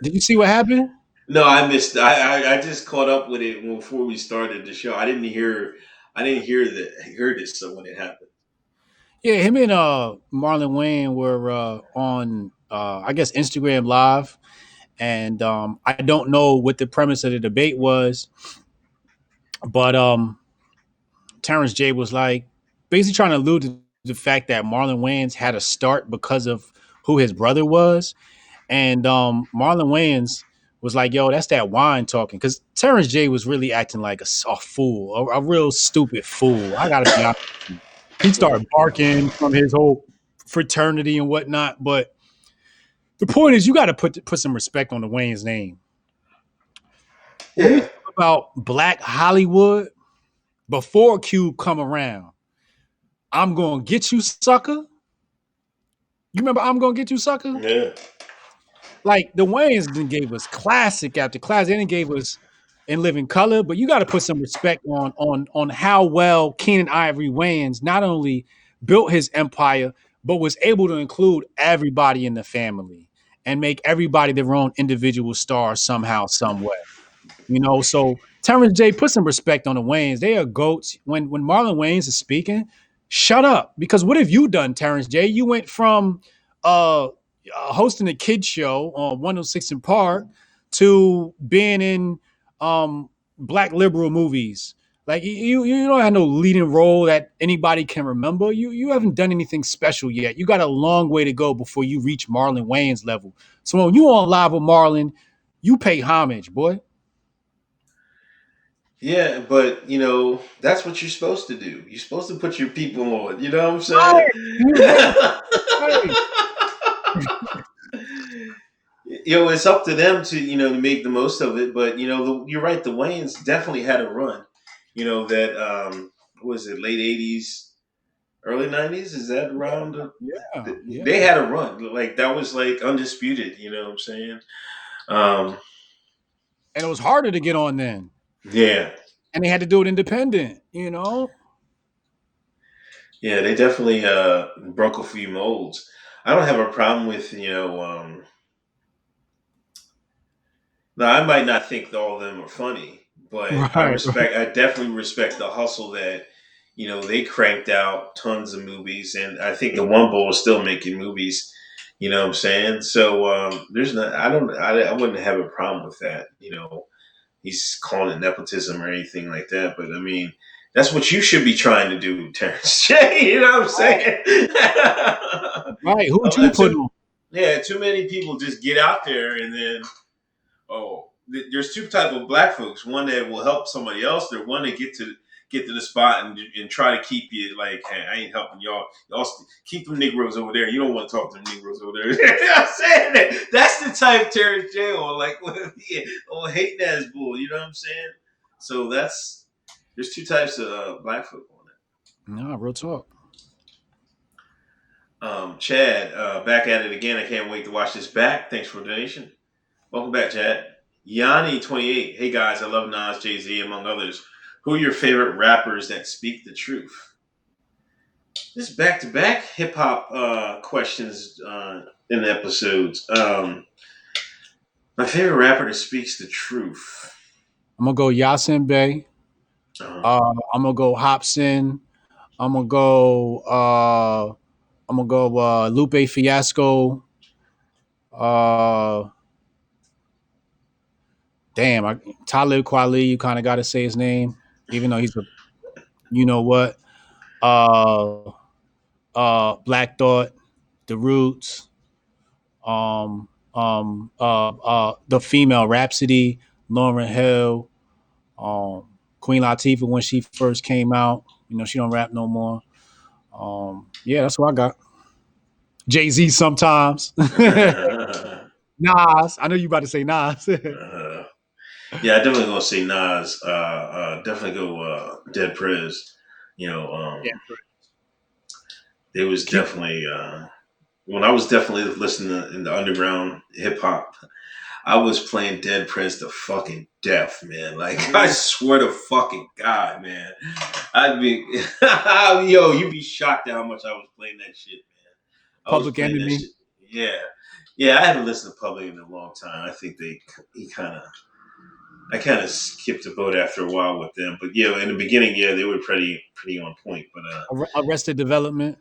Did you see what happened? No, I missed. I just caught up with it before we started the show. I didn't hear. I didn't hear this when it happened. Yeah, him and Marlon Wayne were on I guess Instagram Live, and I don't know what the premise of the debate was, but Terrence J was like basically trying to allude to the fact that Marlon Wayans had a start because of who his brother was. And Marlon Wayans was like, yo, that's that wine talking. Because Terrence J was really acting like a fool, a real stupid fool. I got to be honest with you. He started barking from his whole fraternity and whatnot. But the point is, you got to put some respect on the Wayans name. When we Yeah, talk about Black Hollywood, before Cube come around, I'm going to get you, sucker. You remember I'm going to get you, sucker? yeah, Like the Wayans then gave us classic after classic. They didn't gave us In Living Color, but you got to put some respect on how well Keenan Ivory Wayans not only built his empire, but was able to include everybody in the family and make everybody their own individual star somehow, some way. So Terrence J, put some respect on the Wayans. They are goats. When Marlon Wayans is speaking, shut up. Because what have you done, Terrence J? You went from hosting a kid show on 106 in Park to being in black liberal movies. Like you don't have no leading role that anybody can remember. You haven't done anything special yet. You got a long way to go before you reach Marlon Wayans level. So when you on live with Marlon, you pay homage, boy. yeah. But that's what you're supposed to do. You're supposed to put your people on. You know what I'm saying? Right. He was right. Right. It's up to them to make the most of it. But you're right. The Wayans definitely had a run. That what was it, late '80s, Early '90s, is that around? Yeah, yeah. They had a run like that was like undisputed. You know what I'm saying? Um, And it was harder to get on then, yeah, and they had to do it independent. You know, yeah, they definitely broke a few molds. I don't have a problem with now, I might not think that all of them are funny, but I right, right. respect. I definitely respect the hustle that they cranked out tons of movies, and I think the One Bowl is still making movies. You know what I'm saying? So there's not. I don't. I wouldn't have a problem with that. He's calling it nepotism or anything like that. But I mean, that's what you should be trying to do, Terrence. You know what I'm saying? Right. Who'd you put Too, on? yeah, too many people just get out there and then there's two type of black folks. One that will help somebody else. There's one that get to the spot and try to keep you like, hey, I ain't helping y'all. Y'all keep them Negroes over there. You don't want to talk to them Negroes over there. You know what I'm saying? That's the type Terrence J or like or hating ass bull. You know what I'm saying? So there's two types of black folk on No, real talk. it. Chad, back at it again. I can't wait to watch this back. Thanks for the donation. Welcome back, Chad. Yanni28. Hey guys, I love Nas, Jay Z, among others. Who are your favorite rappers that speak the truth? This back to back hip hop questions in the episodes. My favorite rapper that speaks the truth. I'm gonna go Yasin Bey. Uh, I'm gonna go Hobson. I'm gonna go. I'm gonna go Lupe Fiasco. Uh, damn, Talib Kweli. You kind of got to say his name, even though he's a. You know what? Uh, Black Thought, The Roots. The female Rhapsody, Lauren Hill. Queen Latifah when she first came out. She don't rap no more. Yeah, that's what I got. Jay Z sometimes. Nas. I know you about to say Nas. uh, yeah, I definitely gonna say Nas. Definitely go Dead Prez. You know, Yeah. it was Keep definitely when I was definitely listening in the underground hip hop. I was playing Dead Prez to fucking death, man. Like I swear to fucking God, man. I'd be yo, you'd be shocked at how much I was playing that shit, man. I was Public playing that Enemy. shit. Yeah. Yeah, I haven't listened to Public in a long time. I think he kinda I kind of skipped the boat after a while with them. But yeah, in the beginning, yeah, they were pretty on point. But Arrested Development.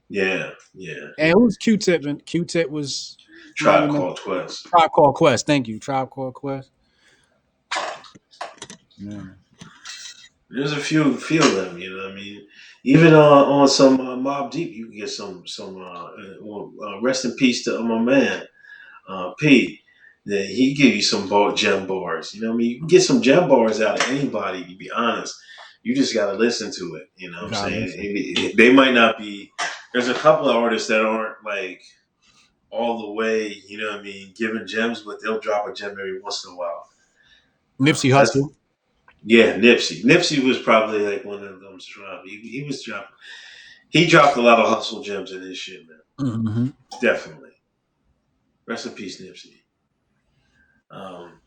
yeah, yeah. And who's Q-Tip? And Q-Tip was Tribe monumental. Called Quest. Tribe Called Quest. Thank you. Tribe Called Quest. Yeah. There's a few of them, you know what I mean? Even on some Mob Deep, you can get some. Rest in peace to my man P. That he give you some gem bars. You know what I mean? You can get some gem bars out of anybody. To be honest, you just got to listen to it. You know what I'm saying? Regardless. They might not be. There's a couple of artists that aren't like all the way. You know what I mean? Giving gems, but they'll drop a gem every once in a while. Nipsey That's Hussle. Yeah, Nipsey. Nipsey was probably like one of them drop. He was dropping. He dropped a lot of hustle gems in his shit, man. Mm-hmm. Definitely. Rest in peace, Nipsey. Um,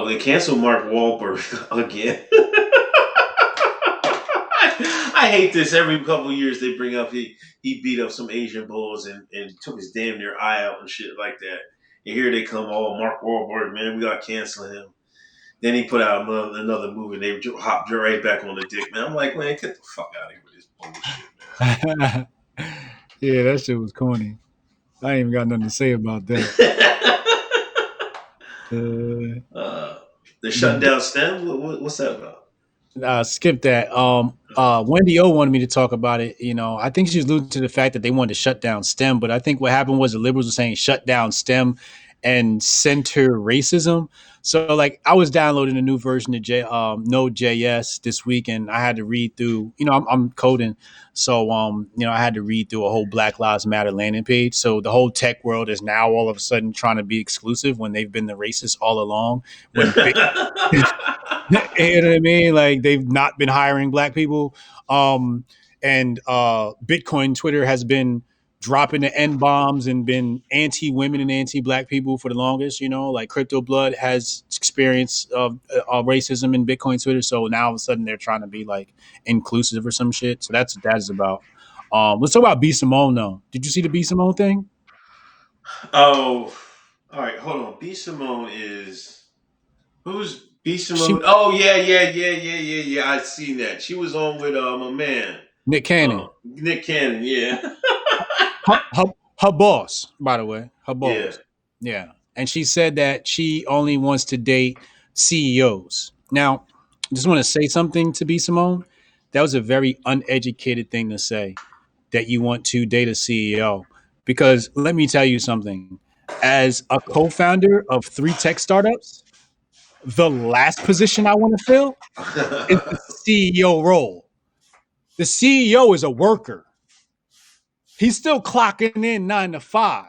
they canceled Mark Wahlberg again. I hate this. Every couple of years they bring up he beat up some Asian bulls and took his damn near eye out and shit like that. And here they come, oh Mark Wahlberg, man, we gotta cancel him. Then he put out another movie. And they hopped right back on the dick, man. I'm like, man, get the fuck out of here with this bullshit, Yeah, that shit was corny. I ain't even got nothing to say about that. man. Uh, The the Shutdown STEM. What's that about? skip that. Wendy O wanted me to talk about it. I think she was alluding to the fact that they wanted to shut down STEM, but I think what happened was the liberals were saying shut down STEM, and center racism. So like I was downloading a new version of Node.js this week, and I had to read through. I'm coding, so I had to read through a whole Black Lives Matter landing page. So the whole tech world is now all of a sudden trying to be exclusive when they've been the racist all along. When you know what I mean? Like they've not been hiring black people. Um, and Bitcoin Twitter has been dropping the N bombs and been anti women and anti black people for the longest. Like Crypto Blood has experienced racism in Bitcoin Twitter. So now all of a sudden they're trying to be like inclusive or some shit. So that's what that is about. Let's talk about B Simone though. Did you see the B Simone thing? Oh, all right. Hold on. B Simone is who's B She Simone? Oh yeah, yeah, yeah, yeah, yeah, yeah. I seen that. She was on with my man, Nick Cannon. Nick Cannon. Yeah, Her boss, by the way, her yeah. boss. Yeah. And she said that she only wants to date CEOs. Now, I just want to say something to B Simone. That was a very uneducated thing to say that you want to date a CEO. Because let me tell you something. As a co founder of three tech startups, the last position I want to fill is the CEO role. The CEO is a worker, he's still clocking in 9 to 5.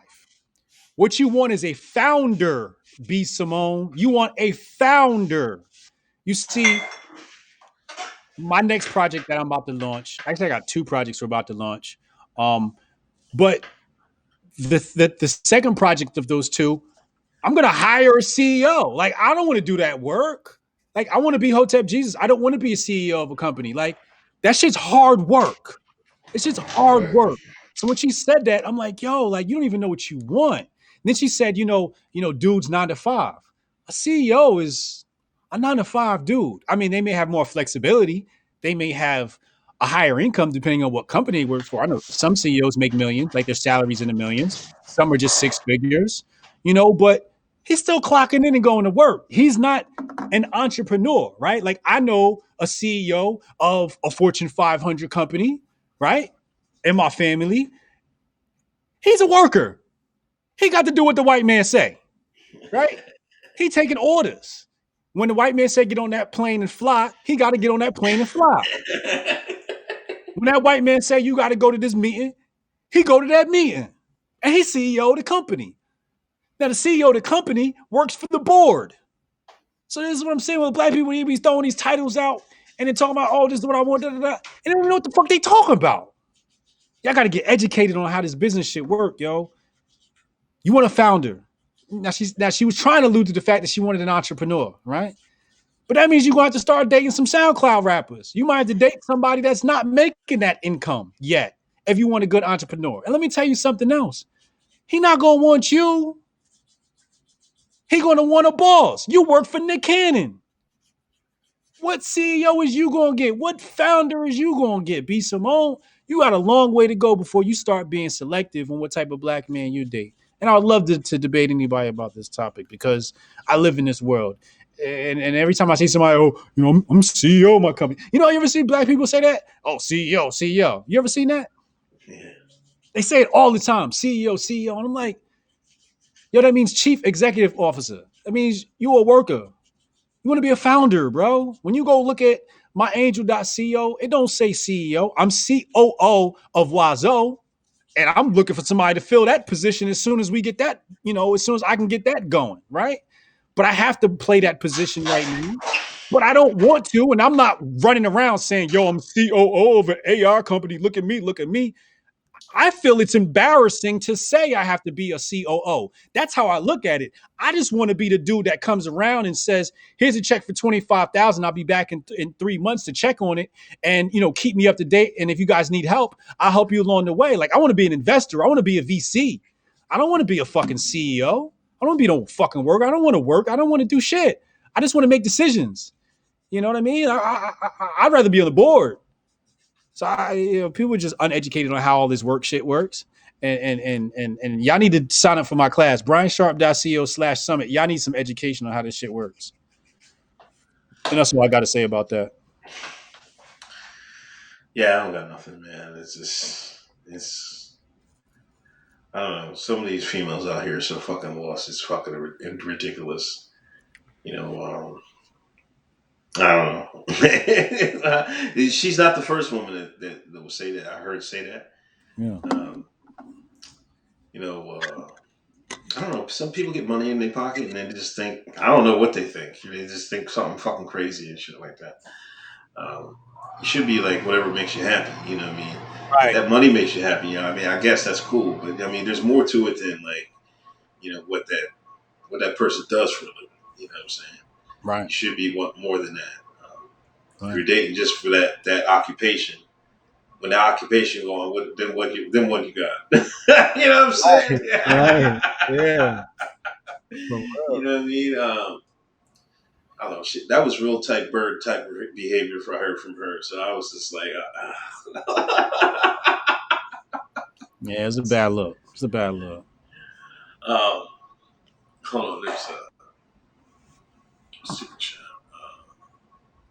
What you want is a founder, B Simone. You want a founder. You see, my next project that I'm about to launch, actually, I got two projects we're about to launch. But the second project of those two, I'm gonna hire a CEO. Like, I don't want to do that work. Like, I want to be Hotep Jesus. I don't want to be a CEO of a company. Like, that shit's hard work. It's just hard Right. work. So when she said that, I'm like, yo, like you don't even know what you want. And then she said, dude's 9 to 5. A CEO is a 9 to 5 dude. I mean, they may have more flexibility. They may have a higher income depending on what company he works for. I know some CEOs make millions, like their salaries in the millions. Some are just 6 figures, but he's still clocking in and going to work. He's not an entrepreneur, right? Like I know a CEO of a Fortune 500 company, right? In my family, he's a worker. He got to do what the white man say, right? He taking orders. When the white man say get on that plane and fly, he got to get on that plane and fly. When that white man say you got to go to this meeting, he go to that meeting. And he's CEO of the company. Now the CEO of the company works for the board. So this is what I'm saying with black people. They be throwing these titles out and then talking about, oh, this is what I want, da, da, da. And they don't even know what the fuck they talking about. Y'all got to get educated on how this business shit work, yo. You want a founder. Now she was trying to allude to the fact that she wanted an entrepreneur, right? But that means you're going to have to start dating some SoundCloud rappers. You might have to date somebody that's not making that income yet if you want a good entrepreneur. And let me tell you something else. He not going to want you. He going to want a boss. You work for Nick Cannon. What CEO is you going to get? What founder is you going to get? B Simone, you got a long way to go before you start being selective on what type of black man you date. And I would love to debate anybody about this topic because I live in this world. And every time I see somebody, oh, I'm CEO of my company. You ever see black people say that? Oh, CEO, CEO. You ever seen that? Yeah. They say it all the time, CEO, CEO. And I'm like, yo, that means chief executive officer. That means you a worker. You want to be a founder, bro. When you go look at myangel.co, it don't say CEO. I'm COO of Wazo, and I'm looking for somebody to fill that position as soon as we get that, as soon as I can get that going, right? But I have to play that position right now. But I don't want to, and I'm not running around saying, yo, I'm COO of an AR company. Look at me, look at me. I feel it's embarrassing to say I have to be a COO. That's how I look at it. I just want to be the dude that comes around and says, "Here's a check for 25,000. I'll be back in 3 months to check on it, and keep me up to date. And if you guys need help, I'll help you along the way." Like I want to be an investor. I want to be a VC. I don't want to be a fucking CEO. I don't want to be no fucking worker. I don't want to work. I don't want to do shit. I just want to make decisions. You know what I mean? I'd rather be on the board. So people are just uneducated on how all this work shit works. And y'all need to sign up for my class, briansharp.co/summit. Y'all need some education on how this shit works. And that's what I got to say about that. Yeah, I don't got nothing, man. It's just I don't know. Some of these females out here are so fucking lost. It's fucking ridiculous. You know, I don't know. She's not the first woman that will say that. I heard say that. Yeah. Um, you know, I don't know. Some people get money in their pocket and they just think, I don't know what they think. They just think something fucking crazy and shit like that. Um, you should be like whatever makes you happy. You know what I mean? If Right. that money makes you happy, you know, I mean, I guess that's cool. But I mean, there's more to it than like, what that person does for a living. You know what I'm saying? Right. You should be want more than that. If Right. you're dating just for that occupation, when that occupation going, then what you got? You know what I'm saying? Right. Yeah. For You real. know what I mean? I don't know. Shit, that was real type bird type of behavior for her from her. So I was just like, Yeah, it's a bad look. It's a bad look. um, hold on, there's a super chat.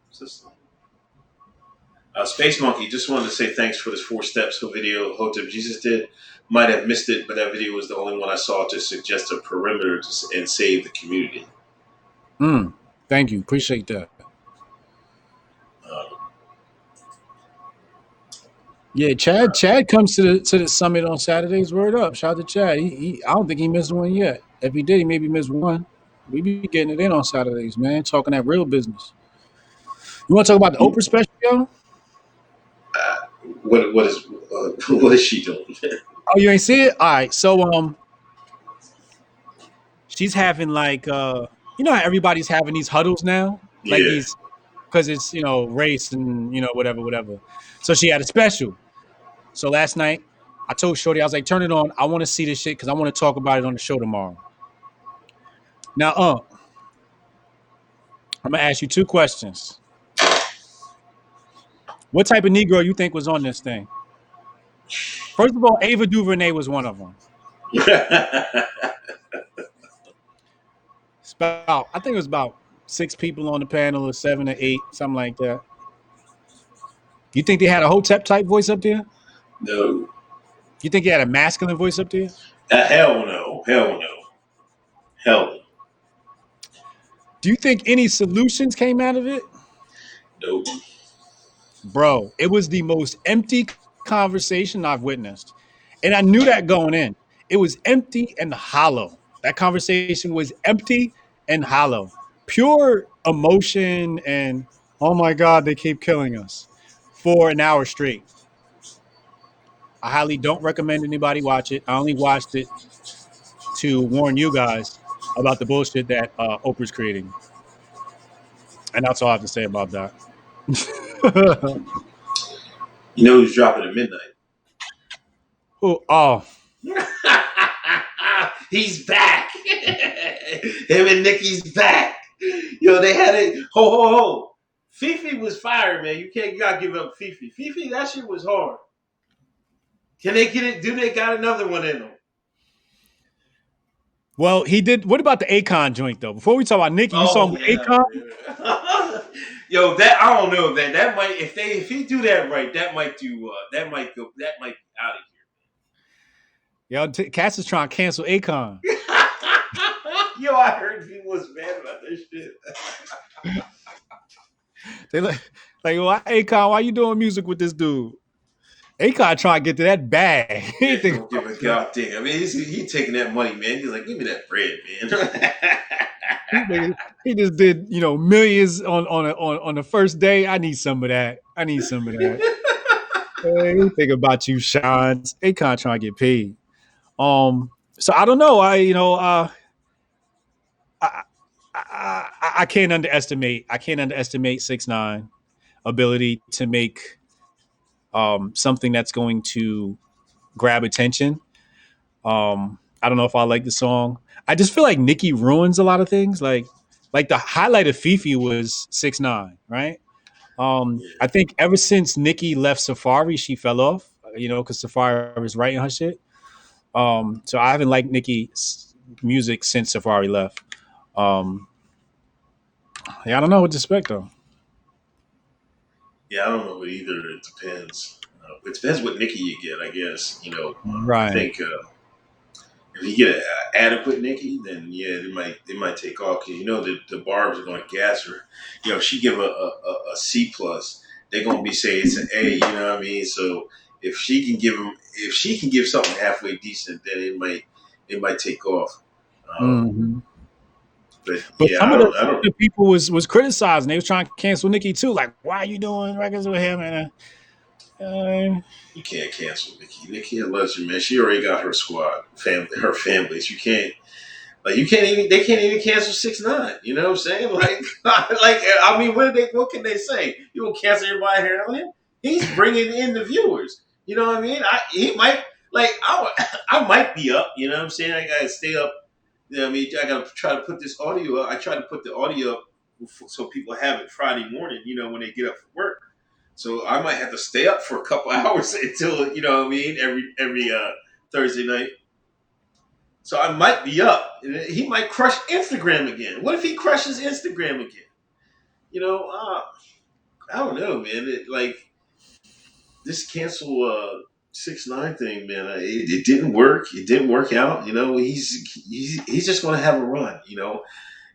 What's this one? Space Monkey just wanted to say thanks for this 4 steps video Hotep Jesus did. Might have missed it, but that video was the only one I saw to suggest a perimeter and save the community. Mm. Thank you. Appreciate that. Um, Yeah, Chad comes to the summit on Saturdays. Word up. Shout out to Chad. I don't think he missed one yet. If he did, he maybe missed one. We be getting it in on Saturdays, man. Talking that real business. You want to talk about the Oprah special, yo? what is she doing? Oh, you ain't see it? All right. So she's having like you know how everybody's having these huddles now? Like Yeah. these because it's race and whatever, whatever. So she had a special. So last night I told Shorty, I was like, turn it on. I want to see this shit because I want to talk about it on the show tomorrow. Now, I'm gonna ask you 2 questions. What type of Negro you think was on this thing? First of all, Ava DuVernay was one of them. I think it was about 6 people on the panel, or 7 or 8, something like that. You think they had a Hotep type voice up there? No. You think they had a masculine voice up there? Hell no. Hell no. Hell Do you think any solutions came out of it? no. Bro, it was the most empty conversation I've witnessed. And I knew that going in. It was empty and hollow. That conversation was empty and hollow. Pure emotion and, oh my God, they keep killing us for an hour straight. I highly don't recommend anybody watch it. I only watched it to warn you guys about the bullshit that Oprah's creating. And that's all I have to say about that. You know who's dropping at midnight? Oh, He's back. Him and Nicki's back. Yo, they had it. Ho ho ho. Fifi was fired, man. You gotta give up Fifi. Fifi, that shit was hard. Can they get it? Do they got another one in them? well, he did. What about the Akon joint though? Before we talk about Nicki, you saw him Oh with yeah. Akon. Yo, that I don't know, man. That might if he do that right, that might be out of Yo, Cass is trying to cancel Akon. here. Yo, I heard he was mad about this shit. They like, why Akon? Why you doing music with this dude? Akon trying to get to that bag. He Yeah, ain't thinking don't give about a you. goddamn. I mean, he taking that money, man. He's like, give me that bread, man. He just did millions on the first day. I need some of that. I need some of that. Hey, he think about you, Sean. Akon trying to get paid. So I don't know. I I can't underestimate. I can't underestimate 6ix9ine ability to make something that's going to grab attention. I don't know if I like the song. I just feel like Nicki ruins a lot of things. Like the highlight of Fifi was 6ix9ine, right? I think ever since Nicki left Safari, she fell off. Because Safari was writing her shit. So I haven't liked Nicki's music since Safari left. Um, yeah, I don't know what to expect though. Yeah, I don't know either. It depends. It depends what Nicki you get, I guess. I Right. think. If you get an adequate Nicki, then yeah, they might take off. 'Cause you know the barbs are going to gas her. You know, if she give a C plus, they're going to be saying it's an A. You know what I mean? So if she can give something halfway decent, then it might take off. Um, Mm-hmm. but But yeah, some of the I don't. people was criticizing. They was trying to cancel Nicki too. Like, why are you doing records with him? And You can't cancel Nicki. Nicki a legend, man. She already got her squad, family, her families. You can't. Like you can't even they can't even cancel 6ix9ine. You know what I'm saying? Like I mean, what can they say? You will cancel everybody here on him? He's bringing in the viewers. You know what I mean? He might I might be up. You know what I'm saying? I gotta stay up. You know what I mean? I gotta try to put this audio up. I try to put the audio up so people have it Friday morning. You know when they get up for work. So I might have to stay up for a couple hours until you know what I mean every Thursday night. So I might be up. He might crush Instagram again. What if he crushes Instagram again? You know, I don't know, man. Like this cancel 6ix9ine thing, man. It didn't work. It didn't work out. You know, he's just going to have a run. You know,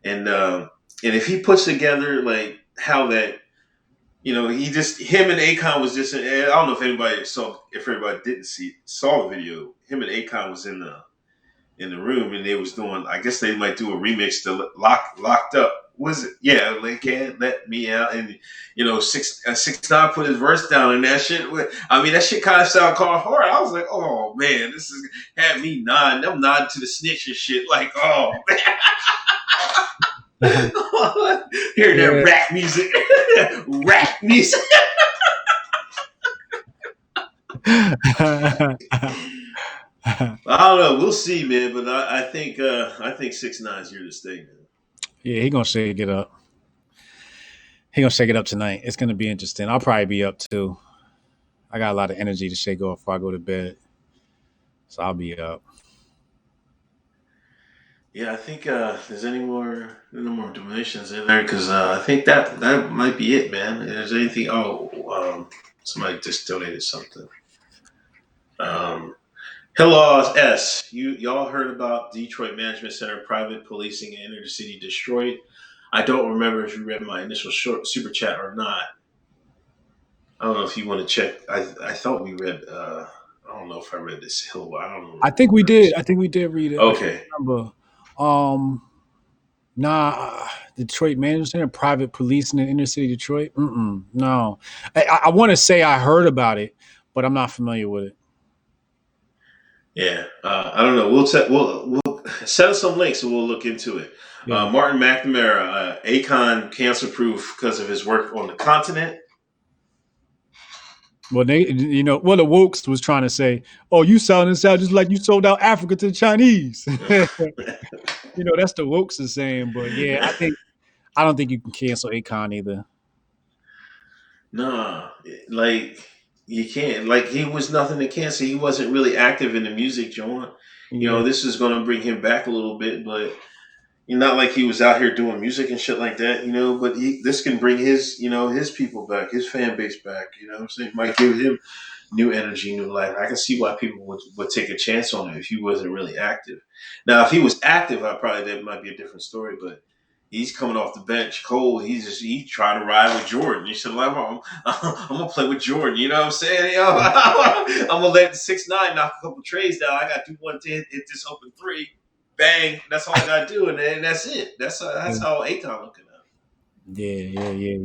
and if he puts together like how that. You know, him and Akon was just. I don't know if everybody didn't saw the video. Him and Akon was in the room and they was doing. I guess they might do a remix to locked up. Was it? Yeah, they can't let me out. And you know, 6ix9ine put his verse down and that shit. I mean, that shit kind of sounded kind of hard. I was like, oh man, this is had me nodding. I'm nodding to the snitch and shit. Like, oh man, hearing that yeah. rap music, rap music. I don't know. We'll see, man. But I think 6ix9ine's here to stay, man. Yeah, he gonna shake it up. He gonna shake it up tonight. It's gonna be interesting. I'll probably be up too. I got a lot of energy to shake off before I go to bed, so I'll be up. Yeah, I think there's no more donations in there because I think that might be it, man. If there's anything? Somebody just donated something. Um, Hello S. Y'all heard about Detroit Management Center private policing in inner city Detroit? I don't remember if you read my initial short super chat or not. I don't know if you want to check. I thought we read. I don't know if I read this Hill. I don't I think we remember. did. I think we did read it. I can't Okay. remember. Um, nah, Detroit Management Center, private policing in inner city Detroit. No, I want to say I heard about it, but I'm not familiar with it. Yeah, I don't know. We'll send us some links and we'll look into it. Yeah. Martin McNamara, Akon cancer proof because of his work on the continent. Well, the wokes was trying to say, "Oh, you selling this out just like you sold out Africa to the Chinese." That's the wokes is saying. But yeah, I don't think you can cancel Akon either. Nah, like you can't. Like he was nothing to cancel. He wasn't really active in the music, John. You Yeah, know, this is going to bring him back a little bit, but not like he was out here doing music and shit like that. But this can bring his people back, his fan base back. You know what I'm saying? Might give him new energy, new life. I can see why people would take a chance on him if he wasn't really active. Now, if he was active, that might be a different story. But he's coming off the bench cold. He trying to ride with Jordan. He said, I'm gonna play with Jordan. You know what I'm saying? I'm gonna let 6ix9ine knock a couple trades down. I got to do one to hit this open three. Bang! That's all I gotta do, and then that's it. That's how Akon looking at it.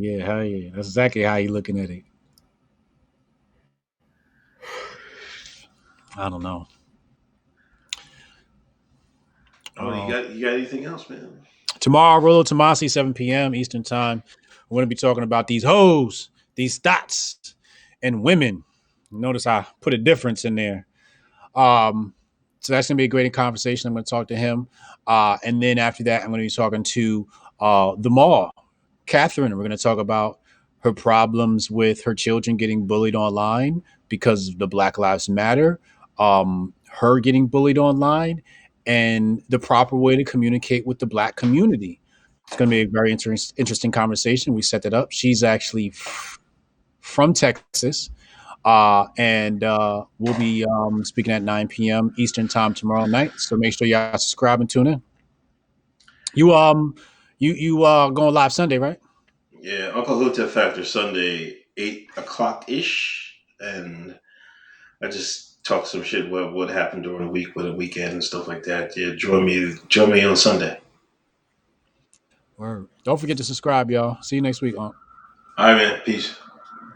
yeah. Hell yeah, that's exactly how you looking at it. I don't know. Oh, you Um, got anything else, man? Tomorrow, Rollo Tomasi, 7 p.m. Eastern Time. We're going to be talking about these hoes, these thoughts, and women. Notice I put a difference in there. Um, so that's going to be a great conversation. I'm going to talk to him. And then after that, I'm going to be talking to the mall, Catherine. We're going to talk about her problems with her children getting bullied online because of the Black Lives Matter, her getting bullied online, and the proper way to communicate with the Black community. It's going to be a very interesting conversation. We set that up. She's actually from Texas. And we'll be speaking at 9 p.m. Eastern time tomorrow night. So make sure y'all subscribe and tune in. You going live Sunday, right? Yeah, Uncle Hotep Factor Sunday, 8 o'clock ish, and I just talk some shit what happened during the week, with the weekend and stuff like that. Yeah, join me on Sunday. Word. Don't forget to subscribe, y'all. See you next week. All right, man. Peace.